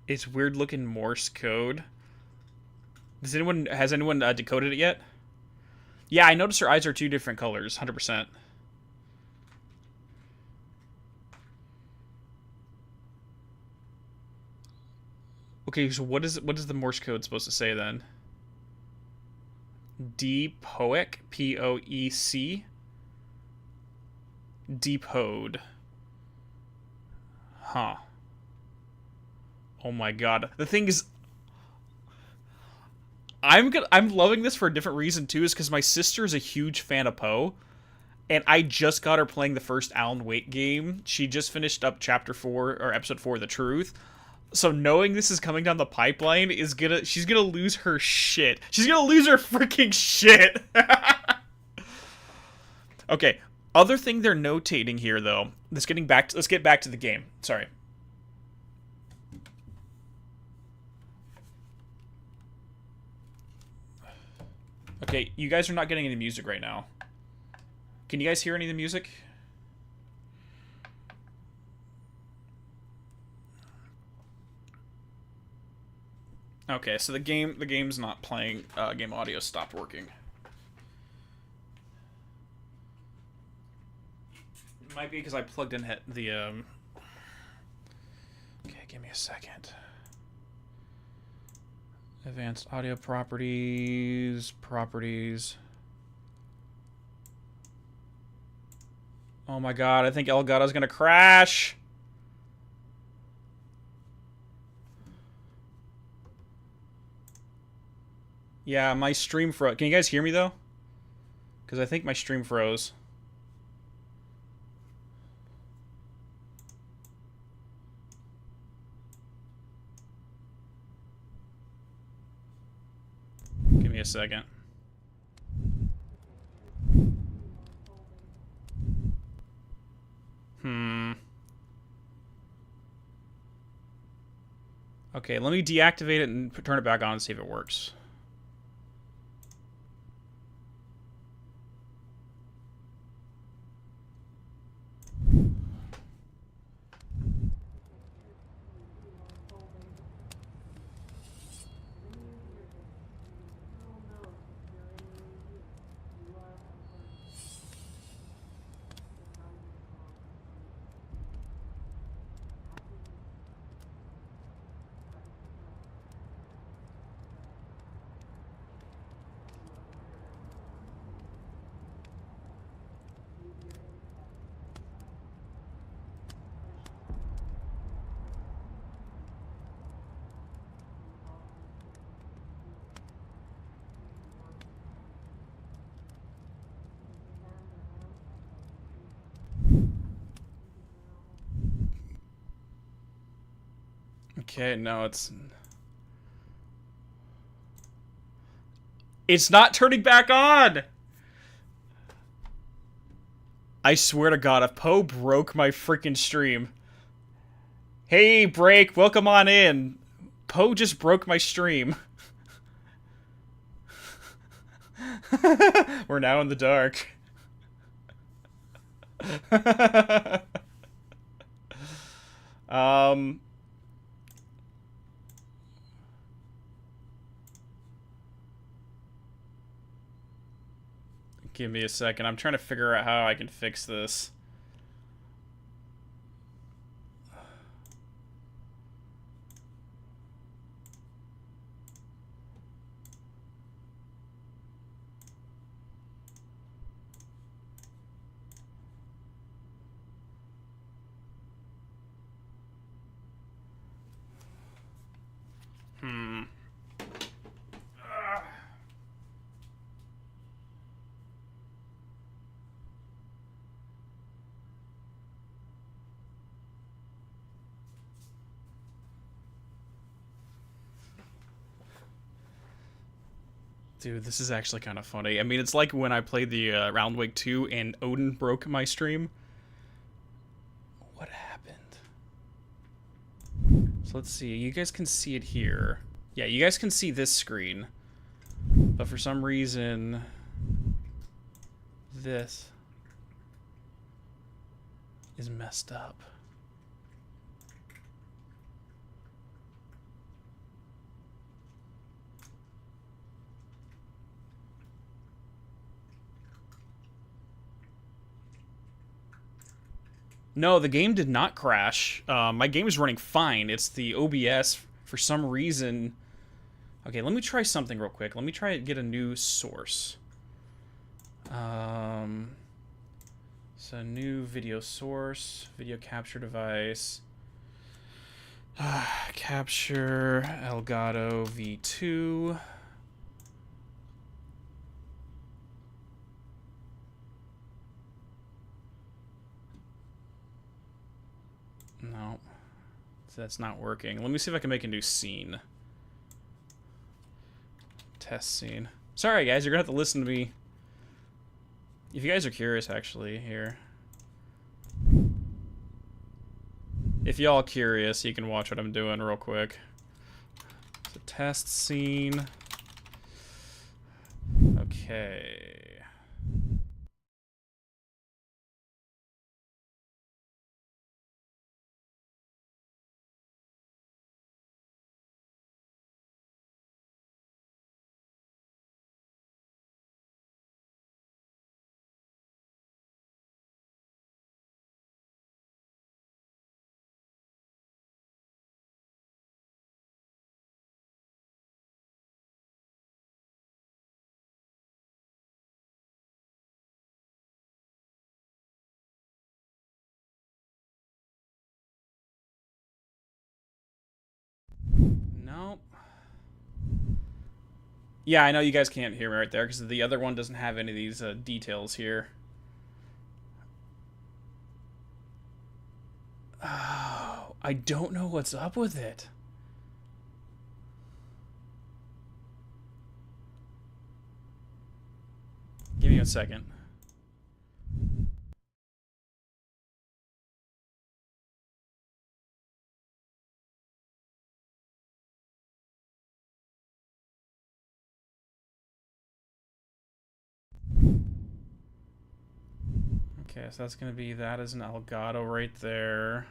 It's weird looking Morse code. Has anyone decoded it yet? Yeah, I noticed her eyes are two different colors, 100%. Okay, so what is the Morse code supposed to say then? Depoec, P-O-E-C. Depode. Huh. Oh my god. The thing is, I'm loving this for a different reason too, is because my sister is a huge fan of Poe, and I just got her playing the first Alan Wake game. She just finished up chapter 4 or episode 4 of The Truth. So knowing this is coming down the pipeline she's gonna lose her shit. She's gonna lose her freaking shit. Okay, other thing they're notating here though. Let's get back to the game. Sorry. Okay, you guys are not getting any music right now. Can you guys hear any of the music? Okay, so the game's not playing. Game audio stopped working. It might be because I plugged in the Okay, give me a second. Advanced audio properties. Oh my god, I think Elgato's gonna crash. Yeah, my stream froze. Can you guys hear me, though? Because I think my stream froze. Give me a second. Okay, let me deactivate it and turn it back on and see if it works. Okay, no, it's not turning back on! I swear to God, if Poe broke my freaking stream. Hey, Break, welcome on in. Poe just broke my stream. We're now in the dark. Give me a second. I'm trying to figure out how I can fix this. Dude, this is actually kind of funny. I mean, it's like when I played the Round Wake 2 and Odin broke my stream. What happened? So let's see. You guys can see it here. Yeah, you guys can see this screen. But for some reason, this is messed up. No, the game did not crash. My game is running fine. It's the OBS For some reason... Okay, let me try something real quick. Let me try to get a new source. So new video source, video capture device. Capture Elgato V2. No. So that's not working. Let me see if I can make a new scene. Test scene. Sorry guys, you're gonna have to listen to me. If you guys are curious, actually, here. If y'all curious, you can watch what I'm doing real quick. So test scene. Okay. Nope. Yeah, I know you guys can't hear me right there because the other one doesn't have any of these details here. Oh, I don't know what's up with it. Give me a second. Okay, so that's going to be, that is an Elgato right there.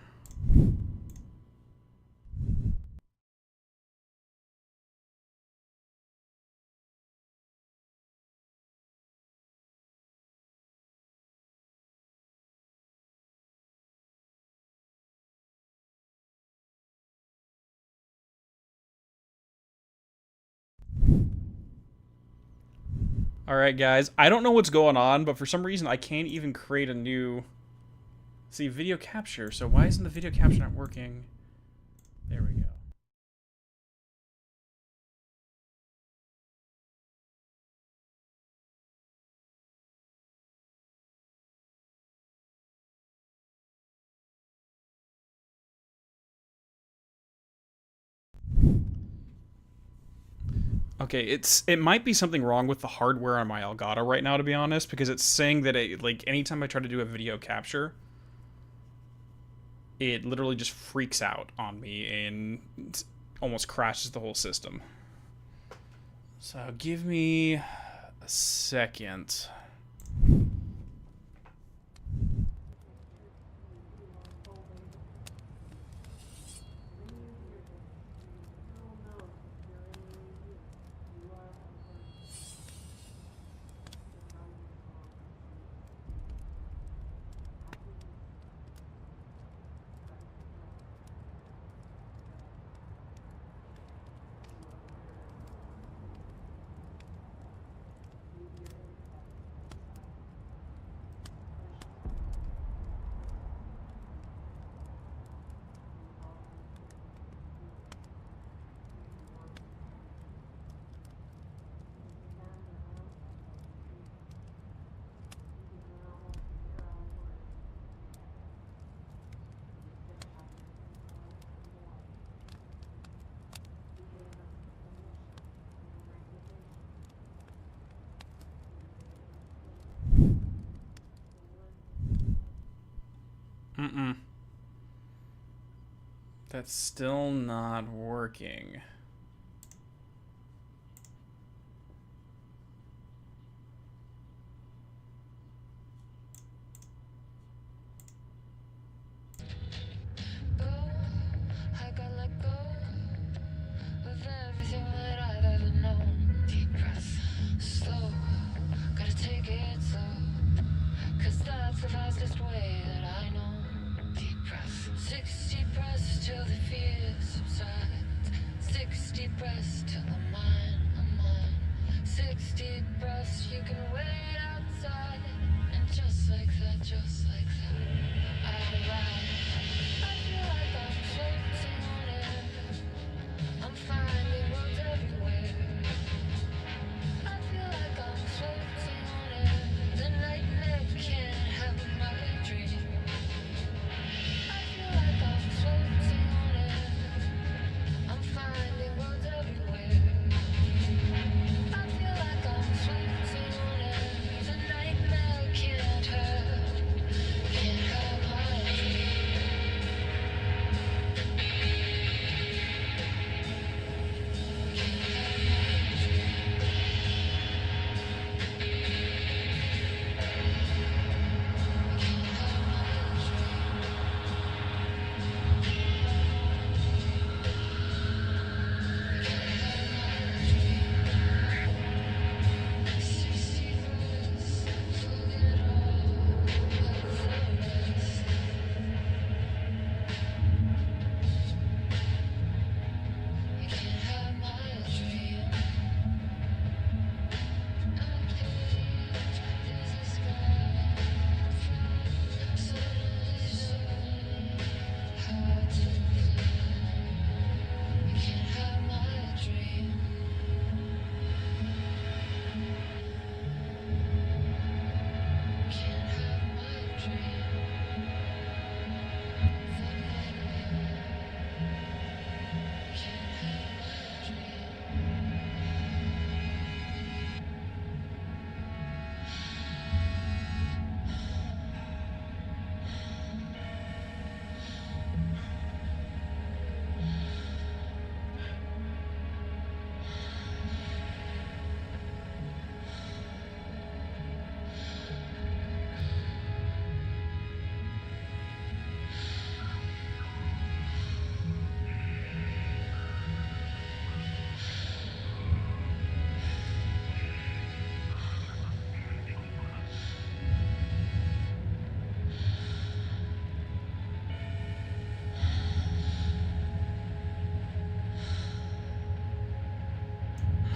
Alright guys, I don't know what's going on, but for some reason I can't even create a new... See, video capture, so why isn't the video capture not working? There we go. Okay, it might be something wrong with the hardware on my Elgato right now, to be honest, because it's saying that it, like, anytime I try to do a video capture, it literally just freaks out on me and almost crashes the whole system. So give me a second. That's still not working. I gotta let go of everything that I've ever known. Deep breath, slow, gotta take it slow, 'cause that's the fastest way that I know. Deep breath, 6 deep breaths till the fear subsides.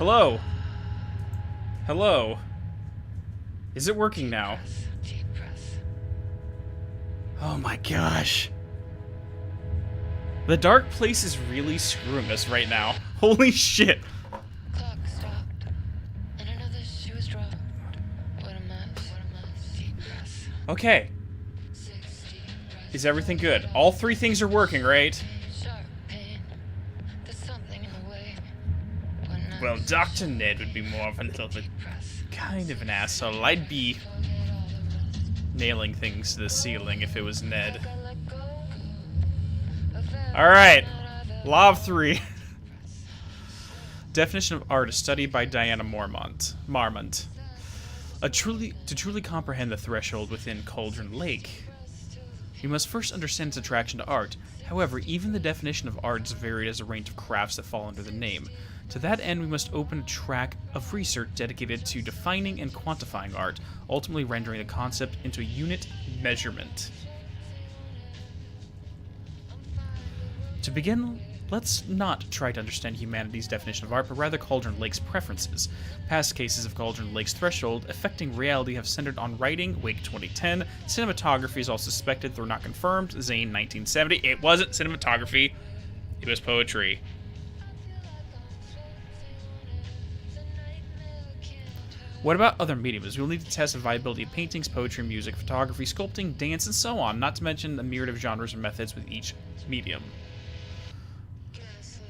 Hello? Hello? Is it working now? Deep breath. Oh my gosh. The dark place is really screwing us right now. Holy shit. Clock stopped, and another shoe was dropped. What a mess. What a mess. Deep breath. Okay. 6 deep breaths. Is everything good? All three things are working, right? Sharp pain. There's something in the way. One night. Well, Dr. Ned would be more of a little bit kind of an asshole. I'd be nailing things to the ceiling if it was Ned. Alright. Law of Three. Definition of art, a study by Diana Marmont. To truly comprehend the threshold within Cauldron Lake, we must first understand its attraction to art. However, even the definition of art is varied as a range of crafts that fall under the name. To that end, we must open a track of research dedicated to defining and quantifying art, ultimately rendering the concept into a unit measurement. To begin, let's not try to understand humanity's definition of art, but rather Cauldron Lake's preferences. Past cases of Cauldron Lake's threshold affecting reality have centered on writing, Wake 2010. Cinematography is all suspected, though not confirmed, Zane 1970. It wasn't cinematography, it was poetry. What about other mediums? We'll need to test the viability of paintings, poetry, music, photography, sculpting, dance, and so on, not to mention the myriad of genres and methods with each medium.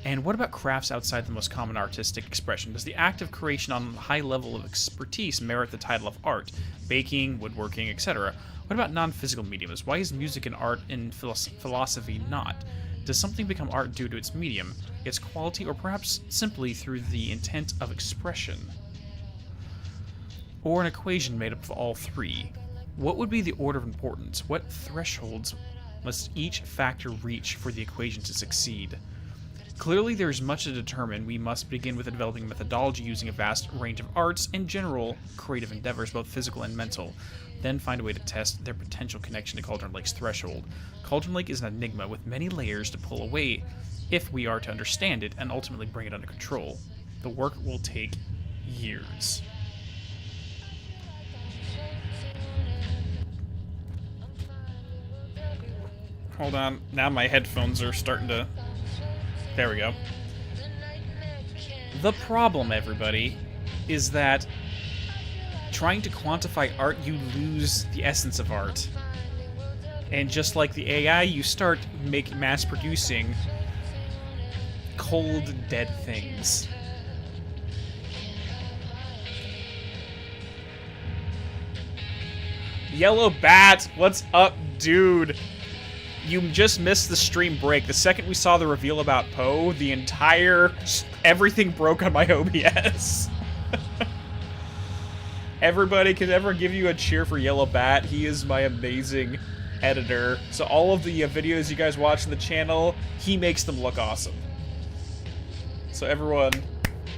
And what about crafts outside the most common artistic expression? Does the act of creation on a high level of expertise merit the title of art? Baking, woodworking, etc. What about non-physical mediums? Why is music and art in philosophy not? Does something become art due to its medium, its quality, or perhaps simply through the intent of expression? Or an equation made up of all three? What would be the order of importance? What thresholds must each factor reach for the equation to succeed? Clearly, there is much to determine. We must begin with developing a methodology using a vast range of arts and general creative endeavors, both physical and mental. Then find a way to test their potential connection to Cauldron Lake's threshold. Cauldron Lake is an enigma with many layers to pull away if we are to understand it and ultimately bring it under control. The work will take years. Hold on. Now my headphones are starting to... There we go. The problem, everybody, is that trying to quantify art, you lose the essence of art. And just like the AI, you start mass-producing cold, dead things. Yellow Bat, what's up, dude? You just missed the stream break. The second we saw the reveal about Poe, everything broke on my OBS. Everybody can ever give you a cheer for Yellow Bat. He is my amazing editor. So all of the videos you guys watch on the channel, he makes them look awesome. So everyone,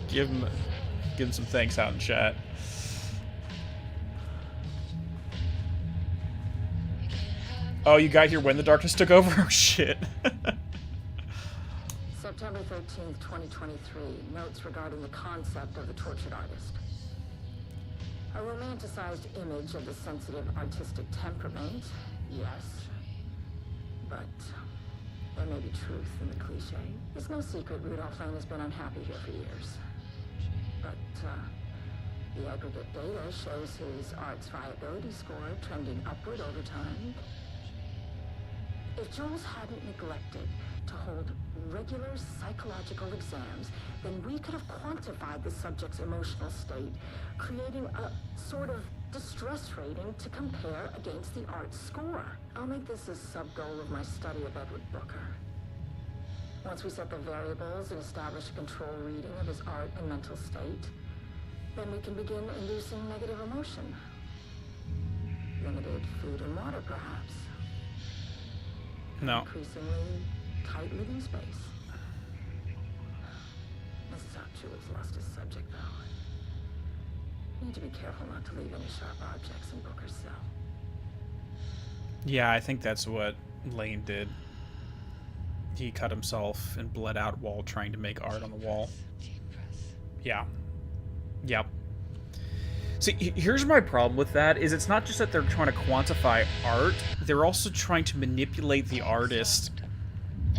give him some thanks out in chat. Oh, you got here when the darkness took over? Oh, shit. September 13th, 2023. Notes regarding the concept of the tortured artist. A romanticized image of the sensitive artistic temperament, yes. But there may be truth in the cliche. It's no secret Rudolph Lane has been unhappy here for years. But the aggregate data shows his art's viability score trending upward over time. If Jules hadn't neglected to hold regular psychological exams, then we could have quantified the subject's emotional state, creating a sort of distress rating to compare against the art's score. I'll make this a sub-goal of my study of Edward Booker. Once we set the variables and establish a control reading of his art and mental state, then we can begin inducing negative emotion. Limited food and water, perhaps. No. Increasingly tight living space. This is how Jules lost his subject, though. Need to be careful not to leave any sharp objects in Booker's cell. Yeah, I think that's what Lane did. He cut himself and bled out while trying to make art on the wall. Yeah, Yep. See, here's my problem with that, is it's not just that they're trying to quantify art, they're also trying to manipulate the artist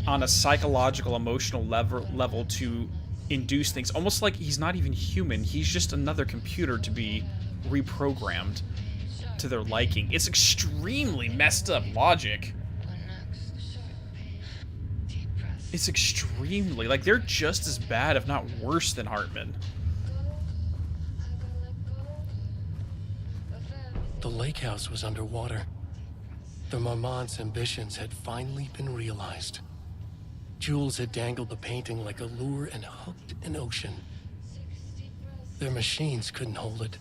on a psychological, emotional level to induce things. Almost like he's not even human, he's just another computer to be reprogrammed to their liking. It's extremely messed up logic. It's extremely, like, they're just as bad, if not worse, than Hartman. The lake house was underwater. The Marmont's ambitions had finally been realized. Jules had dangled the painting like a lure and hooked an ocean. Their machines couldn't hold it.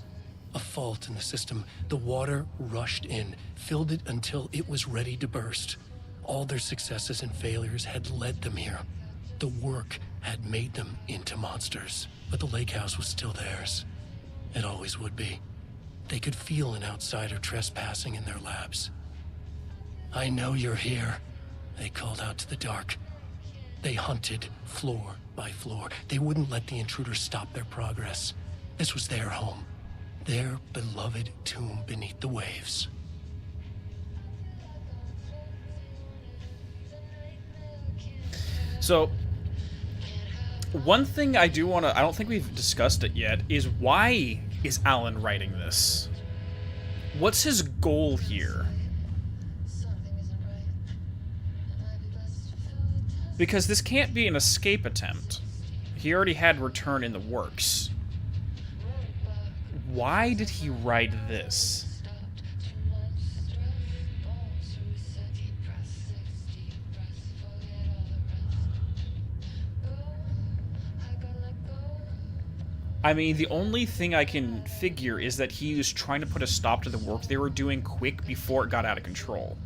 A fault in the system. The water rushed in, filled it until it was ready to burst. All their successes and failures had led them here. The work had made them into monsters. But the lake house was still theirs. It always would be. They could feel an outsider trespassing in their labs. "I know you're here," they called out to the dark. They hunted floor by floor. They wouldn't let the intruders stop their progress. This was their home, their beloved tomb beneath the waves. So, one thing I do want to... I don't think we've discussed it yet, is why is Alan writing this? What's his goal here? Because this can't be an escape attempt. He already had Return in the works. Why did he write this? I mean, the only thing I can figure is that he was trying to put a stop to the work they were doing quick before it got out of control.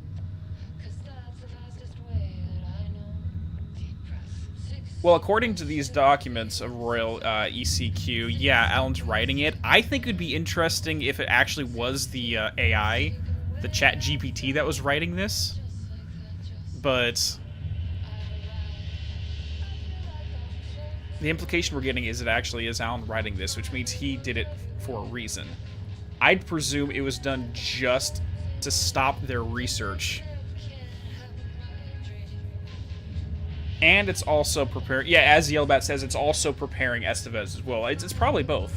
Well, according to these documents of Royal ECQ, yeah, Alan's writing it. I think it would be interesting if it actually was the AI, the Chat GPT, that was writing this. But the implication we're getting is it actually is Alan writing this, which means he did it for a reason. I'd presume it was done just to stop their research. And it's also preparing... Yeah, as Yellowbat says, it's also preparing Estevez as well. It's probably both.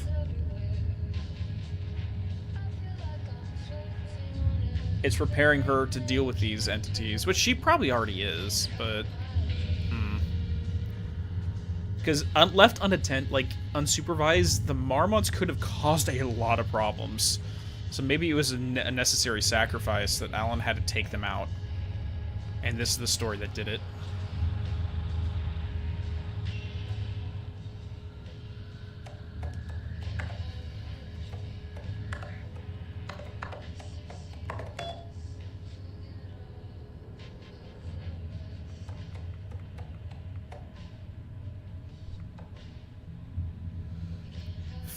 It's preparing her to deal with these entities, which she probably already is, but... Because left unattended, like, unsupervised, the Marmots could have caused a lot of problems. So maybe it was a necessary sacrifice that Alan had to take them out. And this is the story that did it.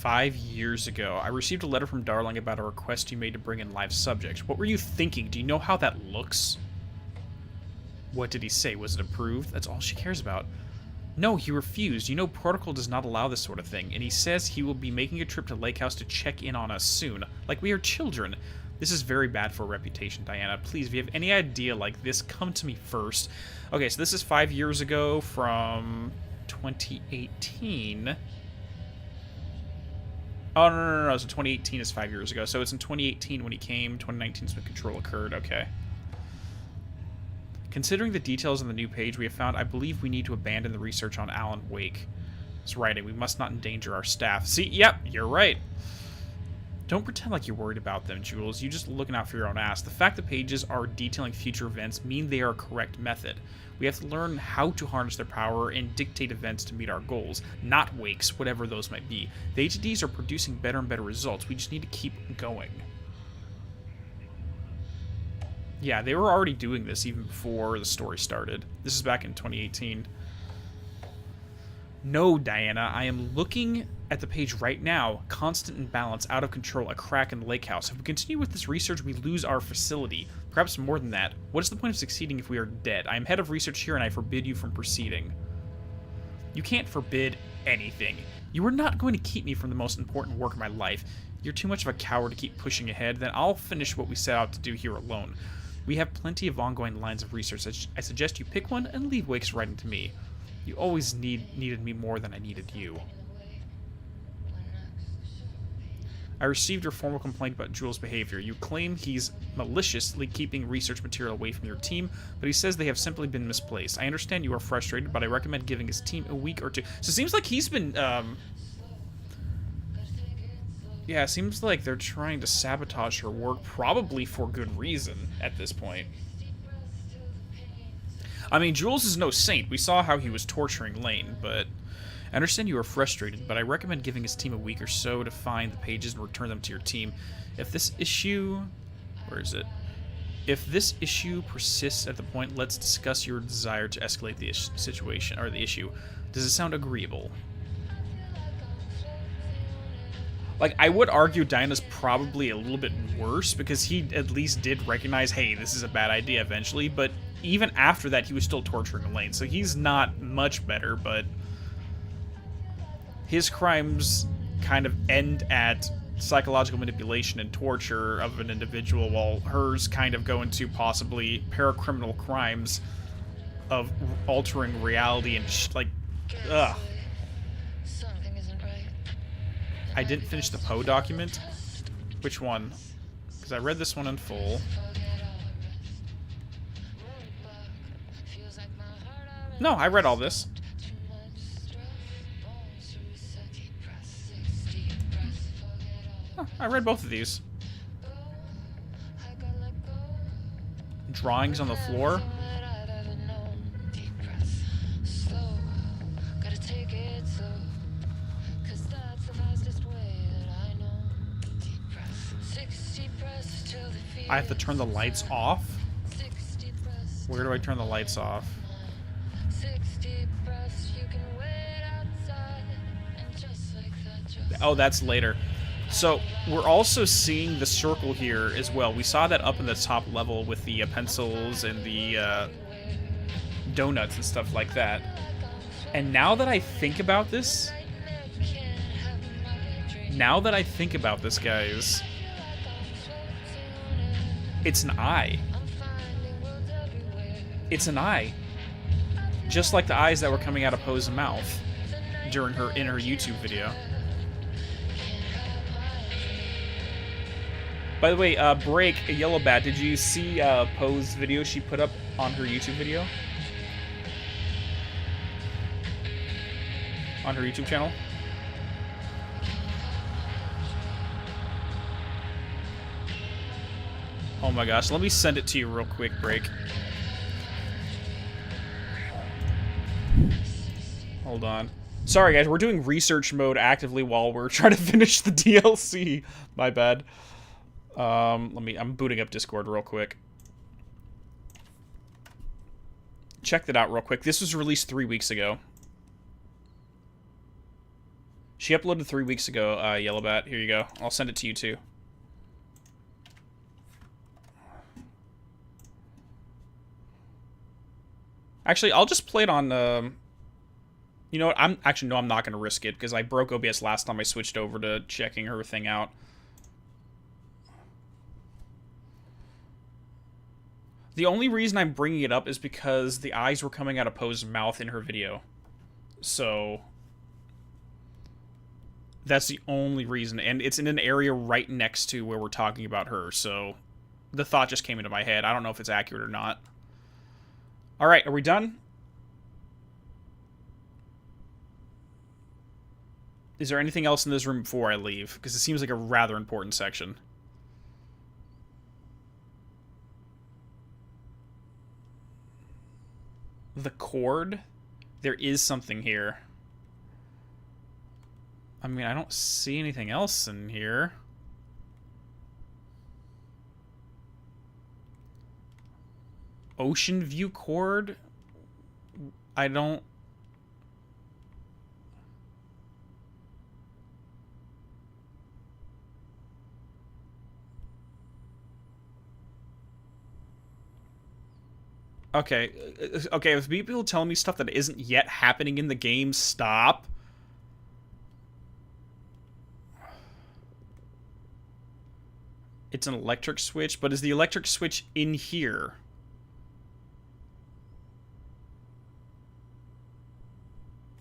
5 years ago, I received a letter from Darling about a request you made to bring in live subjects. What were you thinking? Do you know how that looks? What did he say? Was it approved? That's all she cares about. No, he refused. You know, protocol does not allow this sort of thing, and he says he will be making a trip to Lake House to check in on us soon. Like we are children. This is very bad for reputation, Diana. Please, if you have any idea like this, come to me first. Okay, so this is 5 years ago from 2018. Oh, no. So 2018 is 5 years ago. So it's in 2018 when he came. 2019 is when Control occurred. Okay. Considering the details on the new page we have found, I believe we need to abandon the research on Alan Wake. It's writing. We must not endanger our staff. See, yep, you're right. Don't pretend like you're worried about them, Jules. You're just looking out for your own ass. The fact the pages are detailing future events mean they are a correct method. We have to learn how to harness their power and dictate events to meet our goals, not wakes, whatever those might be. The HDs are producing better and better results. We just need to keep going. Yeah, they were already doing this even before the story started. This is back in 2018. No, Diana, I am looking at the page right now. Constant imbalance, out of control, a crack in the lake house. If we continue with this research, we lose our facility. Perhaps more than that. What is the point of succeeding if we are dead? I am head of research here and I forbid you from proceeding. You can't forbid anything. You are not going to keep me from the most important work of my life. You're too much of a coward to keep pushing ahead, then I'll finish what we set out to do here alone. We have plenty of ongoing lines of research. I suggest you pick one and leave Wake's writing to me. You always needed me more than I needed you. I received your formal complaint about Jules' behavior. You claim he's maliciously keeping research material away from your team, but he says they have simply been misplaced. I understand you are frustrated, but I recommend giving his team a week or two. So it seems like he's been, yeah, it seems like they're trying to sabotage her work, probably for good reason at this point. I mean, Jules is no saint. We saw how he was torturing Lane, but I understand you are frustrated, but I recommend giving his team a week or so to find the pages and return them to your team. If this issue... Where is it? If this issue persists at the point, let's discuss your desire to escalate the situation, or the issue. Does it sound agreeable? Like, I would argue Diana's probably a little bit worse, because he at least did recognize, hey, this is a bad idea eventually, but even after that, he was still torturing Elaine, so he's not much better, but his crimes kind of end at psychological manipulation and torture of an individual, while hers kind of go into possibly paracriminal crimes of altering reality and like, ugh. I didn't finish the Poe document. Which one? Because I read this one in full. No, I read all this. Oh, I read both of these. Drawings on the floor. I have to turn the lights off? Where do I turn the lights off? Oh, that's later. So, we're also seeing the circle here as well. We saw that up in the top level with the pencils and the donuts and stuff like that. And now that I think about this... guys... It's an eye. It's an eye. Just like the eyes that were coming out of Poe's mouth in her YouTube video. By the way, Break, a Yellow Bat, did you see Poe's video she put up on her YouTube video? On her YouTube channel? Oh my gosh, let me send it to you real quick, Break. Hold on. Sorry guys, we're doing research mode actively while we're trying to finish the DLC. My bad. I'm booting up Discord real quick. Check that out real quick. This was released 3 weeks ago. She uploaded 3 weeks ago, Yellowbat. Here you go. I'll send it to you too. Actually, I'll just play it on, you know what, I'm not going to risk it, because I broke OBS last time I switched over to checking her thing out. The only reason I'm bringing it up is because the eyes were coming out of Poe's mouth in her video. So, that's the only reason, and it's in an area right next to where we're talking about her, so the thought just came into my head. I don't know if it's accurate or not. Alright, are we done? Is there anything else in this room before I leave? Because it seems like a rather important section. The cord? There is something here. I mean, I don't see anything else in here. Ocean View cord? I don't... Okay, okay, if people tell me stuff that isn't yet happening in the game, stop. It's an electric switch, but is the electric switch in here?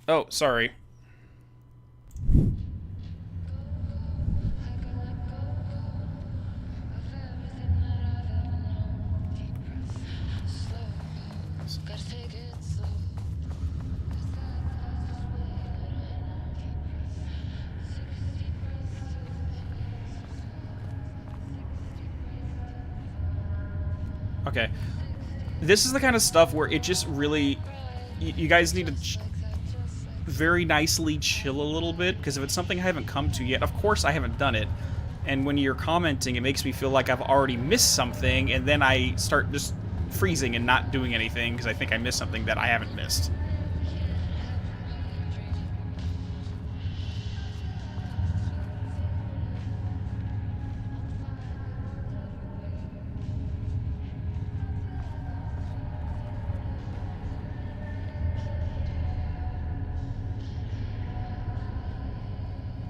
Oh, sorry. Okay. This is the kind of stuff where it just really... You guys need to very nicely chill a little bit, because if it's something I haven't come to yet, of course I haven't done it. And when you're commenting, it makes me feel like I've already missed something, and then I start just freezing and not doing anything because I think I missed something that I haven't missed.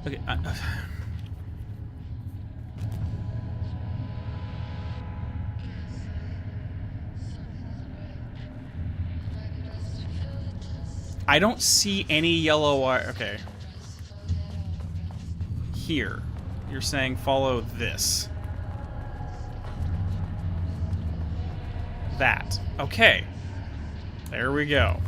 Okay, I don't see any yellow wire. Okay. Here. You're saying follow this. That. Okay. There we go.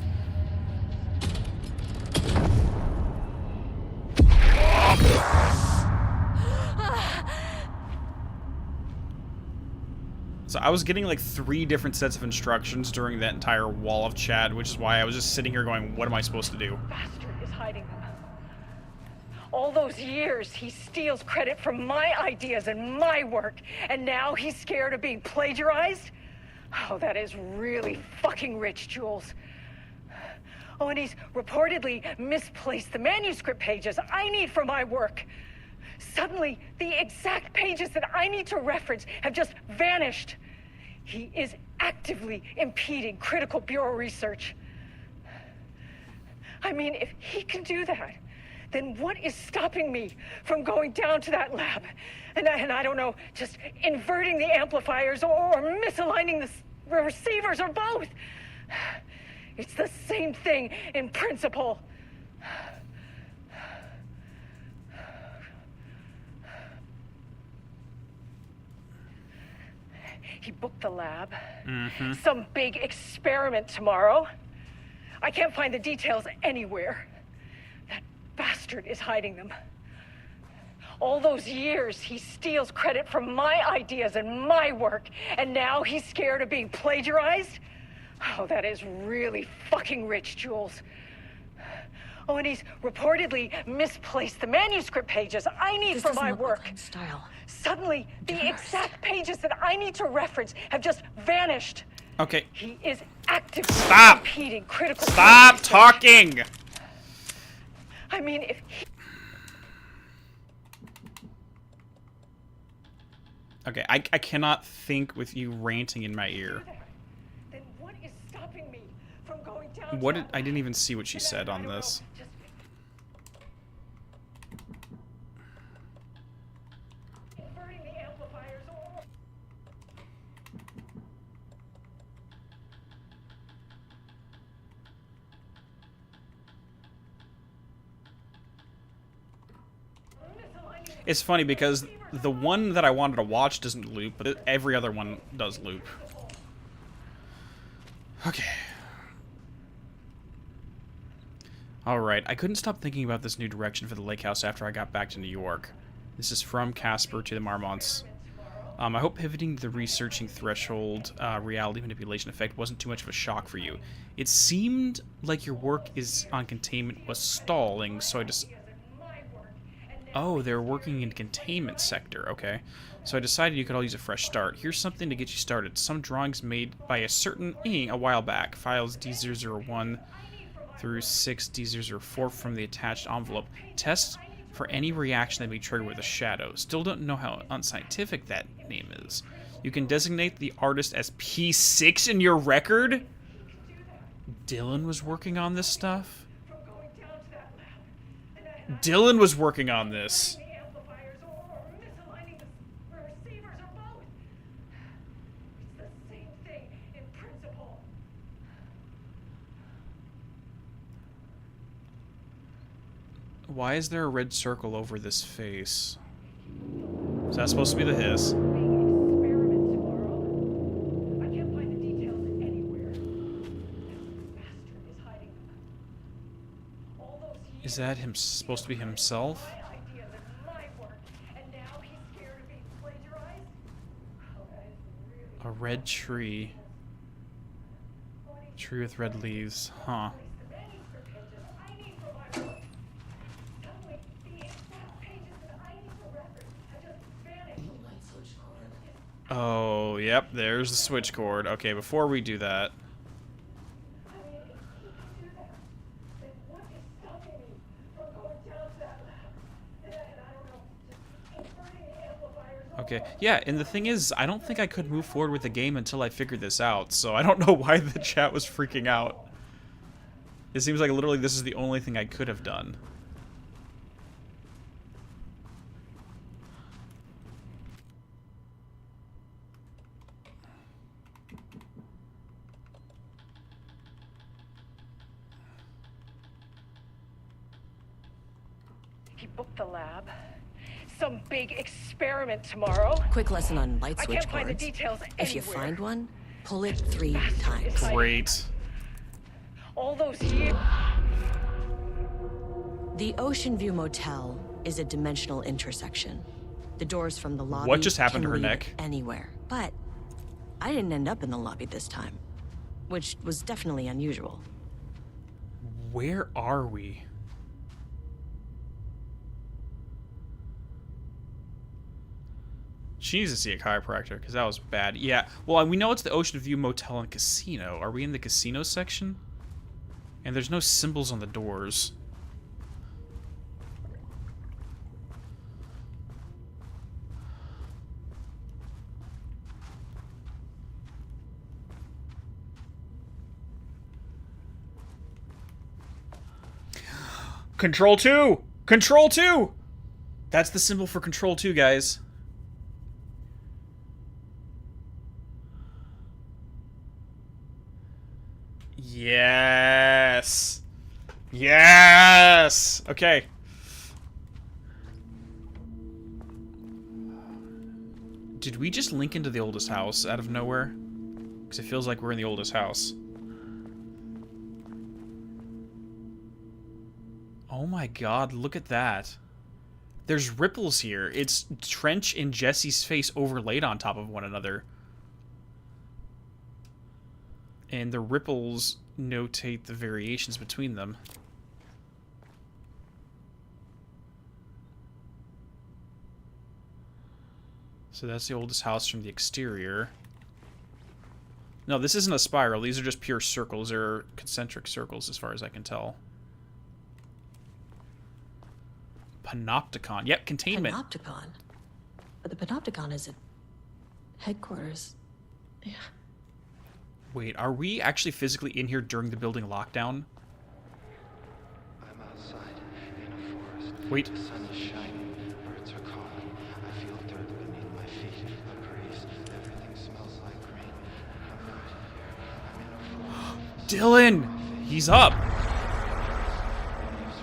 So I was getting like 3 different sets of instructions during that entire wall of chat, which is why I was just sitting here going, what am I supposed to do? Bastard is hiding them. All those years, he steals credit for my ideas and my work, and now he's scared of being plagiarized? Oh, that is really fucking rich, Jules. Oh, and he's reportedly misplaced the manuscript pages I need for my work. Suddenly, the exact pages that I need to reference have just vanished. He is actively impeding critical Bureau research. I mean, if he can do that, then what is stopping me from going down to that lab? And I don't know, just inverting the amplifiers or misaligning the receivers or both. It's the same thing in principle. He booked the lab. Some big experiment tomorrow. I can't find the details anywhere. That bastard is hiding them. All those years, he steals credit for my ideas and my work, and now he's scared of being plagiarized? Oh, that is really fucking rich, Jules. Oh, and he's reportedly misplaced the manuscript pages I need for my work. Style. Suddenly, the exact pages that I need to reference have just vanished. Okay. He is actively impeding critical. Stop talking! I mean, if he... Okay, I cannot think with you ranting in my ear. Then what is stopping me from going down? What did I didn't even see what she said on this. Inverting the amplifiers or... It's funny because the one that I wanted to watch doesn't loop, but every other one does loop. Okay. Alright, I couldn't stop thinking about this new direction for the lake house after I got back to New York. This is from Casper to the Marmonts. I hope pivoting the researching threshold reality manipulation effect wasn't too much of a shock for you. It seemed like your work is on containment was stalling, so I just... Oh, they're working in containment sector, okay. So I decided you could all use a fresh start. Here's something to get you started. Some drawings made by a certain a while back. Files D001 through 6D004 from the attached envelope. Test for any reaction that may be triggered with a shadow. Still don't know how unscientific that name is. You can designate the artist as P6 in your record? Dylan was working on this stuff? Dylan was working on this. Why is there a red circle over this face? Is that supposed to be the hiss? Is that him supposed to be himself? A red tree. Tree with red leaves. Huh. Oh, yep, there's the switch cord. Okay, before we do that... Okay, yeah, and the thing is, I don't think I could move forward with the game until I figured this out, so I don't know why the chat was freaking out. It seems like literally this is the only thing I could have done. He booked the lab. Some big experiment tomorrow. Quick lesson on light I switch can't find the cords. details If you anywhere. find one, pull it 3 times. Great. All those years. The Ocean View Motel is a dimensional intersection. The doors from the lobby What just happened to can her lead neck? Anywhere. But I didn't end up in the lobby this time, which was definitely unusual. Where are we? She needs to see a chiropractor, because that was bad. Yeah, well, we know it's the Ocean View Motel and Casino. Are we in the casino section? And there's no symbols on the doors. Control 2! Control 2! That's the symbol for Control 2, guys. Yes! Yes! Okay. Did we just link into the oldest house out of nowhere? Because it feels like we're in the oldest house. Oh my god, look at that. There's ripples here. It's Trench and Jesse's face overlaid on top of one another. And the ripples notate the variations between them. So that's the oldest house from the exterior. No, this isn't a spiral. These are just pure circles. They're concentric circles as far as I can tell. Panopticon. Yep, containment. Panopticon? But the Panopticon is at headquarters. Yeah. Wait, are we actually physically in here during the building lockdown? I'm outside in a forest. Wait. The sun is shining. Birds are calling. I feel dirt beneath my feet. A breeze. Everything smells like green. I'm not here. I'm in a forest. Dylan! He's up! Leaves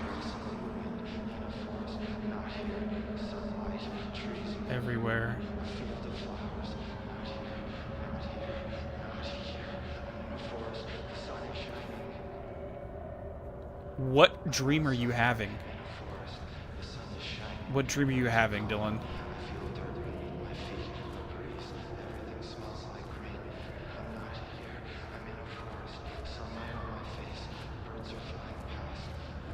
rustling in the wind. In a forest. Not here. Sunlight. Trees. Everywhere. A field of flowers. Not here. Not here. Not here. I'm in a forest. The sun is shining. What dream are you having? In a forest. The sun is shining. What dream are you having, Dylan? I feel dirt beneath my feet. A breeze. Everything smells like green. I'm not here. I'm in a forest. Sunlight on my face. Birds are flying past.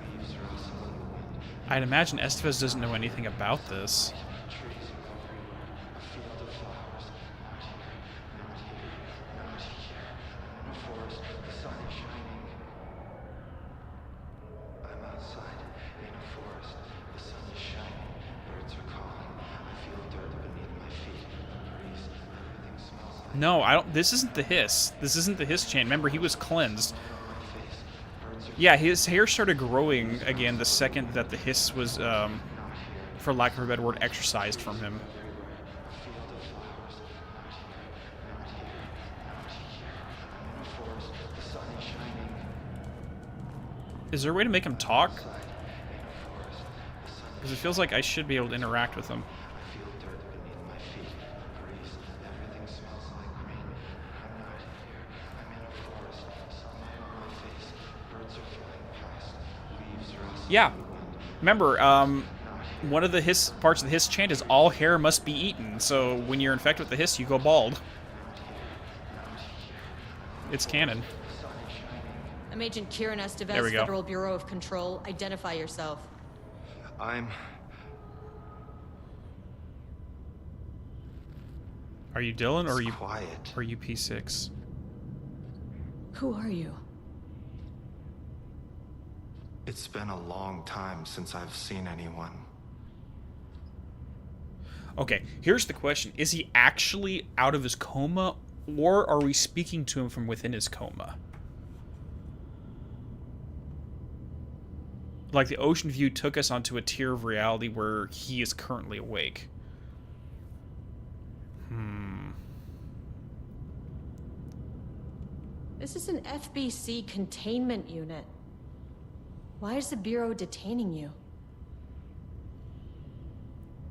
Leaves rustle in the wind. I'd imagine Estevez doesn't know anything about this. Trees are everywhere. A field of flowers. Not here. Not here. Not here. I'm in a forest. The sun is shining. I'm outside in a forest. The sun is shining. Birds are calling. I feel dirt beneath my feet. A breeze. Everything smells like No, I don't. This isn't the hiss. This isn't the hiss chain. Remember, he was cleansed. on my face. Birds are Yeah, his hair started growing again the second that the hiss was, for lack of a better word, exorcised from him. a field of flowers. Not here. Not here. Not here. I'm in a forest. The sun is shining. Is there a way to make him talk? In a forest. Because it feels like I should be able to interact with them. I feel dirt beneath my feet. Grease. Everything smells like green. I'm not here. I'm in a forest. Sunlight on my face. Birds are flying past. Leaves rustling. Yeah. Remember, one of the hiss parts of the hiss chant is all hair must be eaten. So when you're infected with the hiss, you go bald. It's canon. I'm Agent Kieran There Estevez, we go. Federal Bureau of Control. Identify yourself. I'm... Are you Dylan or are you quiet. Or are you P6? Who are you? It's been a long time since I've seen anyone. Okay, here's the question. Is he actually out of his coma, or are we speaking to him from within his coma? Like the Ocean View took us onto a tier of reality where he is currently awake. This is an FBC containment unit. Why is the Bureau detaining you?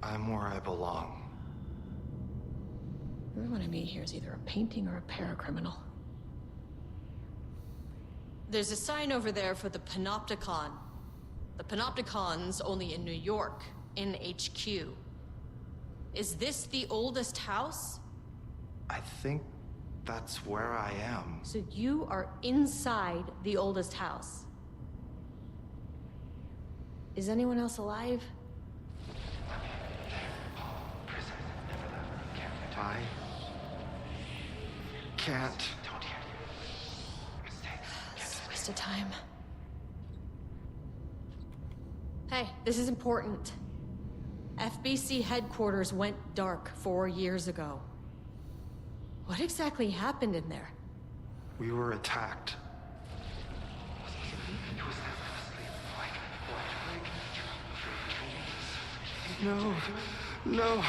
I'm where I belong. Everyone I meet here is either a painting or a paracriminal. There's a sign over there for the Panopticon. The Panopticon's only in New York, in HQ. Is this the oldest house? I think that's where I am. So you are inside the oldest house. Is anyone else alive? I can't. It's a waste of time. Hey, this is important. FBC headquarters went dark 4 years ago. What exactly happened in there? We were attacked. No, no,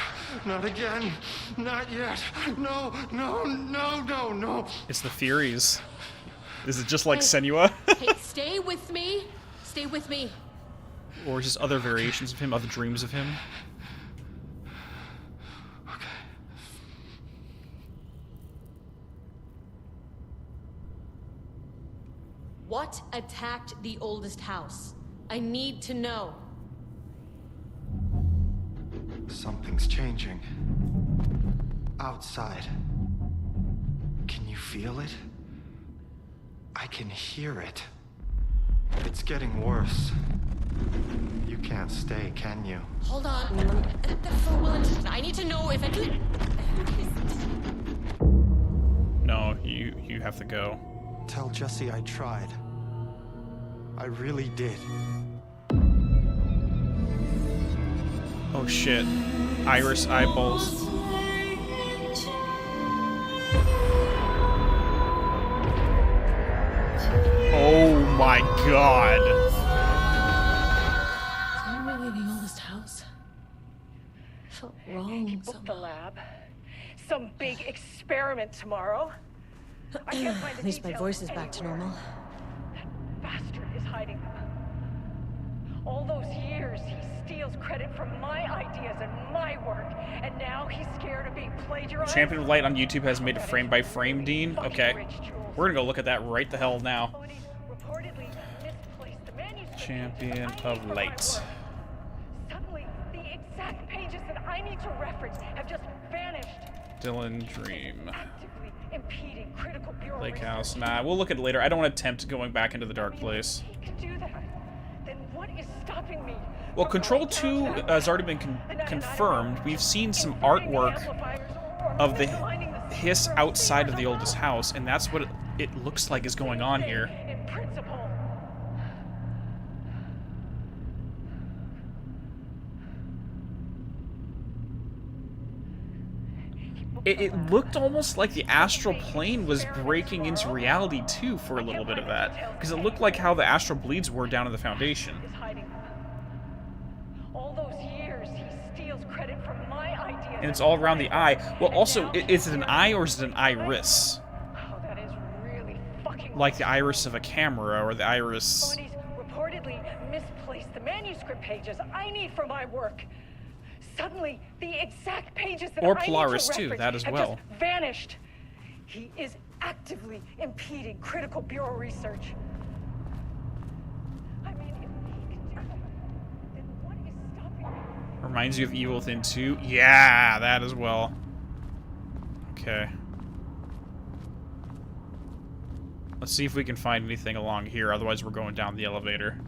not again. Not yet. No, no, no, no, no. It's the Furies. Is it just like Senua? Hey, stay with me. Stay with me. Or just other variations of him, other dreams of him? What attacked the oldest house? I need to know. Something's changing. Outside. Can you feel it? I can hear it. It's getting worse. You can't stay, can you? Hold on. I need to know if it... No, you have to go. Tell Jesse I tried. I really did. Oh shit. Iris eyeballs. Oh my god. Is that really the oldest house? I felt wrong He booked the somehow. lab. Some big experiment tomorrow. I can't find the At least my details voice is back to anywhere. normal. That bastard is hiding them. All those years, he steals credit from my ideas and my work, and now he's scared of being plagiarized. Champion of Light on YouTube has made a frame-by-frame Dean. Okay. We're gonna go look at that right the hell now. Reportedly misplaced the manuscript. Champion of Light. Suddenly, the exact pages that I need to reference have just vanished. Dylan Dream. Actively impeding critical bureau Lake House. research. Nah, we'll look at it later. I don't want to tempt going back into the dark I mean, place. if he could do that, then what is stopping me? Well, from Control going 2 downtown? has already been And I don't confirmed. know, We've seen some inserting the artwork amplifiers or of the misaligning the hiss secret outside of the somehow. oldest house, and that's what it looks like is going on here. In principle. It looked almost like the astral plane was breaking into reality too for a little bit of that, because it looked like how the astral bleeds were down in the foundation. Is hiding them. All those years, he steals credit from my ideas. And it's all around the eye. Well, also, is it an eye or is it an iris? Oh, that is really fucking Like the iris of a camera or the iris... Somebody's reportedly misplaced the manuscript pages I need for my work. Suddenly, the exact pages that Or I Polaris need to too, reference that as have well. just vanished. He is actively impeding critical Bureau research. I mean, if he can do that, then what is stopping me? Reminds you of Evil Within 2? Yeah, that as well. Okay. Let's see if we can find anything along here, otherwise we're going down the elevator.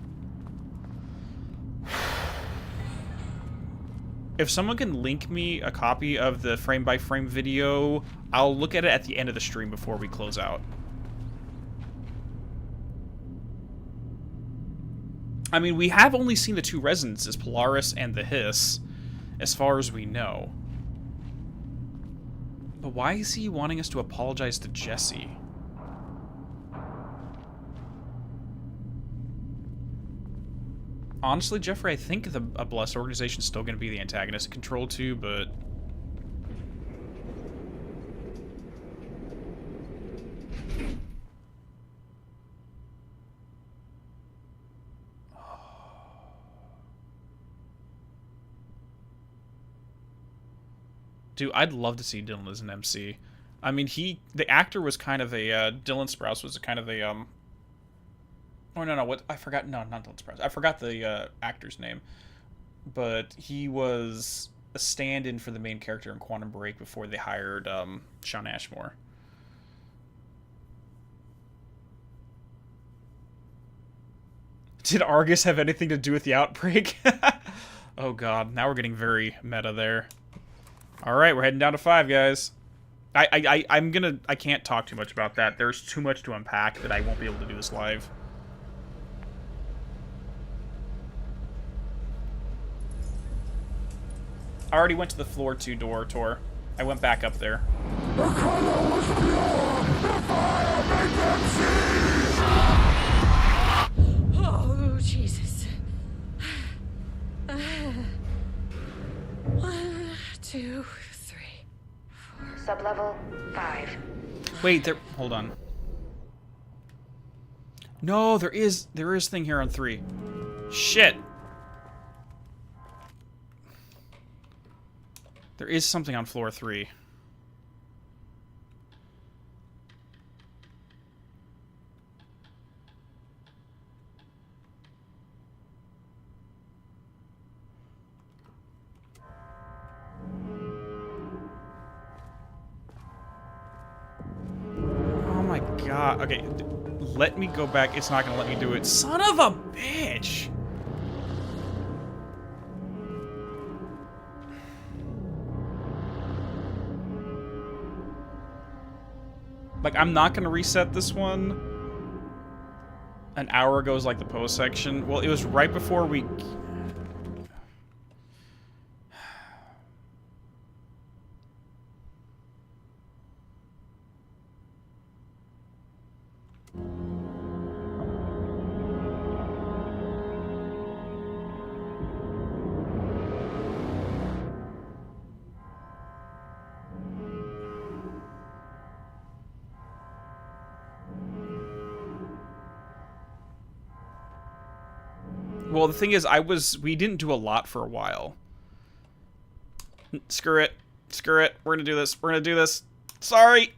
If someone can link me a copy of the frame-by-frame video, I'll look at it at the end of the stream before we close out. I mean, we have only seen the two resonances, Polaris and the Hiss, as far as we know. But why is he wanting us to apologize to Jesse? Honestly, Jeffrey, I think the Blessed Organization is still going to be the antagonist of Control 2, but... Dude, I'd love to see Dylan as an MC. I mean, the actor was kind of a, Dylan Sprouse was kind of a, oh, no, what, I forgot, no, not Dylan Sprouse. I forgot the, actor's name. But he was a stand-in for the main character in Quantum Break before they hired, Shawn Ashmore. Did Argus have anything to do with the outbreak? Oh god, now we're getting very meta there. Alright, we're heading down to 5, guys. I can't talk too much about that. There's too much to unpack that I won't be able to do this live. I already went to the floor 2 door tour. I went back up there. Oh, Jesus. 1, 2, 3, 4. Sublevel 5. Wait, there. Hold on. No, there is thing here on 3. Shit. There is something on floor 3. Oh my god. Okay, let me go back. It's not gonna let me do it. Son of a bitch! Like, I'm not gonna reset this one. An hour ago is like the post section. Well, it was right before we... Well, the thing is, we didn't do a lot for a while. Screw it. Screw it. We're gonna do this. We're gonna do this. Sorry!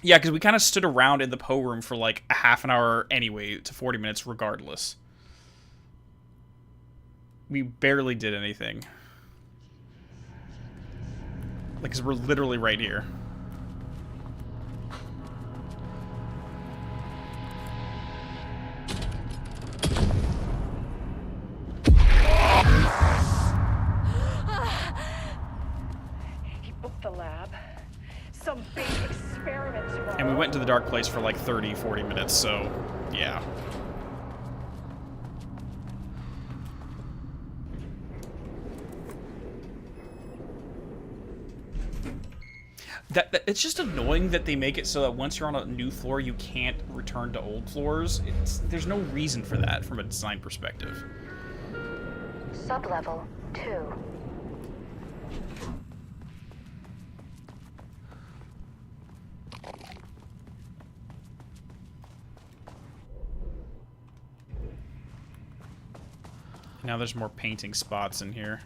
Yeah, because we kind of stood around in the Poe room for like a half an hour anyway, to 40 minutes regardless. We barely did anything. Like, 'cause we're literally right here. The lab. Some big experiment tomorrow. And we went to the dark place for like 30, 40 minutes, so yeah. It's just annoying that they make it so that once you're on a new floor, you can't return to old floors. There's no reason for that from a design perspective. Sublevel 2. Now there's more painting spots in here.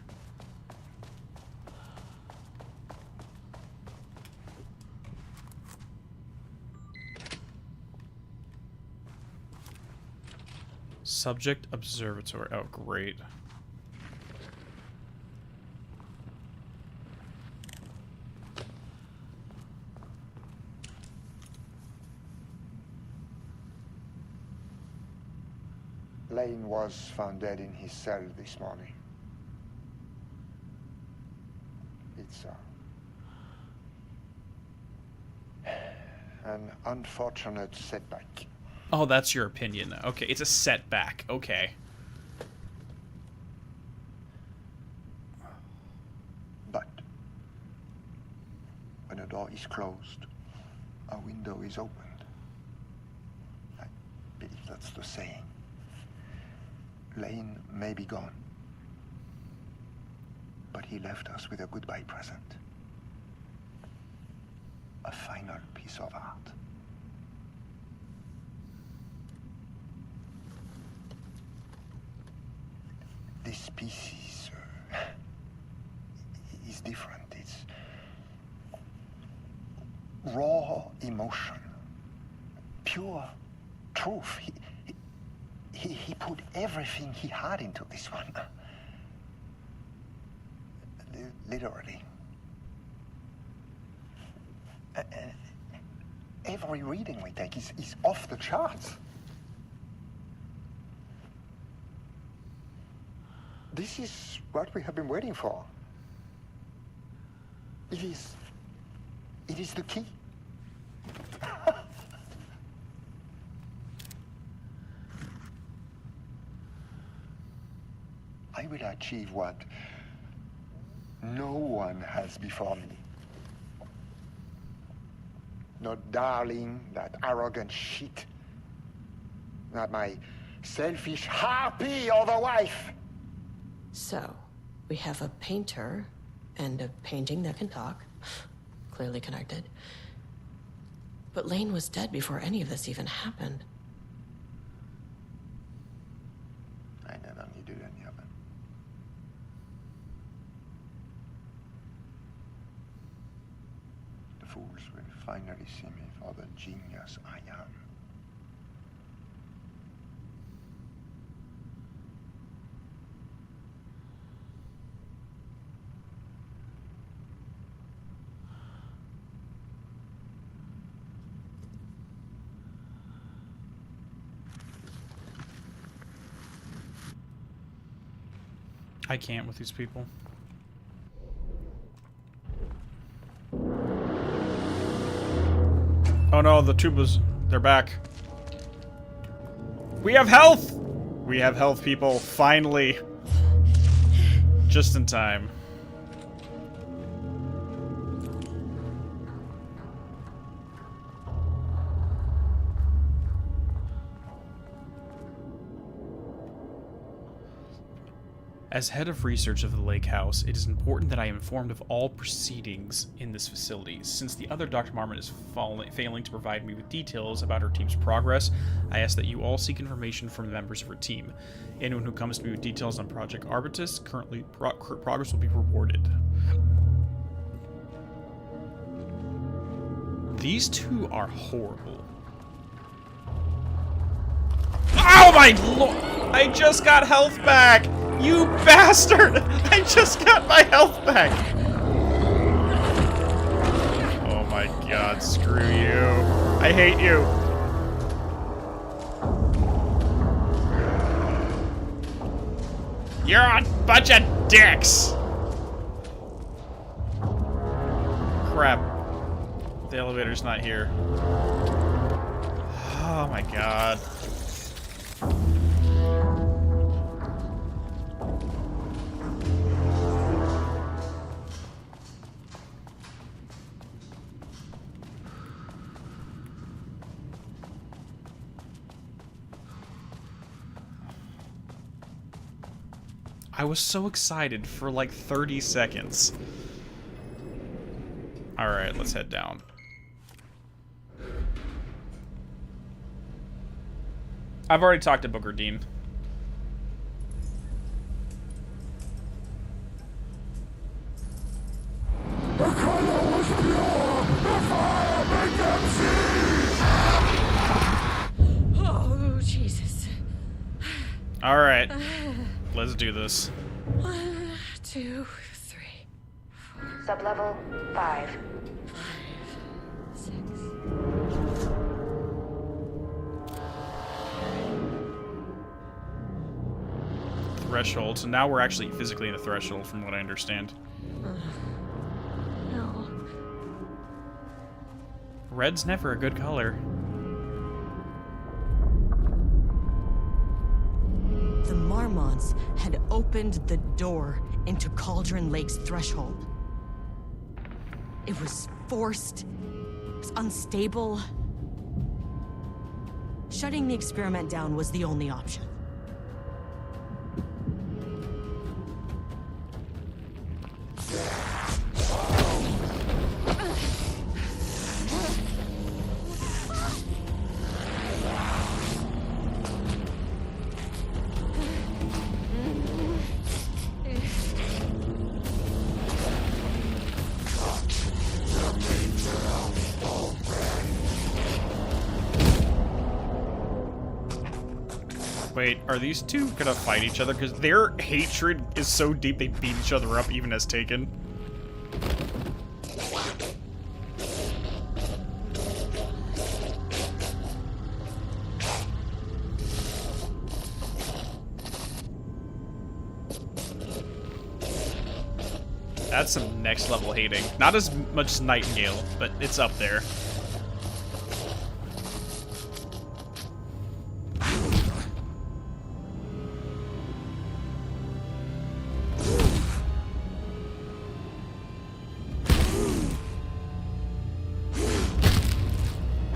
Subject observatory. Oh, great. Lane was found dead in his cell this morning. It's an unfortunate setback. Oh, that's your opinion. Okay, it's a setback. Okay. But when a door is closed, a window is opened. I believe that's the saying. Lane may be gone, but he left us with a goodbye present. A final piece of art. This piece is different. It's raw emotion, pure truth. He put everything he had into this one. Literally. Every reading we take is off the charts. This is what we have been waiting for. It is the key. I will achieve what no one has before me. Not darling, that arrogant shit. Not my selfish harpy or the wife. So, we have a painter and a painting that can talk. Clearly connected. But Lane was dead before any of this even happened. I never needed any of it. The fools will finally see me for the genius I am. I can't with these people. Oh no, the tubas, they're back. We have health! We have health, people, finally. Just in time. As head of research of the Lake House, it is important that I am informed of all proceedings in this facility. Since the other Dr. Marmon is failing to provide me with details about her team's progress, I ask that you all seek information from the members of her team. Anyone who comes to me with details on Project Arbitus, currently progress will be rewarded. These two are horrible. Oh my lord! I just got health back! You bastard! I just got my health back! Oh my god, screw you. I hate you. You're a bunch of dicks! Crap. The elevator's not here. Oh my god. I was so excited for like 30 seconds. Alright, let's head down. I've already talked to Booker Dean. Alright. Let's do this. 1, 2, 3, Sublevel 5. 6. Threshold. So now we're actually physically in the threshold, from what I understand. No. Red's never a good color. The Marmonts had opened the door into Cauldron Lake's threshold. It was forced. It was unstable. Shutting the experiment down was the only option. Wait, are these two gonna fight each other? Because their hatred is so deep they beat each other up even as Taken. That's some next level hating. Not as much as Nightingale, but it's up there.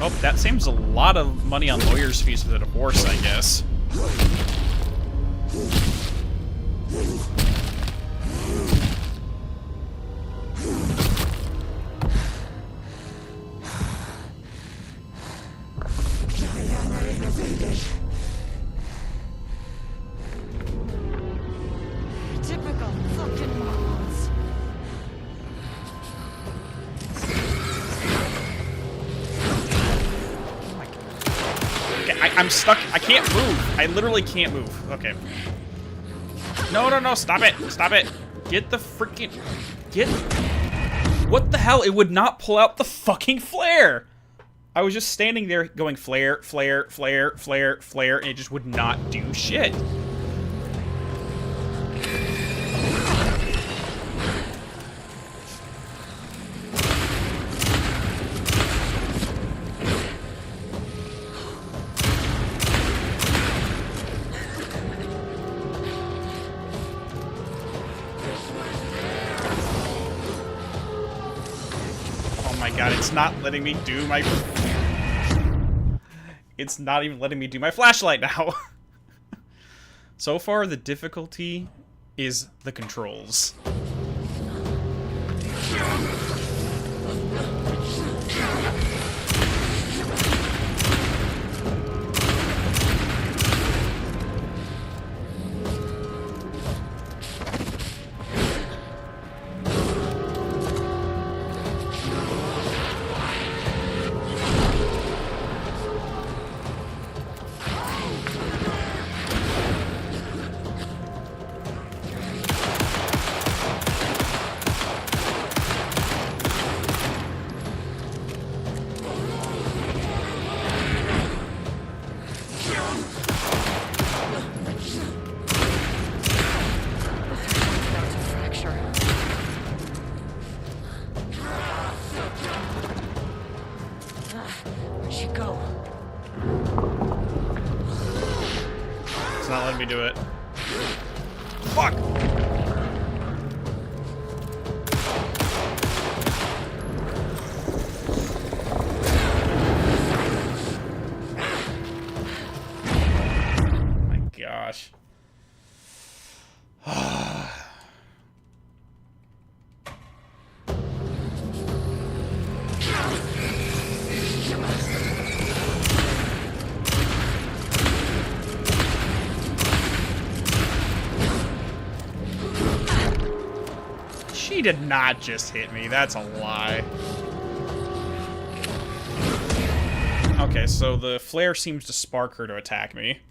Oh, that seems a lot of money on lawyers' fees for the divorce, I guess. Typical fucking Marmonts. I'm stuck. I can't move. I literally can't move. Okay. No, no, no. Stop it. Stop it. Get the freaking... Get... What the hell? It would not pull out the fucking flare. I was just standing there going flare, flare, flare, flare, flare, and it just would not do shit. God, it's not letting me do my... It's not even letting me do my flashlight now. So far, the difficulty is the controls. Not letting me do it. Fuck! My gosh. She did not just hit me. That's a lie. Okay, so the flare seems to spark her to attack me.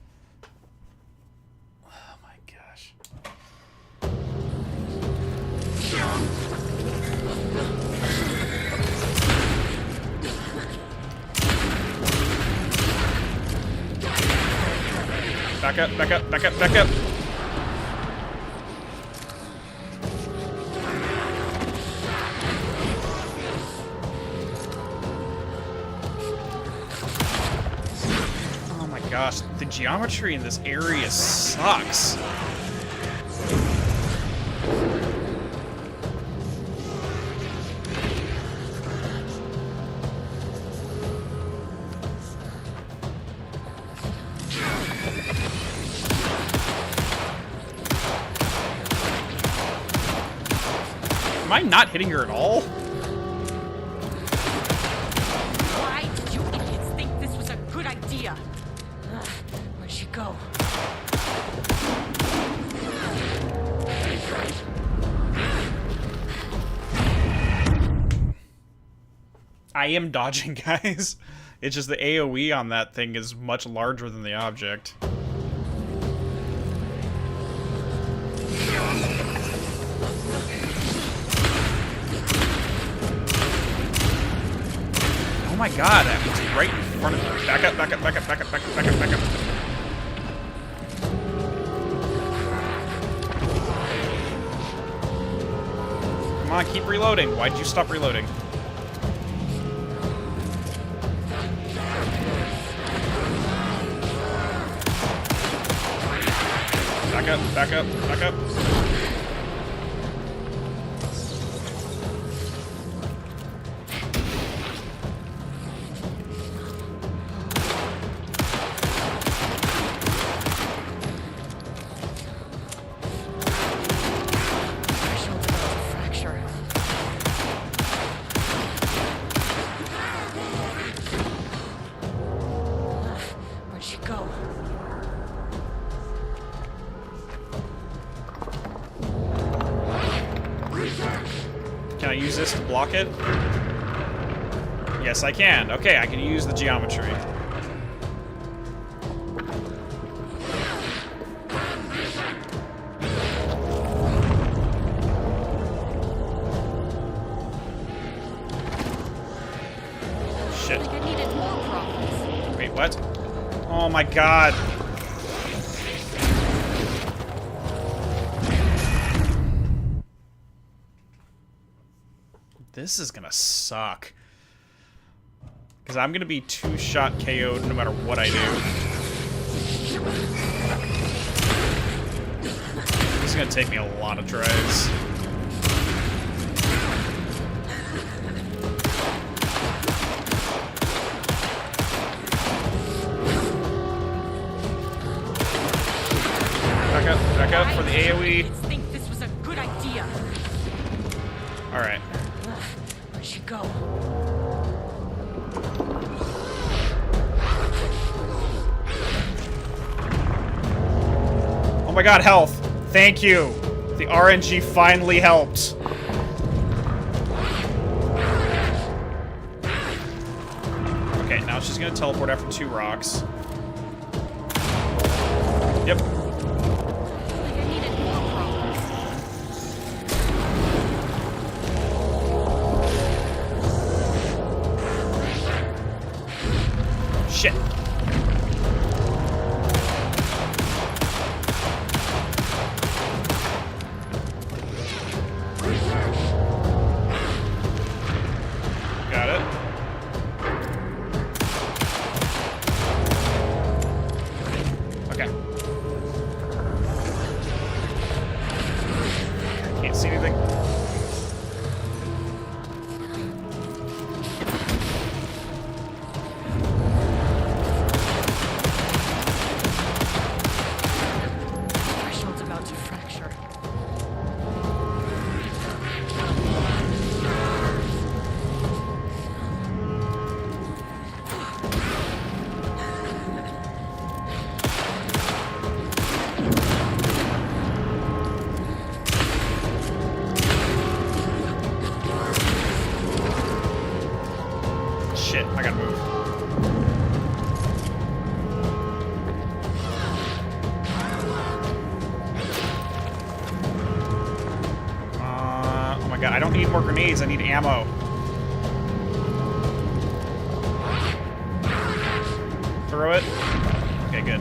Back up, back up, back up, back up. Oh my gosh, the geometry in this area sucks. Am I not hitting her at all? Why did you idiots think this was a good idea? Where'd she go? I am dodging, guys. It's just the AoE on that thing is much larger than the object. Oh my god, that was right in front of me. Back up, back up, back up, back up, back up, back up, back up. Come on, keep reloading. Why'd you stop reloading? Back up, back up, back up. Where'd she go? Can I use this to block it? Yes, I can. Okay, I can use the geometry. Shit. I needed more problems. Wait, what? Oh my god. This is gonna suck. Because I'm gonna be two-shot KO'd no matter what I do. This is gonna take me a lot of tries. Back up for the AoE. Think this was a good idea. Alright. Where'd she go? Oh my god, health. Thank you. The RNG finally helped. Okay, now she's gonna teleport after 2 rocks. Yep. I needed more problems. Shit. Got it. Okay. need more grenades. I need ammo. Throw it. Okay, good.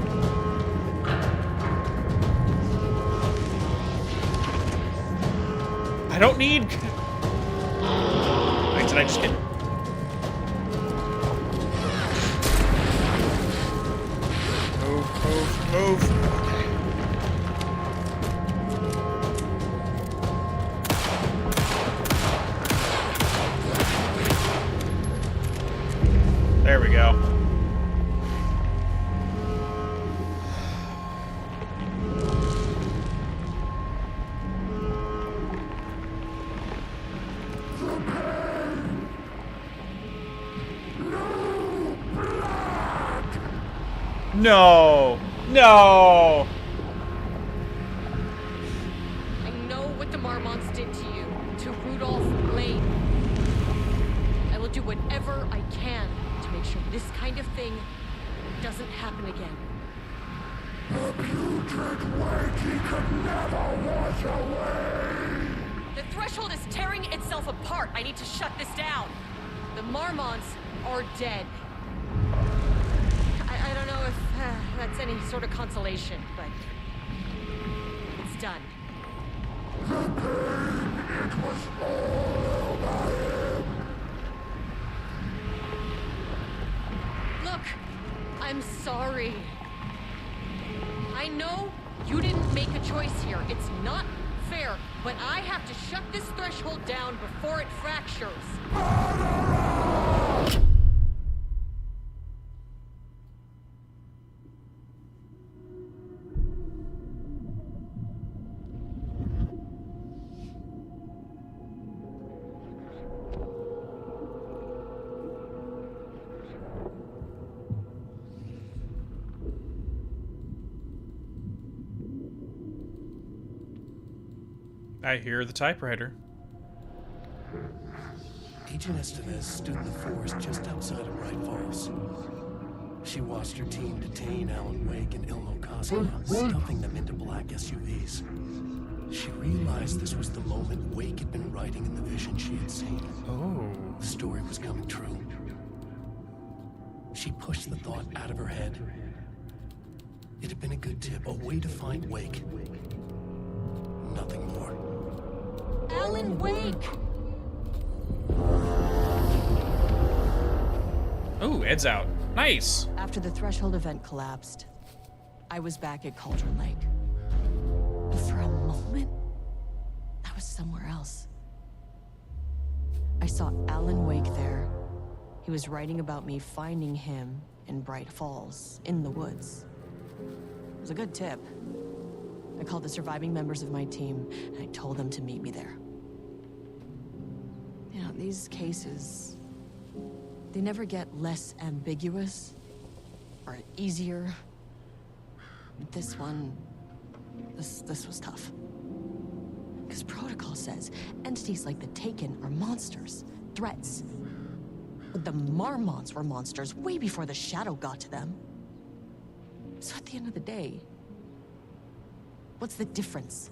I don't need... Wait, did I just get... Move. There we go. No! No! I know what the Marmonts did to you, to Rudolph Lane. I will do whatever I can to make sure this kind of thing doesn't happen again. The putrid wake he could never wash away! The threshold is tearing itself apart. I need to shut this down. The Marmonts are dead. I don't know if that's any sort of consolation, but it's done. The pain, it was all by him! Look, I'm sorry. I know you didn't make a choice here. It's not fair, but I have to shut this threshold down before it fractures. I hear the typewriter. Agent Estevez stood in the forest just outside of Bright Falls. She watched her team detain Alan Wake and Ilmo Koska, stuffing them into black SUVs. She realized this was the moment Wake had been writing in the vision she had seen. Oh. The story was coming true. She pushed the thought out of her head. It had been a good tip, a way to find Wake. Nothing more. Alan Wake! Ooh, Ed's out. Nice! After the threshold event collapsed, I was back at Cauldron Lake. But for a moment, I was somewhere else. I saw Alan Wake there. He was writing about me finding him in Bright Falls, in the woods. It was a good tip. I called the surviving members of my team, and I told them to meet me there. You know, these cases, they never get less ambiguous or easier. But this one, this was tough. Because protocol says entities like the Taken are monsters, threats. But the Marmonts were monsters way before the Shadow got to them. So at the end of the day, what's the difference?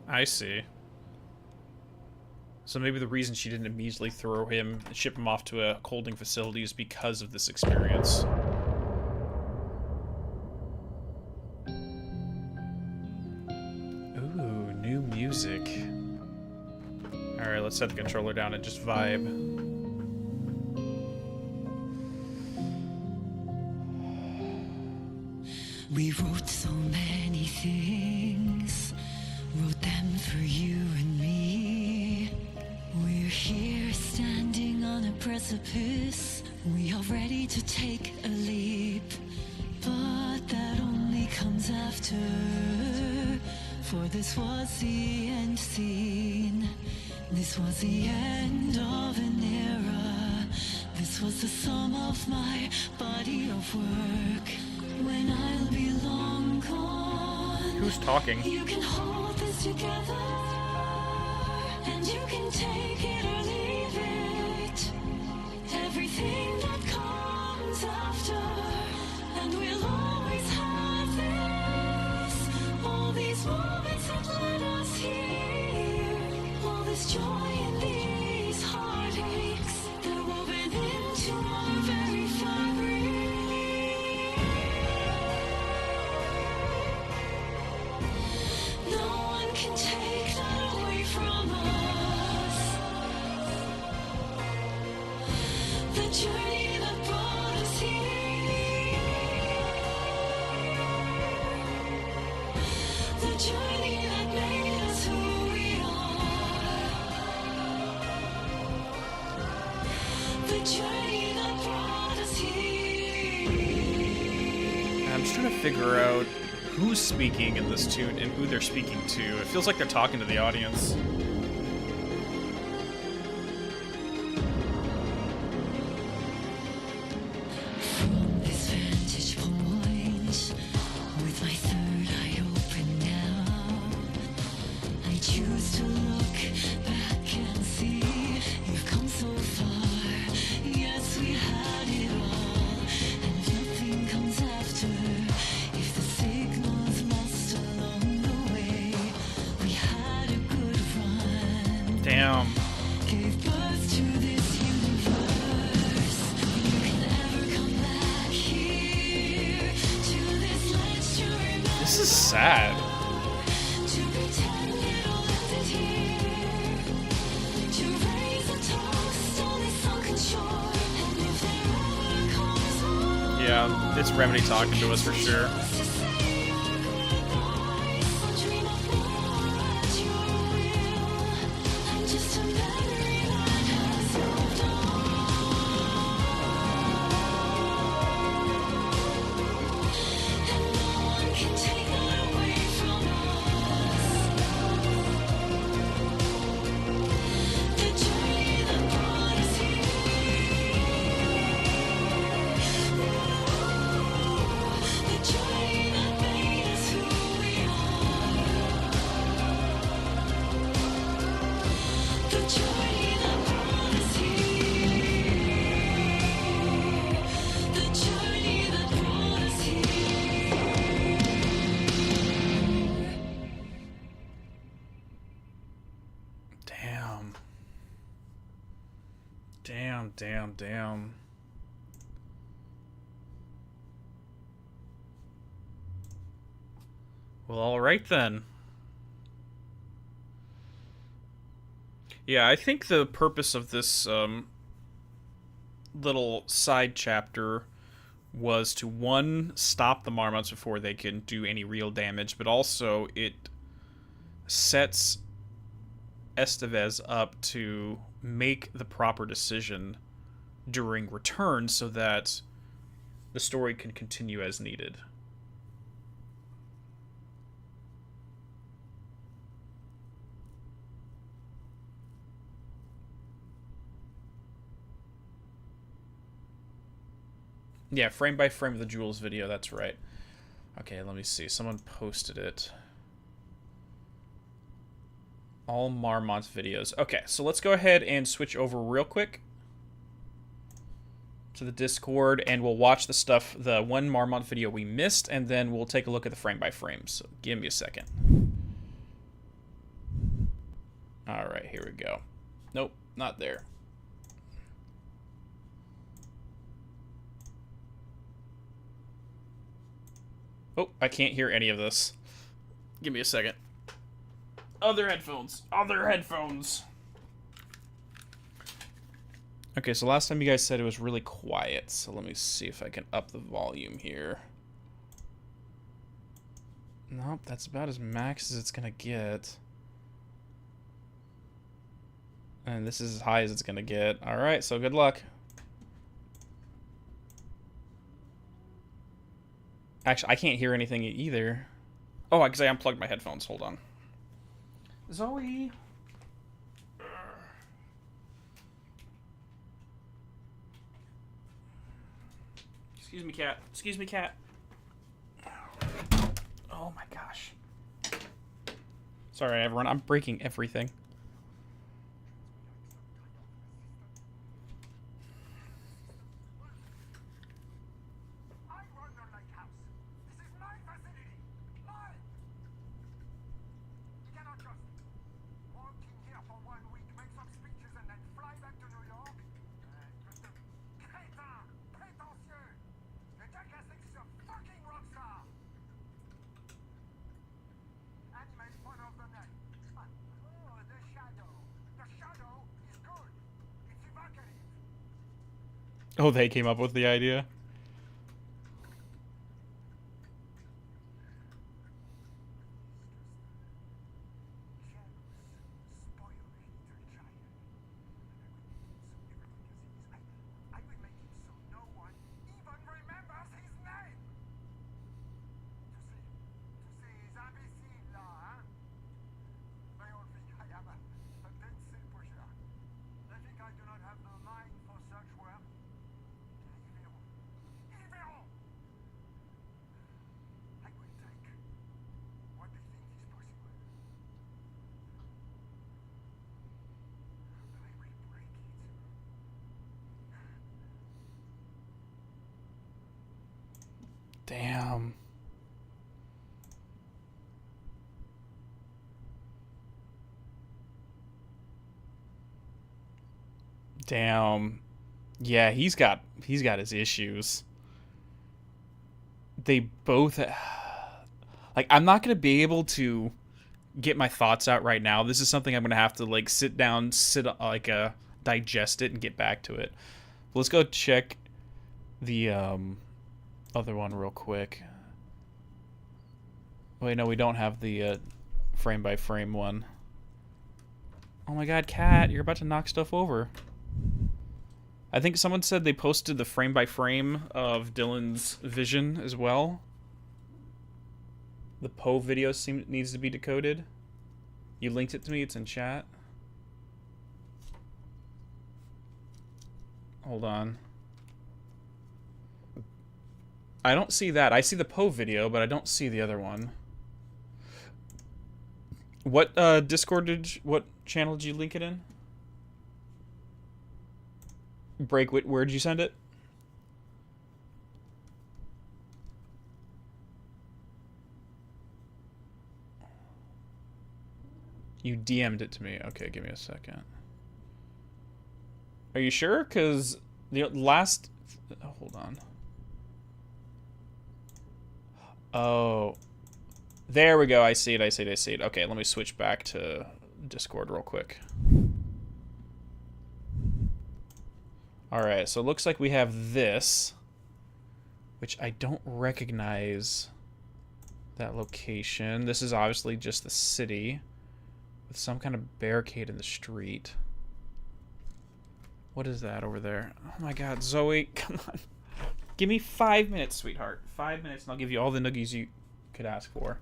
I see. So maybe the reason she didn't immediately ship him off to a holding facility is because of this experience. Ooh, new music. Alright, let's set the controller down and just vibe. We wrote so many things, wrote them for you and me. We're here standing on a precipice. We are ready to take a leap, but that only comes after. For this was the end scene. This was the end of an era. This was the sum of my body of work. When I'll be long gone, who's talking? You can hold this together, and you can take it or leave it. Everything that comes after, and we'll always have this. All these moments that led us here, I'm just trying to figure out who's speaking in this tune and who they're speaking to. It feels like they're talking to the audience. From this vantage point, with my third eye open now, I choose to look back and see you've come so far. Yes, we had it all, and nothing comes after. If the signal's lost along the way, we had a good run. Damn. Gave birth to this universe. You can never come back here to this ledge to remember. This is sad. To pretend it all ended here. To raise a toast on this sunken shore. And if there ever comes one Yeah, it's Remedy talking to us for sure. to say our goodbyes, so dream of more at your will. I'm just a memory that has moved on. And no one can take that away from us. The journey that brought us here. The journey that made us who we are. The journey that brought us here. The journey that brought us here. Damn. Damn, damn, damn. Well, alright then. Yeah, I think the purpose of this little side chapter was to, one, stop the Marmots before they can do any real damage, but also it sets Estevez up to make the proper decision during return so that the story can continue as needed. Yeah, frame by frame of the Jules video, that's right. Okay, let me see. Someone posted it. All Marmots videos. Okay, so let's go ahead and switch over real quick to the Discord, and we'll watch the stuff, the one Marmot video we missed, and then we'll take a look at the frame by frame. So give me a second. Alright, here we go. Nope, not there. Oh, I can't hear any of this. Give me a second. Other headphones. Other headphones. Okay, so last time you guys said it was really quiet, so let me see if I can up the volume here. Nope, that's about as max as it's gonna get. And this is as high as it's gonna get. Alright, so good luck. Actually, I can't hear anything either. Oh, because I unplugged my headphones. Hold on. Zoe. Excuse me, cat. Excuse me, cat. Oh my gosh. Sorry, everyone. I'm breaking everything. Oh, they came up with the idea? Damn. Damn. Yeah, he's got his issues. They both like I'm not going to be able to get my thoughts out right now. This is something I'm going to have to like sit down, digest it and get back to it. Let's go check the other one real quick. Wait, no, we don't have the frame by frame one. Oh my god, Cat, you're about to knock stuff over. I think someone said they posted the frame by frame of Dylan's vision as well. The Poe video needs to be decoded. You linked it to me, it's in chat. Hold on. I don't see that. I see the Poe video, but I don't see the other one. What what channel did you link it in? Break, where did you send it? You DM'd it to me. Okay, give me a second. Are you sure? Because the last... Oh, hold on. Oh. There we go. I see it. I see it. I see it. Okay, let me switch back to Discord real quick. Alright, so it looks like we have this, which I don't recognize that location. This is obviously just the city with some kind of barricade in the street. What is that over there? Oh my god, Zoe, come on. Give me 5 minutes, sweetheart. 5 minutes and I'll give you all the noogies you could ask for.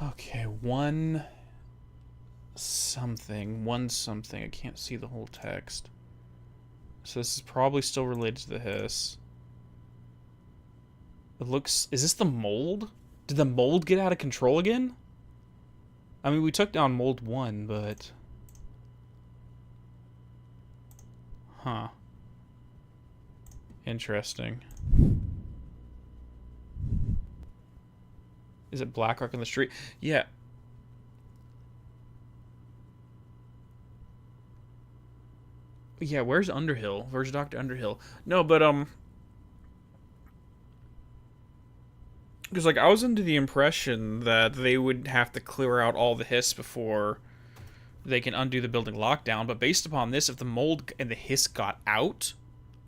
Okay, one something. I can't see the whole text. So this is probably still related to the hiss. It looks... Is this the mold? Did the mold get out of control again? I mean, we took down mold 1, but... Huh. Interesting. Is it Blackrock on the street? Yeah. Yeah, where's Underhill? Where's Dr. Underhill? No, but, because, like, I was under the impression that they would have to clear out all the hiss before they can undo the building lockdown, but based upon this, if the mold and the hiss got out,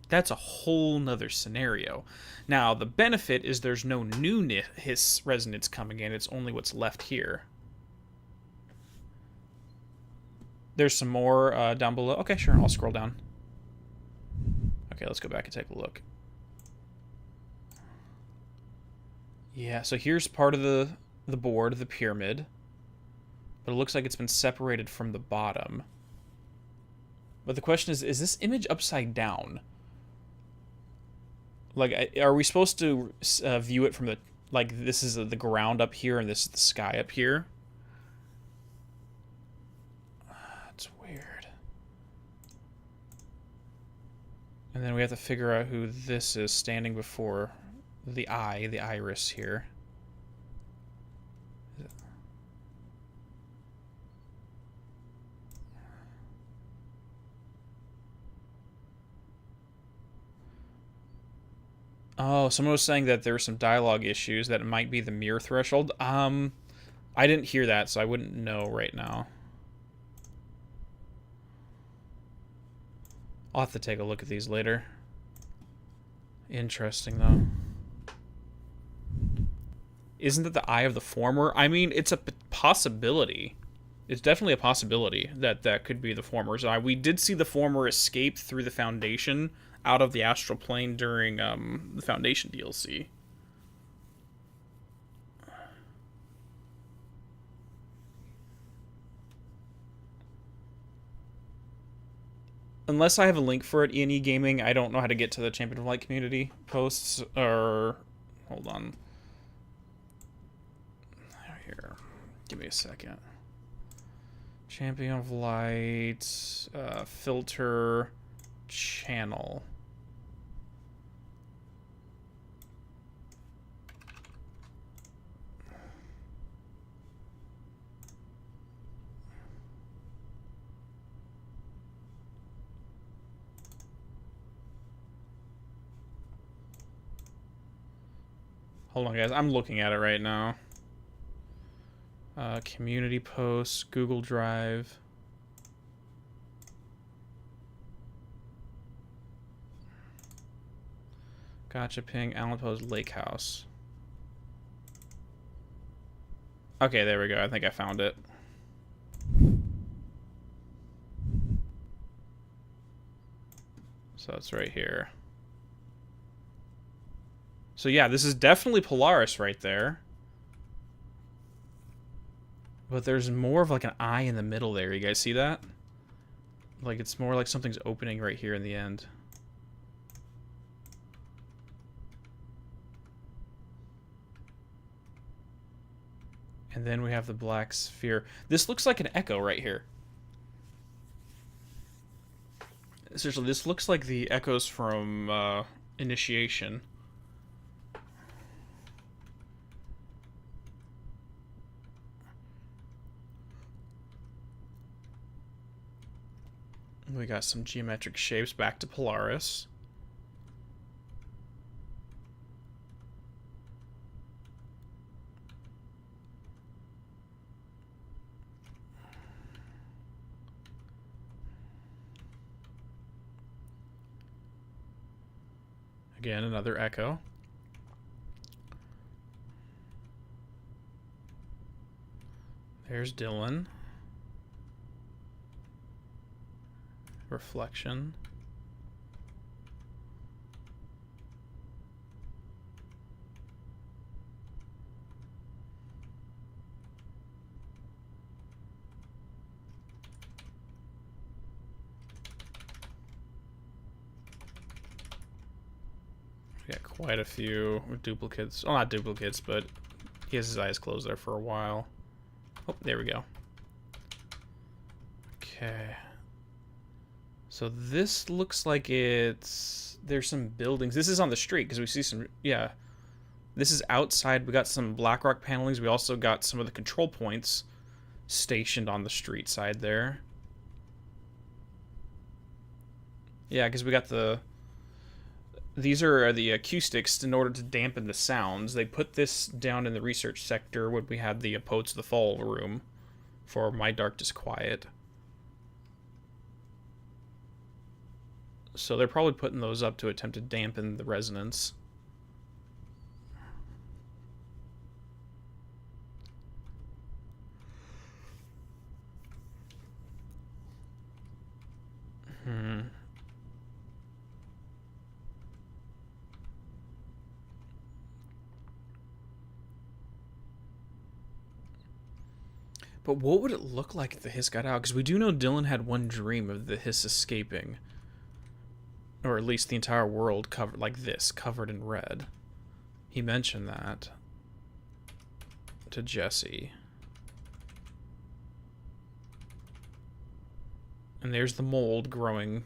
that's a whole nother scenario. Now, the benefit is there's no new hiss resonance coming in, it's only what's left here. There's some more down below. Okay, sure, I'll scroll down. Okay, let's go back and take a look. Yeah, so here's part of the board, the pyramid. But it looks like it's been separated from the bottom. But the question is this image upside down? Like, are we supposed to view it from the... Like, this is the ground up here and this is the sky up here? It's weird. And then we have to figure out who this is standing before the eye, the iris here. Oh, someone was saying that there were some dialogue issues, that it might be the mirror threshold. I didn't hear that, so I wouldn't know right now. I'll have to take a look at these later. Interesting, though. Isn't it the eye of the former? I mean, it's a possibility. It's definitely a possibility that that could be the former's eye. We did see the former escape through the Foundation out of the astral plane during the Foundation DLC. Unless I have a link for it, E&E Gaming, I don't know how to get to the Champion of Light community posts, or... Hold on. Here. Give me a second. Champion of Light... filter... channel. Hold on, guys. I'm looking at it right now. Community posts, Google Drive. Gotcha ping, Allen Post Lake House. Okay, there we go. I think I found it. So it's right here. So yeah, this is definitely Polaris right there. But there's more of like an eye in the middle there. You guys see that? Like it's more like something's opening right here in the end. And then we have the black sphere. This looks like an echo right here. Seriously, this looks like the echoes from Initiation. We got some geometric shapes back to Polaris. Again, another echo. There's Dylan. Reflection. We got quite a few duplicates. Well, not duplicates, but he has his eyes closed there for a while. Oh, there we go. Okay. So this looks like it's... There's some buildings. This is on the street, because we see some... Yeah. This is outside. We got some Blackrock panelings. We also got some of the control points stationed on the street side there. Yeah, because we got the... These are the acoustics in order to dampen the sounds. They put this down in the research sector when we had the Poets of the Fall room for My Darkest Quiet. So they're probably putting those up to attempt to dampen the resonance. But what would it look like if the hiss got out? Because we do know Dylan had one dream of the hiss escaping. Or at least the entire world covered like this, covered in red. He mentioned that to Jesse. And there's the mold growing.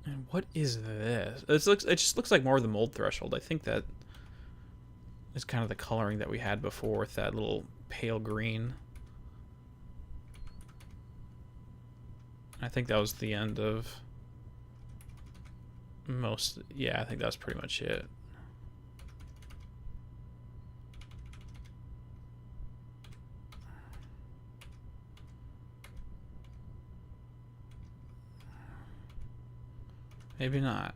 And what is this? It just looks like more of the mold threshold. I think that is kind of the coloring that we had before with that little pale green. I think that was the end of most... Yeah, I think that was pretty much it. Maybe not.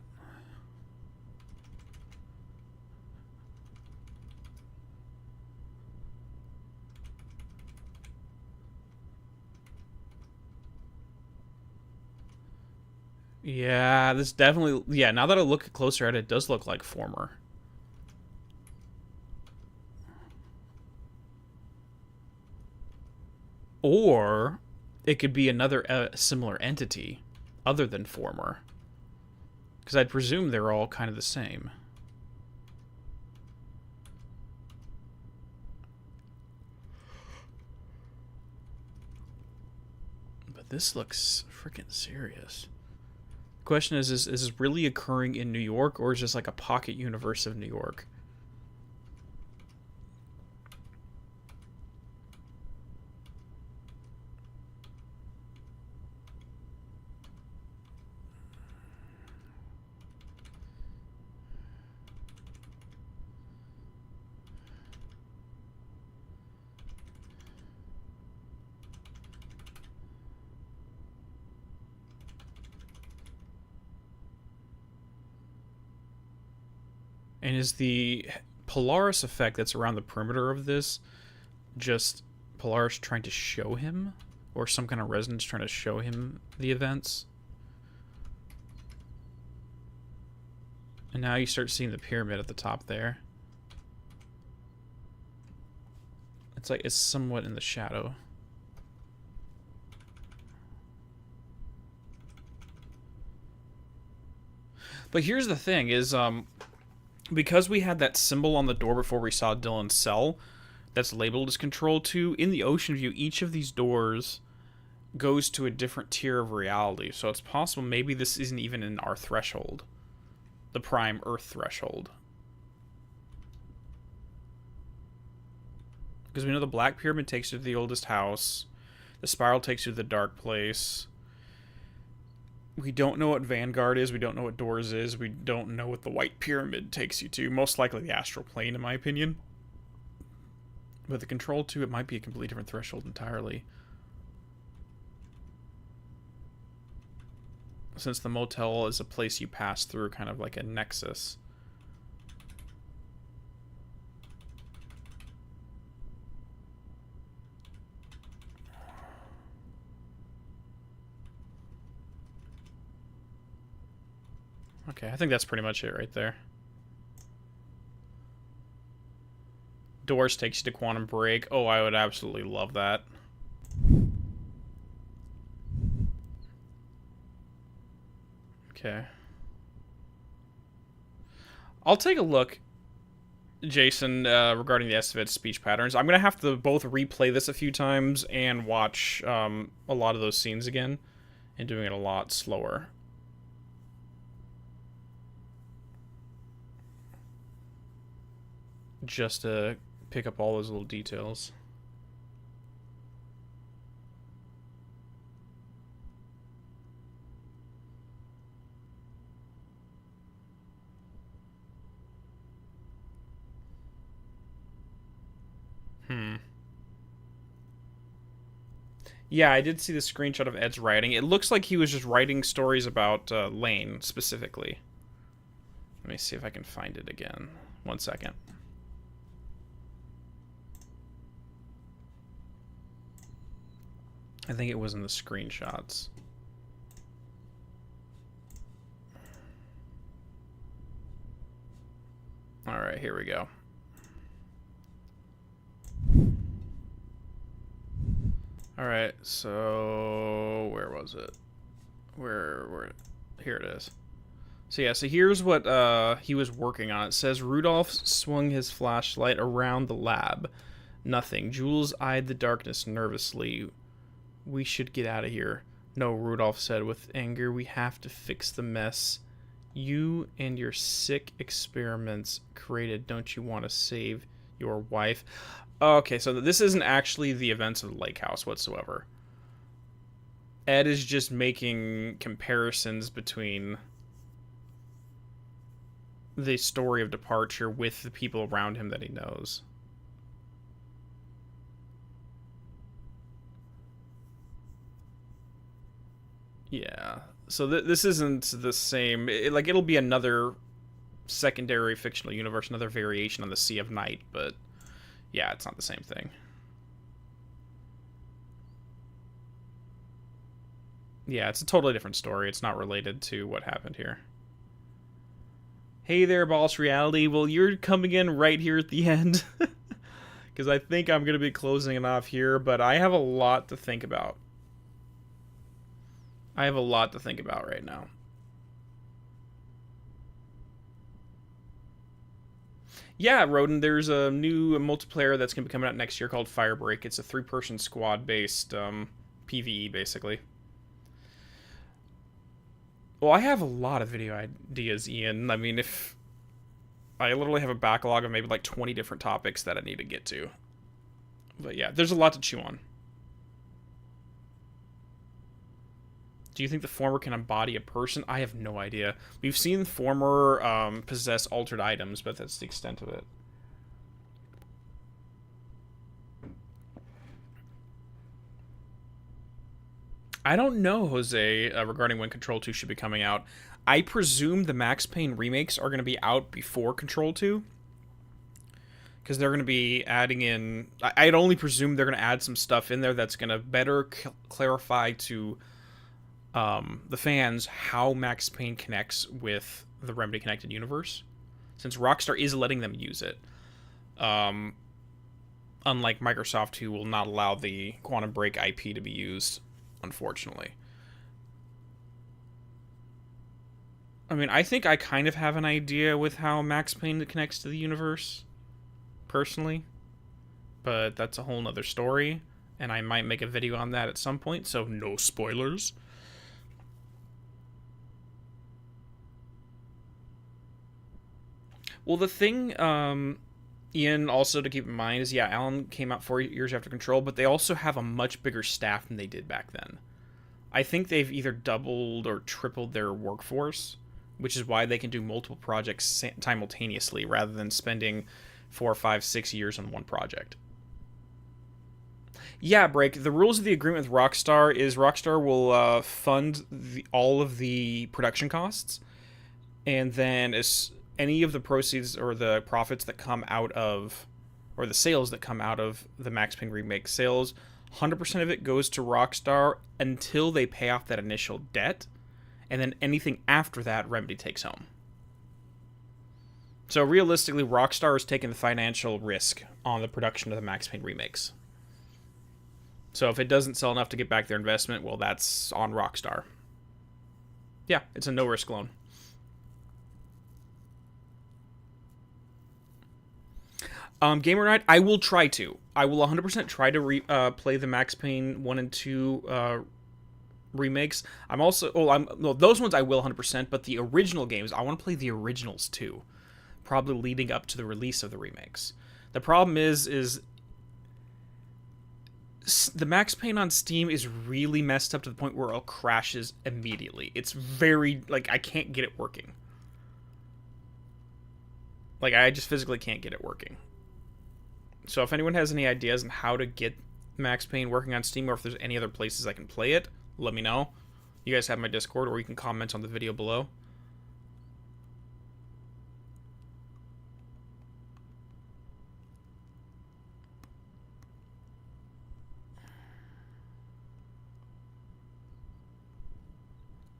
Yeah, this definitely... Yeah, now that I look closer at it, it does look like former. Or it could be another similar entity other than former. Because I'd presume they're all kind of the same. But this looks freaking serious. Question is this really occurring in New York, or is this like a pocket universe of New York? And is the Polaris effect that's around the perimeter of this just Polaris trying to show him? Or some kind of resonance trying to show him the events? And now you start seeing the pyramid at the top there. It's like it's somewhat in the shadow. But here's the thing is, because we had that symbol on the door before we saw Dylan's cell that's labeled as Control 2, in the Ocean View, each of these doors goes to a different tier of reality. So it's possible maybe this isn't even in our threshold. The prime Earth threshold. Because we know the Black Pyramid takes you to the oldest house. The Spiral takes you to the Dark Place. We don't know what Vanguard is. We don't know what Doors is. We don't know what the White Pyramid takes you to. Most likely the Astral Plane, in my opinion. But the Control 2, it might be a completely different threshold entirely. Since the motel is a place you pass through, kind of like a nexus. Okay, I think that's pretty much it right there. Doors takes you to Quantum Break. Oh, I would absolutely love that. Okay. I'll take a look, Jason, regarding the estimated speech patterns. I'm going to have to both replay this a few times and watch a lot of those scenes again, and doing it a lot slower. Just to pick up all those little details. Yeah, I did see the screenshot of Ed's writing. It looks like he was just writing stories about Lane, specifically. Let me see if I can find it again. 1 second. I think it was in the screenshots. Alright, here we go. Alright, so where was it? Where here it is. So yeah, so here's what he was working on. It says Rudolph swung his flashlight around the lab. Nothing. Jules eyed the darkness nervously. We should get out of here. No, Rudolph said with anger. We have to fix the mess you and your sick experiments created. Don't you want to save your wife? Okay, so this isn't actually the events of the lake house whatsoever. Ed is just making comparisons between the story of departure with the people around him that he knows. Yeah, so this isn't the same. It'll be another secondary fictional universe, another variation on the Sea of Night, but yeah, it's not the same thing. Yeah, it's a totally different story. It's not related to what happened here. Hey there, Boss Reality. Well, you're coming in right here at the end. Because I think I'm going to be closing it off here, but I have a lot to think about. I have a lot to think about right now. Yeah, Rodin, there's a new multiplayer that's going to be coming out next year called Firebreak. It's a 3-person squad-based PvE, basically. Well, I have a lot of video ideas, Ian. I mean, if I literally have a backlog of maybe like 20 different topics that I need to get to. But yeah, there's a lot to chew on. Do you think the former can embody a person? I have no idea. We've seen the former possess altered items, but that's the extent of it. I don't know, Jose, regarding when Control 2 should be coming out. I presume the Max Payne remakes are going to be out before Control 2. Because they're going to be adding in... I'd only presume they're going to add some stuff in there that's going to better clarify to the fans how Max Payne connects with the Remedy Connected Universe. Since Rockstar is letting them use it. Unlike Microsoft, who will not allow the Quantum Break IP to be used, unfortunately. I mean, I think I kind of have an idea with how Max Payne connects to the universe, personally. But that's a whole nother story, and I might make a video on that at some point, so no spoilers. Well, the thing, Ian, also to keep in mind is, yeah, Alan came out 4 years after Control, but they also have a much bigger staff than they did back then. I think they've either doubled or tripled their workforce, which is why they can do multiple projects simultaneously rather than spending 4, 5, 6 years on one project. Yeah, Break, the rules of the agreement with Rockstar is Rockstar will fund all of the production costs, and then any of the proceeds or the profits that come out of, or the sales that come out of the Max Payne remake sales, 100% of it goes to Rockstar until they pay off that initial debt, and then anything after that, Remedy takes home. So realistically, Rockstar is taking the financial risk on the production of the Max Payne remakes. So if it doesn't sell enough to get back their investment, well, that's on Rockstar. Yeah, it's a no-risk loan. Gamer Night, I will try to. I will 100% try to play the Max Payne 1 and 2 remakes. I'm also... no, those ones I will 100%, but the original games, I want to play the originals too. Probably leading up to the release of the remakes. The problem is the Max Payne on Steam is really messed up to the point where it crashes immediately. It's very... like, I can't get it working. Like, I just physically can't get it working. So if anyone has any ideas on how to get Max Payne working on Steam, or if there's any other places I can play it, let me know. You guys have my Discord, or you can comment on the video below.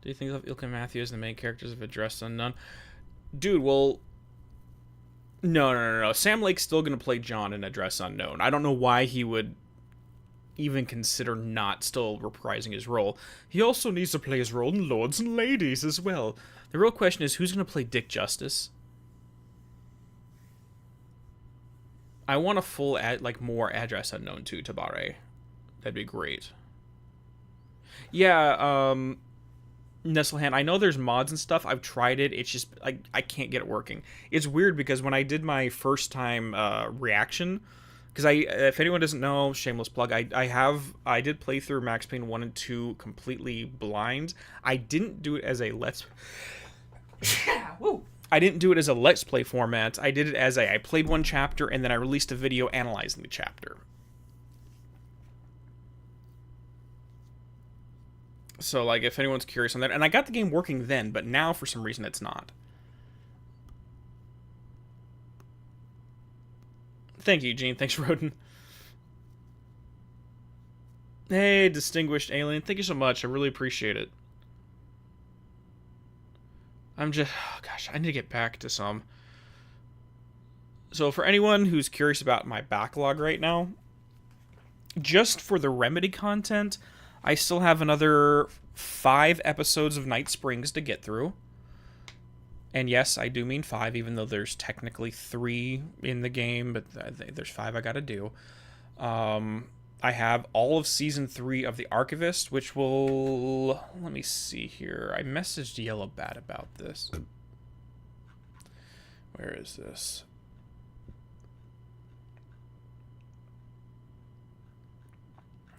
Do you think of Ilka Matthews, the main characters of Address Unknown? Dude, well... No. Sam Lake's still going to play John in Address Unknown. I don't know why he would even consider not still reprising his role. He also needs to play his role in Lords and Ladies as well. The real question is, who's going to play Dick Justice? I want a full, more Address Unknown too, Tabare. That'd be great. Yeah, Nestlehan, I know there's mods and stuff. I've tried it. It's just, I can't get it working. It's weird because when I did my first time reaction, because if anyone doesn't know, shameless plug, I did play through Max Payne 1 and 2 completely blind. I didn't do it as a let's... Woo! I didn't do it as a let's play format. I did it as I played one chapter and then I released a video analyzing the chapter. So, like, if anyone's curious on that... And I got the game working then, but now, for some reason, it's not. Thank you, Gene. Thanks, Rodin. Hey, Distinguished Alien. Thank you so much. I really appreciate it. I'm just... Oh, gosh, I need to get back to some. So, for anyone who's curious about my backlog right now, just for the Remedy content... I still have another 5 episodes of Night Springs to get through. And yes, I do mean 5, even though there's technically 3 in the game, but there's 5 I gotta do. I have all of Season 3 of The Archivist, which will... Let me see here. I messaged Yellow Bat about this. Where is this?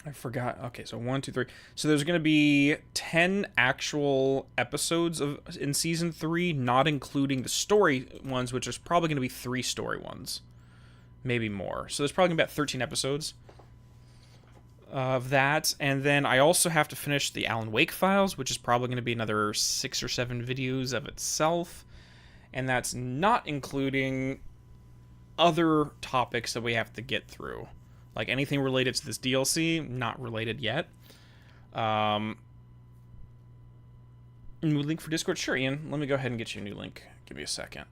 I forgot. Okay, so 1, 2, 3. So there's going to be 10 actual episodes in Season 3, not including the story ones, which is probably going to be 3 story ones. Maybe more. So there's probably going to be about 13 episodes. of that, and then I also have to finish the Alan Wake files, which is probably going to be another 6 or 7 videos of itself, and that's not including other topics that we have to get through, like anything related to this DLC, not related yet. New link for Discord? Sure, Ian. Let me go ahead and get you a new link. Give me a second.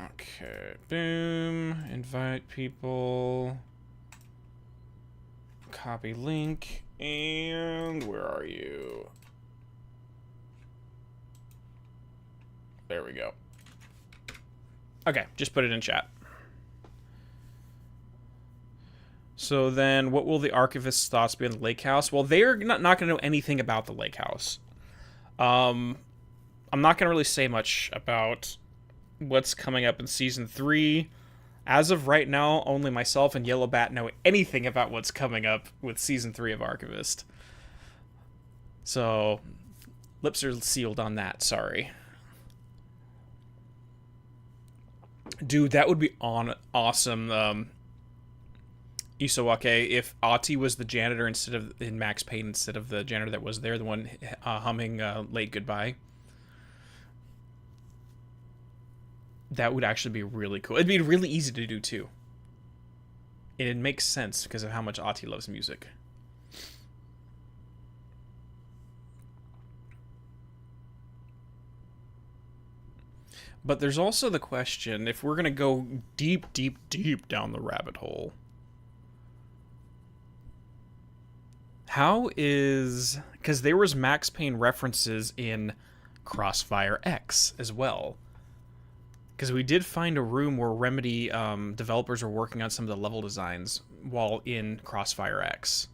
Okay, boom. Invite people. Copy link. And where are you? There we go. Okay, just put it in chat. So then, what will the archivist's thoughts be on the lake house? Well, they're not going to know anything about the lake house. I'm not going to really say much about what's coming up in Season 3. As of right now, only myself and Yellow Bat know anything about what's coming up with Season 3 of Archivist. So, lips are sealed on that, sorry. Dude, that would be awesome, Isowake, if Ati was the janitor in Max Payne instead of the janitor that was there, the one humming Late Goodbye. That would actually be really cool. It'd be really easy to do, too. And it makes sense because of how much Ati loves music. But there's also the question, if we're going to go deep, deep, deep down the rabbit hole, how is... Because there was Max Payne references in Crossfire X as well. Because we did find a room where Remedy developers were working on some of the level designs while in Crossfire X.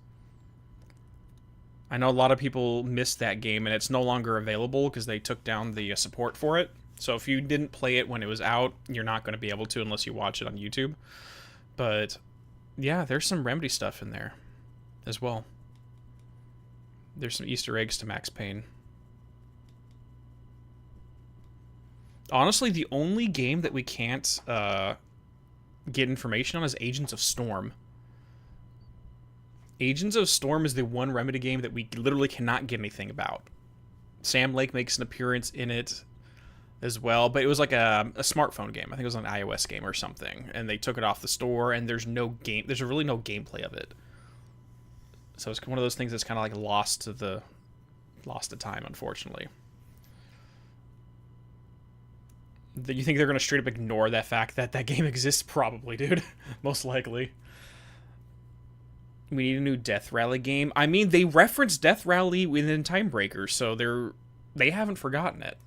I know a lot of people missed that game, and it's no longer available because they took down the support for it. So if you didn't play it when it was out, you're not going to be able to unless you watch it on YouTube. But, yeah, there's some Remedy stuff in there as well. There's some Easter eggs to Max Payne. Honestly, the only game that we can't get information on is Agents of Storm. Agents of Storm is the one Remedy game that we literally cannot get anything about. Sam Lake makes an appearance in it as well, but it was like a smartphone game. I think it was an iOS game or something, and they took it off the store, and there's really no gameplay of it. So it's one of those things that's kind of like lost to time, unfortunately. You think they're going to straight up ignore that fact that that game exists? Probably, dude. Most likely. We need a new Death Rally game. I mean, they referenced Death Rally within Timebreaker, so they haven't forgotten it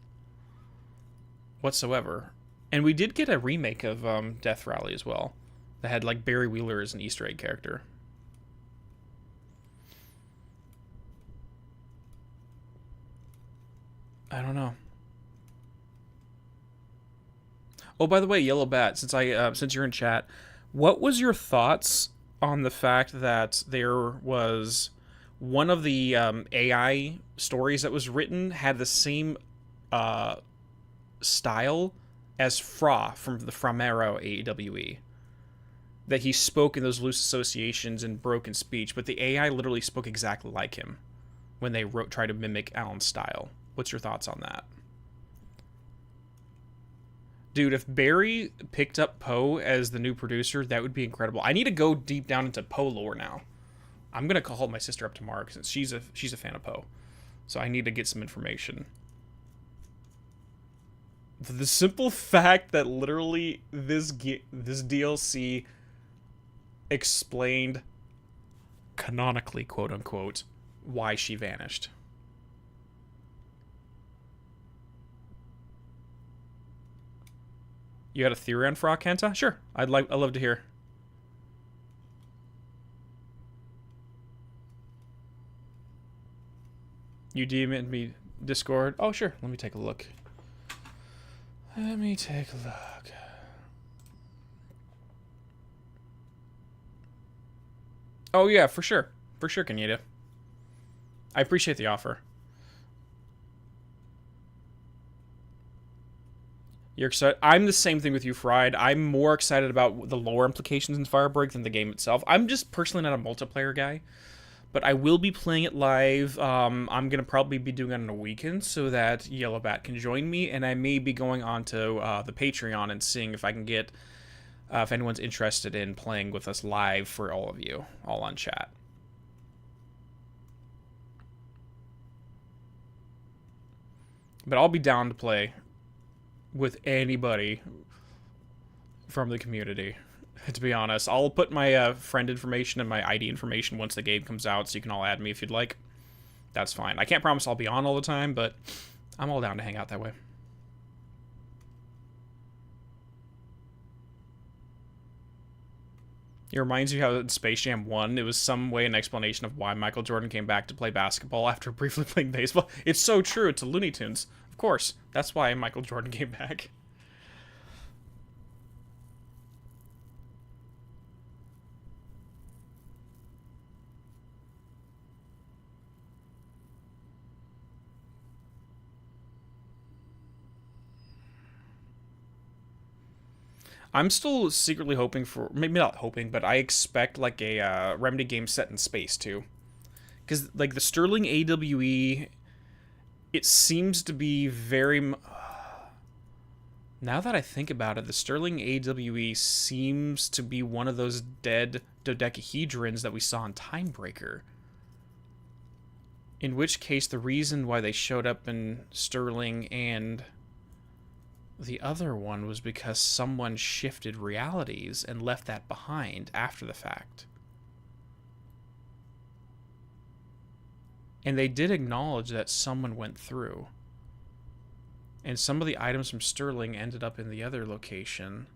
whatsoever. And we did get a remake of Death Rally as well that had like Barry Wheeler as an Easter egg character. I don't know. Oh, by the way, Yellow Bat, since you're in chat, what was your thoughts on the fact that there was one of the AI stories that was written had the same style as Fra from the Framero AEWE? That he spoke in those loose associations and broken speech, but the AI literally spoke exactly like him when they tried to mimic Alan's style. What's your thoughts on that? Dude, if Barry picked up Poe as the new producer, that would be incredible. I need to go deep down into Poe lore now. I'm going to call my sister up tomorrow since she's a fan of Poe. So I need to get some information. The simple fact that literally this DLC explained canonically, quote unquote, why she vanished. You had a theory on Fra, Kenta? Sure. I'd love to hear. You DM'd me Discord? Oh, sure. Let me take a look. Oh, yeah, for sure. For sure, Kenyatta. I appreciate the offer. You're excited. I'm the same thing with you, Fried. I'm more excited about the lore implications in Firebreak than the game itself. I'm just personally not a multiplayer guy, but I will be playing it live. I'm going to probably be doing it on a weekend so that Yellowbat can join me, and I may be going on to the Patreon and seeing if I can get, if anyone's interested in playing with us live for all of you, all on chat. But I'll be down to play with anybody from the community, to be honest. I'll put my friend information and my ID information once the game comes out, so you can all add me if you'd like. That's fine. I can't promise I'll be on all the time, but I'm all down to hang out that way. It reminds you how in Space Jam 1, it was some way an explanation of why Michael Jordan came back to play basketball after briefly playing baseball. It's so true. It's a Looney Tunes. Of course. That's why Michael Jordan came back. I'm still secretly hoping for, maybe not hoping, but I expect like a Remedy game set in space too. Because like the Sterling AWE, it seems to be very, now that I think about it, the Sterling AWE seems to be one of those dead dodecahedrons that we saw in Timebreaker. In which case, the reason why they showed up in Sterling and the other one was because someone shifted realities and left that behind after the fact. And they did acknowledge that someone went through. And some of the items from Sterling ended up in the other location.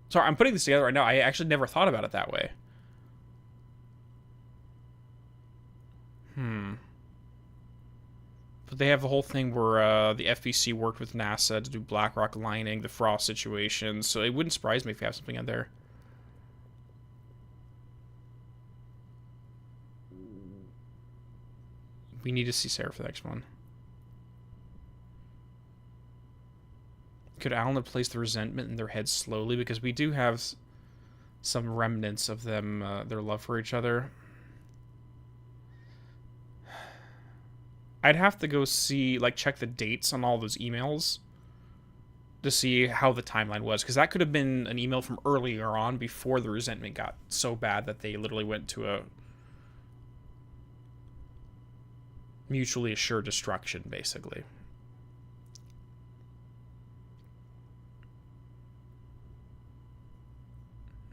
Sorry, I'm putting this together right now. I actually never thought about it that way. But they have the whole thing where the FBC worked with NASA to do Blackrock lining, the frost situation, so it wouldn't surprise me if you have something in there. We need to see Sarah for the next one. Could Alan have placed the resentment in their heads slowly? Because we do have some remnants of them, their love for each other. I'd have to go see, like, check the dates on all those emails to see how the timeline was, because that could have been an email from earlier on before the resentment got so bad that they literally went to a mutually assured destruction, basically.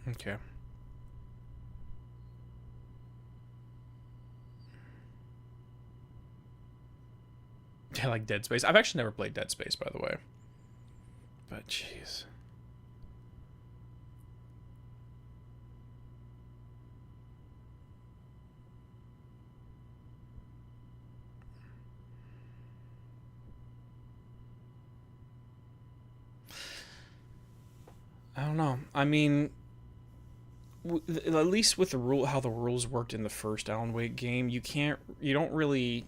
Okay. Yeah, like Dead Space. I've actually never played Dead Space, by the way. But, jeez. I don't know. I mean, at least with the how the rules worked in the first Alan Wake game, you don't really...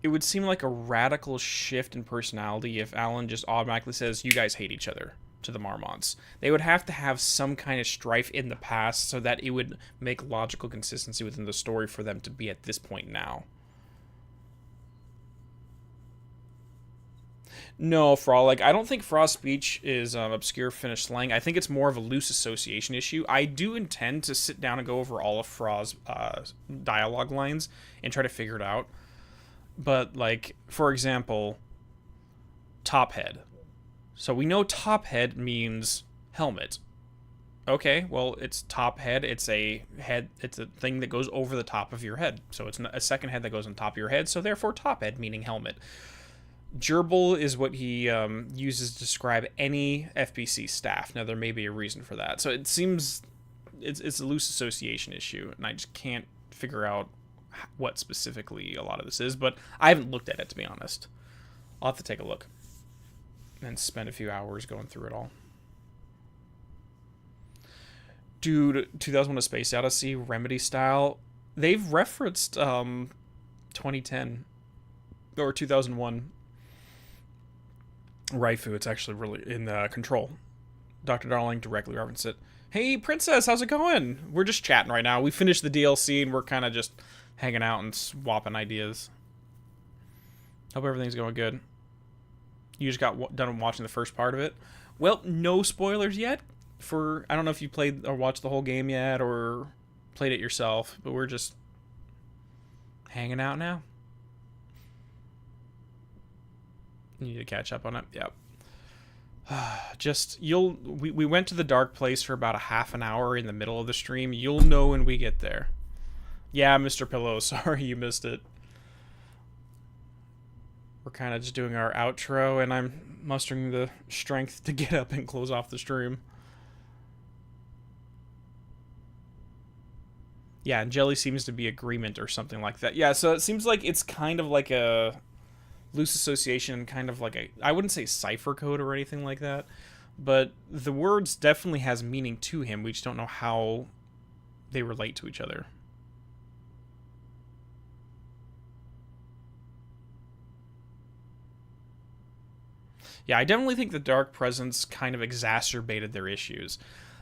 It would seem like a radical shift in personality if Alan just automatically says, you guys hate each other, to the Marmonts. They would have to have some kind of strife in the past so that it would make logical consistency within the story for them to be at this point now. No, Frolic. I don't think Frost's speech is obscure Finnish slang. I think it's more of a loose association issue. I do intend to sit down and go over all of Frost's dialogue lines and try to figure it out. But, like, for example, top head. So we know top head means helmet. Okay, well, it's top head. It's a head. It's a thing that goes over the top of your head. So it's a second head that goes on top of your head. So therefore, top head meaning helmet. Gerbil is what he uses to describe any FBC staff. Now, there may be a reason for that. So it seems it's a loose association issue, and I just can't figure out what specifically a lot of this is, but I haven't looked at it, to be honest. I'll have to take a look and spend a few hours going through it all. Dude, 2001: A Space Odyssey, Remedy style, they've referenced 2010 or 2001. Raifu, it's actually really in Control. Dr. Darling directly referenced it. Hey, Princess, how's it going? We're just chatting right now. We finished the DLC, and we're kind of just hanging out and swapping ideas. Hope everything's going good. You just got done watching the first part of it. Well, no spoilers yet. I don't know if you played or watched the whole game yet, or played it yourself, but we're just hanging out now. You need to catch up on it. Yep. We went to the dark place for about a half an hour in the middle of the stream. You'll know when we get there. Yeah, Mr. Pillow, sorry you missed it. We're kind of just doing our outro, and I'm mustering the strength to get up and close off the stream. Yeah, and Jelly seems to be agreement or something like that. Yeah, so it seems like it's kind of like a loose association, kind of like I wouldn't say cipher code or anything like that, but the words definitely has meaning to him. We just don't know how they relate to each other. Yeah, I definitely think the Dark Presence kind of exacerbated their issues.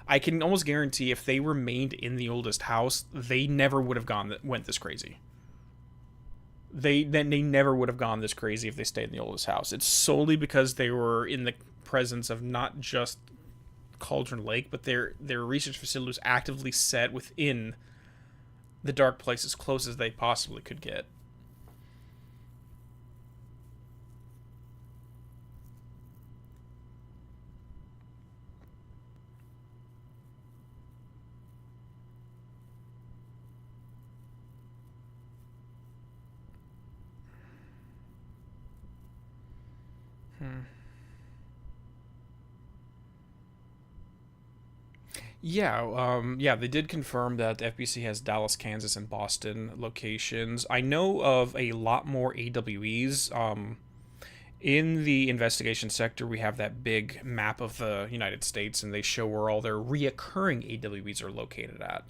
I can almost guarantee if they remained in the oldest house, they never would have went this crazy. They never would have gone this crazy if they stayed in the oldest house. It's solely because they were in the presence of not just Cauldron Lake, but their research facility was actively set within the dark place as close as they possibly could get. Yeah, they did confirm that the FBC has Dallas, Kansas, and Boston locations. I know of a lot more AWEs. In the investigation sector, we have that big map of the United States, and they show where all their reoccurring AWEs are located at.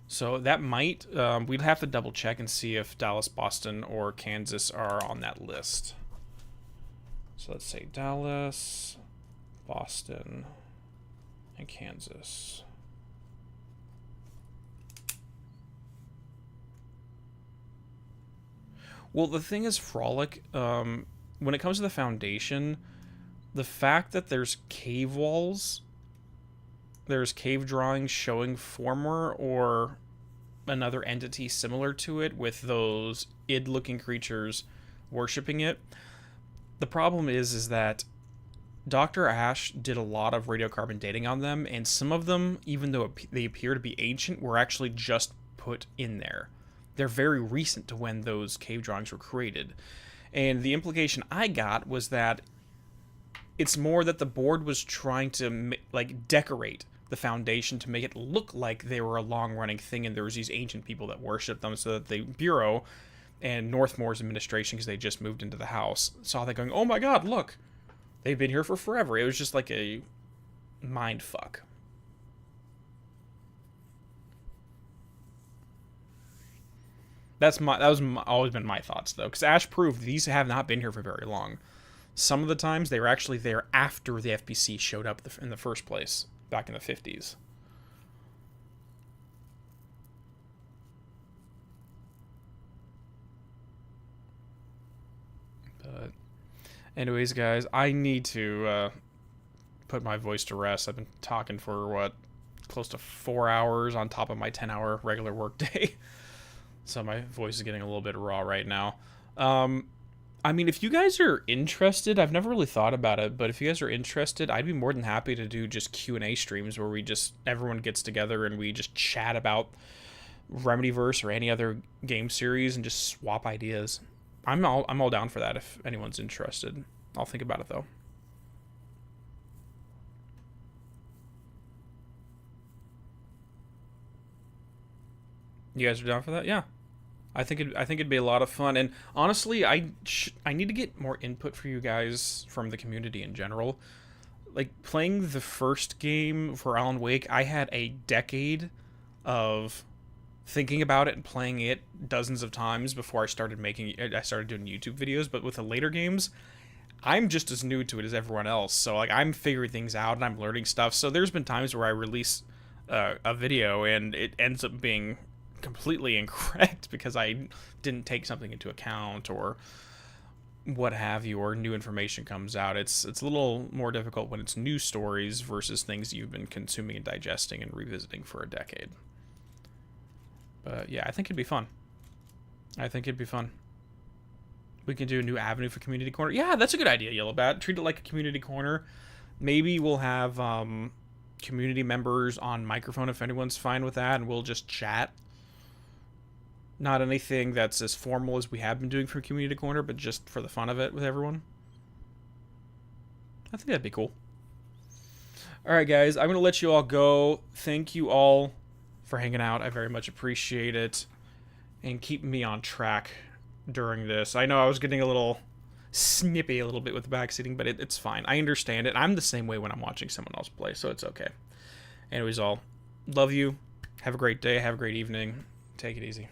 So that might, we'd have to double check and see if Dallas, Boston, or Kansas are on that list. So let's say Dallas, Boston, and Kansas. Well, the thing is, Frolic, when it comes to the Foundation, the fact that there's cave walls, there's cave drawings showing former or another entity similar to it with those id-looking creatures worshipping it. The problem is that Dr. Ash did a lot of radiocarbon dating on them, and some of them, even though they appear to be ancient, were actually just put in there. They're very recent to when those cave drawings were created. And the implication I got was that it's more that the board was trying to decorate the Foundation to make it look like they were a long-running thing, and there was these ancient people that worshipped them, so that the Bureau and Northmore's administration, because they just moved into the house, saw that going, oh my god, look! They've been here for forever. It was just like a mind fuck. That was always been my thoughts, though, because Ash proved these have not been here for very long. Some of the times they were actually there after the FBC showed up in the first place, back in the 50s. But anyways, guys, I need to put my voice to rest. I've been talking for, close to 4 hours on top of my 10-hour regular workday. So my voice is getting a little bit raw right now. I mean, if you guys are interested, I've never really thought about it, but if you guys are interested, I'd be more than happy to do just Q&A streams where everyone gets together and we just chat about Remedyverse or any other game series and just swap ideas. I'm all down for that if anyone's interested. I'll think about it, though. You guys are down for that? Yeah. I think it'd be a lot of fun, and honestly, I need to get more input for you guys from the community in general. Like, playing the first game for Alan Wake, I had a decade of thinking about it and playing it dozens of times before I started doing YouTube videos. But with the later games, I'm just as new to it as everyone else. So, like, I'm figuring things out and I'm learning stuff. So there's been times where I release a video and it ends up being completely incorrect because I didn't take something into account or what have you, or new information comes out. It's a little more difficult when it's new stories versus things you've been consuming and digesting and revisiting for a decade. But yeah, I think it'd be fun. I think it'd be fun. We can do a new avenue for Community Corner. Yeah, that's a good idea, Yellowbat. Treat it like a community corner. Maybe we'll have community members on microphone if anyone's fine with that, and we'll just chat. Not anything that's as formal as we have been doing for Community Corner, but just for the fun of it with everyone. I think that'd be cool. Alright, guys, I'm going to let you all go. Thank you all for hanging out. I very much appreciate it. And keeping me on track during this. I know I was getting a little snippy a little bit with the backseating, but it's fine. I understand it. I'm the same way when I'm watching someone else play, so it's okay. Anyways, all, love you. Have a great day. Have a great evening. Take it easy.